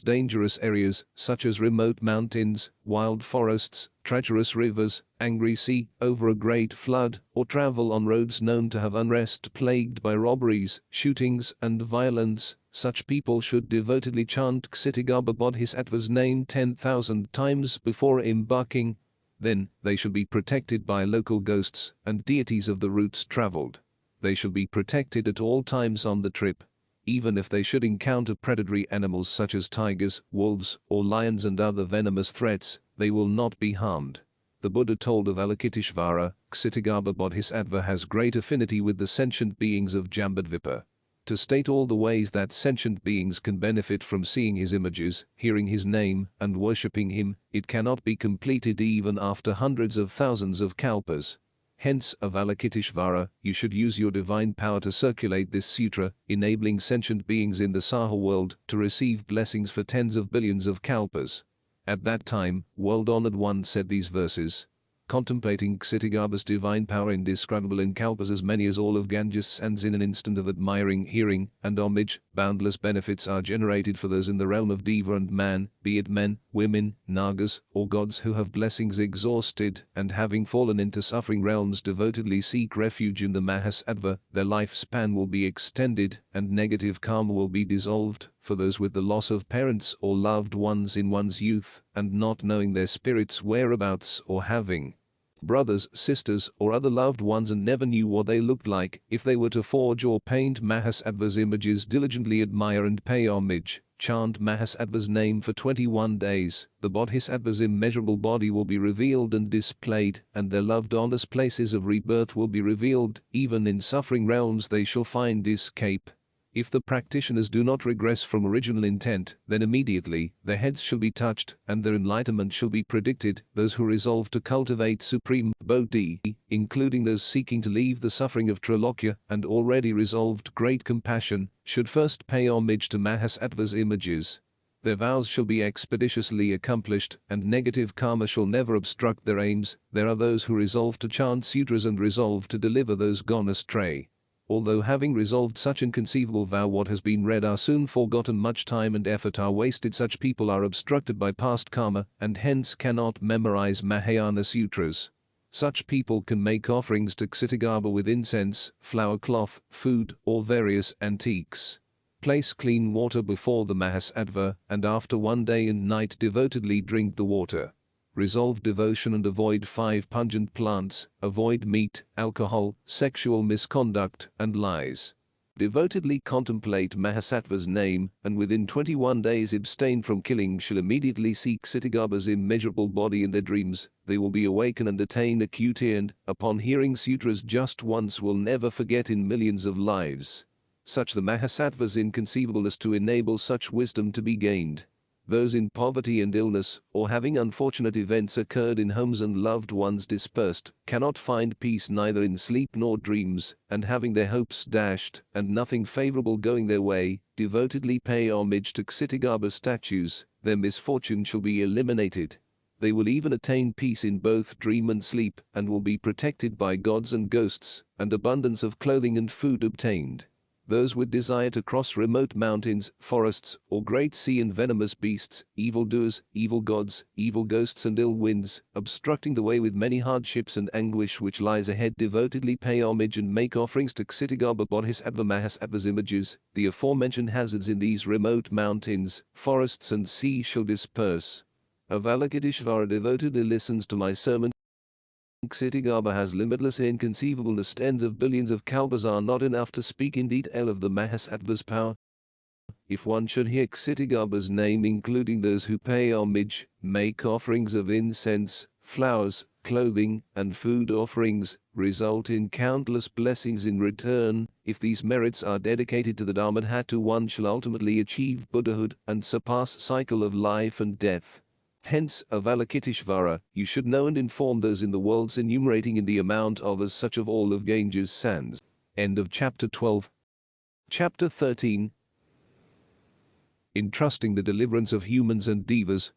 dangerous areas, such as remote mountains, wild forests, treacherous rivers, angry sea, over a great flood, or travel on roads known to have unrest plagued by robberies, shootings, and violence. Such people should devotedly chant Ksitigarbha Bodhisattva's name 10,000 times before embarking. Then, they shall be protected by local ghosts and deities of the routes traveled. They shall be protected at all times on the trip. Even if they should encounter predatory animals such as tigers, wolves, or lions and other venomous threats, they will not be harmed. The Buddha told Avalokiteshvara, Ksitigarbha Bodhisattva has great affinity with the sentient beings of Jambudvipa. To state all the ways that sentient beings can benefit from seeing his images, hearing his name, and worshipping him, it cannot be completed even after hundreds of thousands of kalpas. Hence, Avalokiteshvara, you should use your divine power to circulate this sutra, enabling sentient beings in the Saha world to receive blessings for tens of billions of kalpas. At that time, world-honored one said these verses. contemplating Kṣitigarbha's divine power indescribable in kalpas as many as all of Ganges sands in an instant of admiring hearing and homage, boundless benefits are generated for those in the realm of Deva and man, be it men, women, nagas, or gods who have blessings exhausted and having fallen into suffering realms devotedly seek refuge in the Mahasattva, their lifespan will be extended and negative karma will be dissolved. For those with the loss of parents or loved ones in one's youth and not knowing their spirits' whereabouts or having brothers, sisters, or other loved ones and never knew what they looked like, if they were to forge or paint Mahasattva's images, diligently admire and pay homage, chant Mahasattva's name for 21 days, the Bodhisattva's immeasurable body will be revealed and displayed, and their loved ones' places of rebirth will be revealed. Even in suffering realms they shall find escape. If the practitioners do not regress from original intent, then immediately their heads shall be touched and their enlightenment shall be predicted. Those who resolve to cultivate supreme bodhi, including those seeking to leave the suffering of Trilokya and already resolved great compassion, should first pay homage to Mahasattva's images. Their vows shall be expeditiously accomplished, and negative karma shall never obstruct their aims. There are those who resolve to chant sutras and resolve to deliver those gone astray. Although having resolved such inconceivable vow, what has been read are soon forgotten, much time and effort are wasted. Such people are obstructed by past karma and hence cannot memorize Mahayana sutras. Such people can make offerings to Ksitigarbha with incense, flower cloth, food, or various antiques. Place clean water before the Mahasattva and after 1 day and night devotedly drink the water. Resolve devotion and avoid 5 pungent plants, avoid meat, alcohol, sexual misconduct, and lies. Devotedly contemplate Mahasattva's name, and within 21 days abstain from killing. Shall immediately seek Ksitigarbha's immeasurable body in their dreams. They will be awakened and attain acuity, and, upon hearing sutras just once, will never forget in millions of lives. Such the Mahasattva's inconceivableness to enable such wisdom to be gained. Those in poverty and illness, or having unfortunate events occurred in homes and loved ones dispersed, cannot find peace neither in sleep nor dreams, and having their hopes dashed, and nothing favorable going their way, devotedly pay homage to Kṣitigarbha statues, their misfortune shall be eliminated. They will even attain peace in both dream and sleep, and will be protected by gods and ghosts, and abundance of clothing and food obtained. Those with desire to cross remote mountains, forests, or great sea and venomous beasts, evildoers, evil gods, evil ghosts and ill winds, obstructing the way with many hardships and anguish which lies ahead, devotedly pay homage and make offerings to Ksitigarbha Bodhisattva Mahasattva's images. The aforementioned hazards in these remote mountains, forests and sea shall disperse. Avalokiteshvara devotedly listens to my sermon. Ksitigarbha has limitless inconceivableness. Tens of billions of kalpas are not enough to speak in detail of the Mahasattva's power. If one should hear Ksitigarbha's name, including those who pay homage, make offerings of incense, flowers, clothing, and food offerings, result in countless blessings in return. If these merits are dedicated to the Dharmadhatu, one shall ultimately achieve Buddhahood and surpass cycle of life and death. Hence, Avalokiteshvara, you should know and inform those in the worlds, enumerating in the amount of as such of all of Ganges sands. End of chapter 12. Chapter 13. Entrusting the deliverance of humans and devas.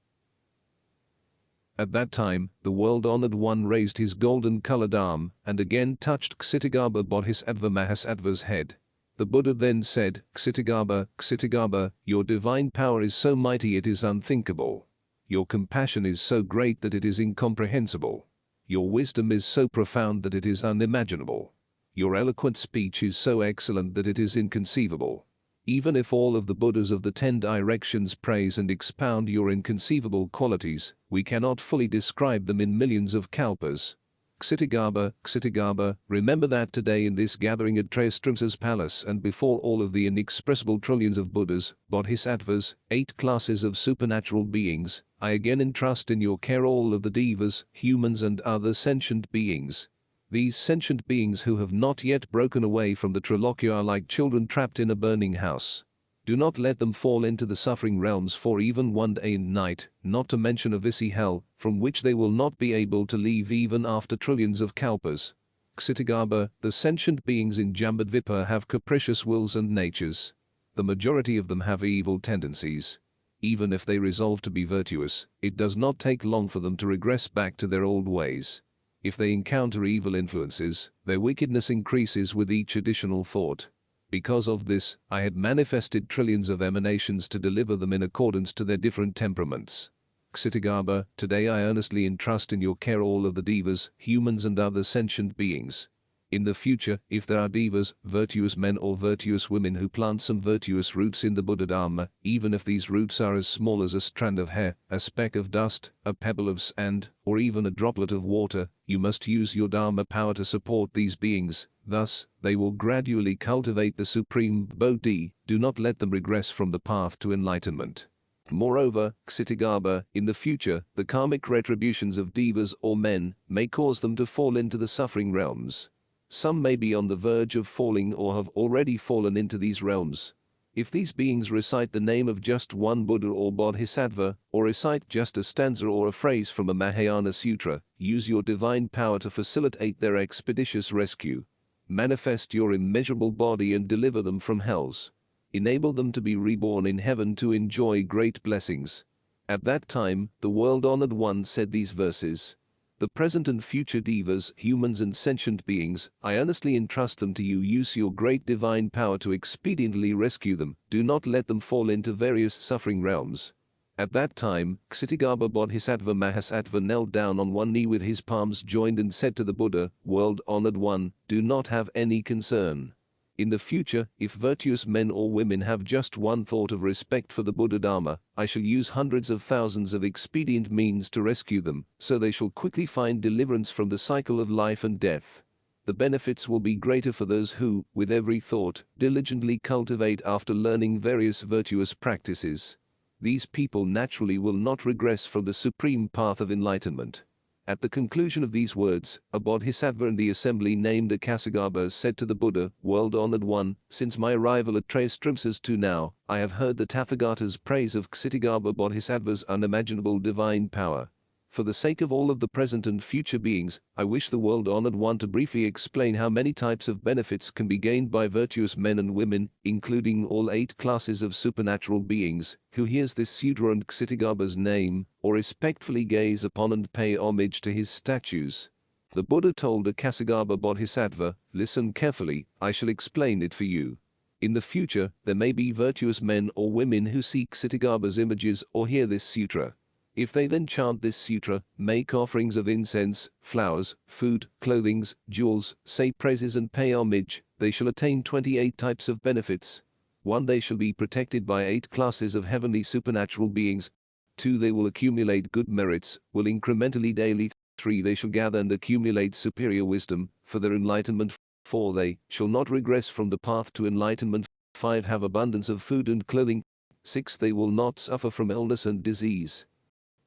At that time, the world-honored one raised his golden-colored arm and again touched Kṣitigarbha Bodhisattva Mahasattva's head. The Buddha then said, Kṣitigarbha, Kṣitigarbha, your divine power is so mighty it is unthinkable. Your compassion is so great that it is incomprehensible. Your wisdom is so profound that it is unimaginable. Your eloquent speech is so excellent that it is inconceivable. Even if all of the Buddhas of the 10 directions praise and expound your inconceivable qualities, we cannot fully describe them in millions of kalpas. Kṣitigarbha, Kṣitigarbha, remember that today in this gathering at Kṣitigarbha's palace and before all of the inexpressible trillions of Buddhas, Bodhisattvas, 8 classes of supernatural beings, I again entrust in your care all of the devas, humans and other sentient beings. These sentient beings who have not yet broken away from the Trilokya are like children trapped in a burning house. Do not let them fall into the suffering realms for even 1 day and night, not to mention a Visi hell, from which they will not be able to leave even after trillions of kalpas. Kṣitigarbha, the sentient beings in Jambudvipa have capricious wills and natures. The majority of them have evil tendencies. Even if they resolve to be virtuous, it does not take long for them to regress back to their old ways. If they encounter evil influences, their wickedness increases with each additional thought. Because of this, I had manifested trillions of emanations to deliver them in accordance to their different temperaments. Ksitigarbha, today I earnestly entrust in your care all of the devas, humans and other sentient beings. In the future, if there are devas, virtuous men or virtuous women who plant some virtuous roots in the Buddha Dharma, even if these roots are as small as a strand of hair, a speck of dust, a pebble of sand, or even a droplet of water, you must use your Dharma power to support these beings. Thus, they will gradually cultivate the supreme Bodhi. Do not let them regress from the path to enlightenment. Moreover, Ksitigarbha, in the future, the karmic retributions of devas or men may cause them to fall into the suffering realms. Some may be on the verge of falling or have already fallen into these realms. If these beings recite the name of just one Buddha or Bodhisattva, or recite just a stanza or a phrase from a Mahayana Sutra, use your divine power to facilitate their expeditious rescue. Manifest your immeasurable body and deliver them from hells. Enable them to be reborn in heaven to enjoy great blessings. At that time, the world-honored one said these verses. The present and future devas, humans and sentient beings, I earnestly entrust them to you. Use your great divine power to expediently rescue them. Do not let them fall into various suffering realms. At that time, Ksitigarbha Bodhisattva Mahasattva knelt down on one knee with his palms joined and said to the Buddha, world-honored one, do not have any concern. In the future, if virtuous men or women have just one thought of respect for the Buddha Dharma, I shall use hundreds of thousands of expedient means to rescue them, so they shall quickly find deliverance from the cycle of life and death. The benefits will be greater for those who, with every thought, diligently cultivate after learning various virtuous practices. These people naturally will not regress from the supreme path of enlightenment. At the conclusion of these words, a Bodhisattva in the assembly named Ksitigarbha said to the Buddha, world-honored one, since my arrival at Ksitigarbha to now, I have heard the Tathagata's praise of Ksitigarbha Bodhisattva's unimaginable divine power. For the sake of all of the present and future beings, I wish the world-honored one to briefly explain how many types of benefits can be gained by virtuous men and women, including all 8 classes of supernatural beings, who hears this Sutra and Ksitigarbha's name, or respectfully gaze upon and pay homage to his statues. The Buddha told Ksitigarbha Bodhisattva, listen carefully, I shall explain it for you. In the future, there may be virtuous men or women who see Ksitigarbha's images or hear this sutra. If they then chant this sutra, make offerings of incense, flowers, food, clothing, jewels, say praises and pay homage, they shall attain 28 types of benefits. 1. They shall be protected by 8 classes of heavenly supernatural beings. 2. They will accumulate good merits, will incrementally daily. 3. They shall gather and accumulate superior wisdom, for their enlightenment. 4. They shall not regress from the path to enlightenment. 5. Have abundance of food and clothing. 6. They will not suffer from illness and disease.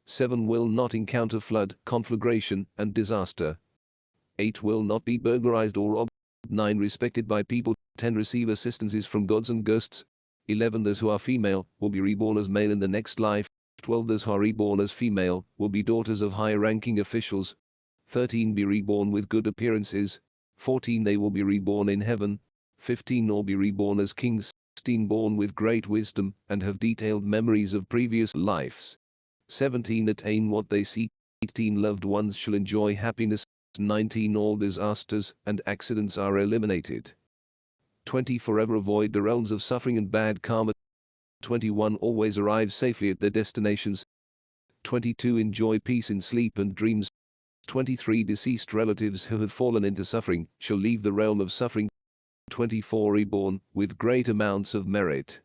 7. Will not encounter flood, conflagration, and disaster. 8. Will not be burglarized or robbed. 9. Respected by people. 10. Receive assistances from gods and ghosts. 11. Those who are female will be reborn as male in the next life. 12. Those who are reborn as female will be daughters of high-ranking officials. 13. Be reborn with good appearances. 14. They will be reborn in heaven. 15. Or be reborn as kings. 16. Born with great wisdom and have detailed memories of previous lives. 17. Attain what they seek. 18. Loved ones shall enjoy happiness. 19. All disasters and accidents are eliminated. 20. Forever avoid the realms of suffering and bad karma. 21. Always arrive safely at their destinations. 22. Enjoy peace in sleep and dreams. 23. Deceased relatives who had fallen into suffering shall leave the realm of suffering. 24. Reborn with great amounts of merit.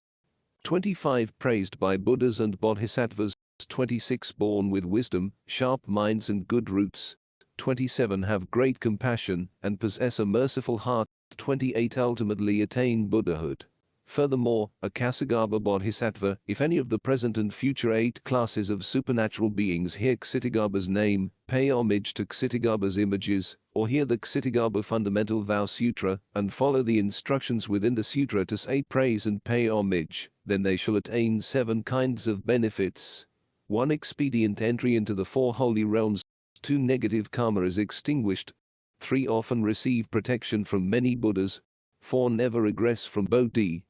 25. Praised by Buddhas and Bodhisattvas. 26. Born with wisdom, sharp minds and good roots. 27. Have great compassion and possess a merciful heart. 28. Ultimately attain Buddhahood. Furthermore, a Ksitigarbha Bodhisattva, if any of the present and future 8 classes of supernatural beings hear Ksitigarbha's name, pay homage to Ksitigarbha's images, or hear the Ksitigarbha Fundamental Vow Sutra, and follow the instructions within the sutra to say praise and pay homage, then they shall attain 7 kinds of benefits. 1. Expedient entry into the 4 holy realms. 2. Negative karma is extinguished. 3. Often receive protection from many Buddhas. 4. Never regress from Bodhi.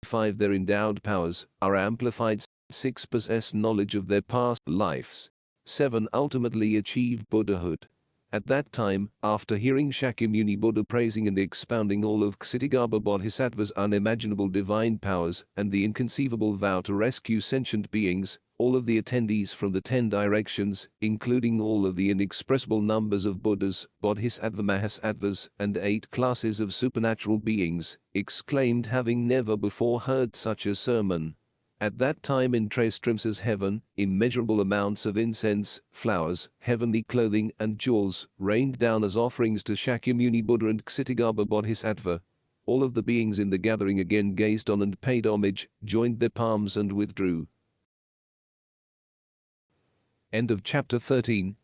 5. Their endowed powers are amplified. 6. Possess knowledge of their past lives. 7. Ultimately achieve Buddhahood. At that time, after hearing Shakyamuni Buddha praising and expounding all of Ksitigarbha Bodhisattva's unimaginable divine powers and the inconceivable vow to rescue sentient beings, all of the attendees from the 10 directions, including all of the inexpressible numbers of Buddhas, Bodhisattva Mahasattvas, and 8 classes of supernatural beings, exclaimed, having never before heard such a sermon. At that time in Kṣitigarbha's heaven, immeasurable amounts of incense, flowers, heavenly clothing and jewels rained down as offerings to Shakyamuni Buddha and Ksitigarbha Bodhisattva. All of the beings in the gathering again gazed on and paid homage, joined their palms and withdrew. End of chapter 13.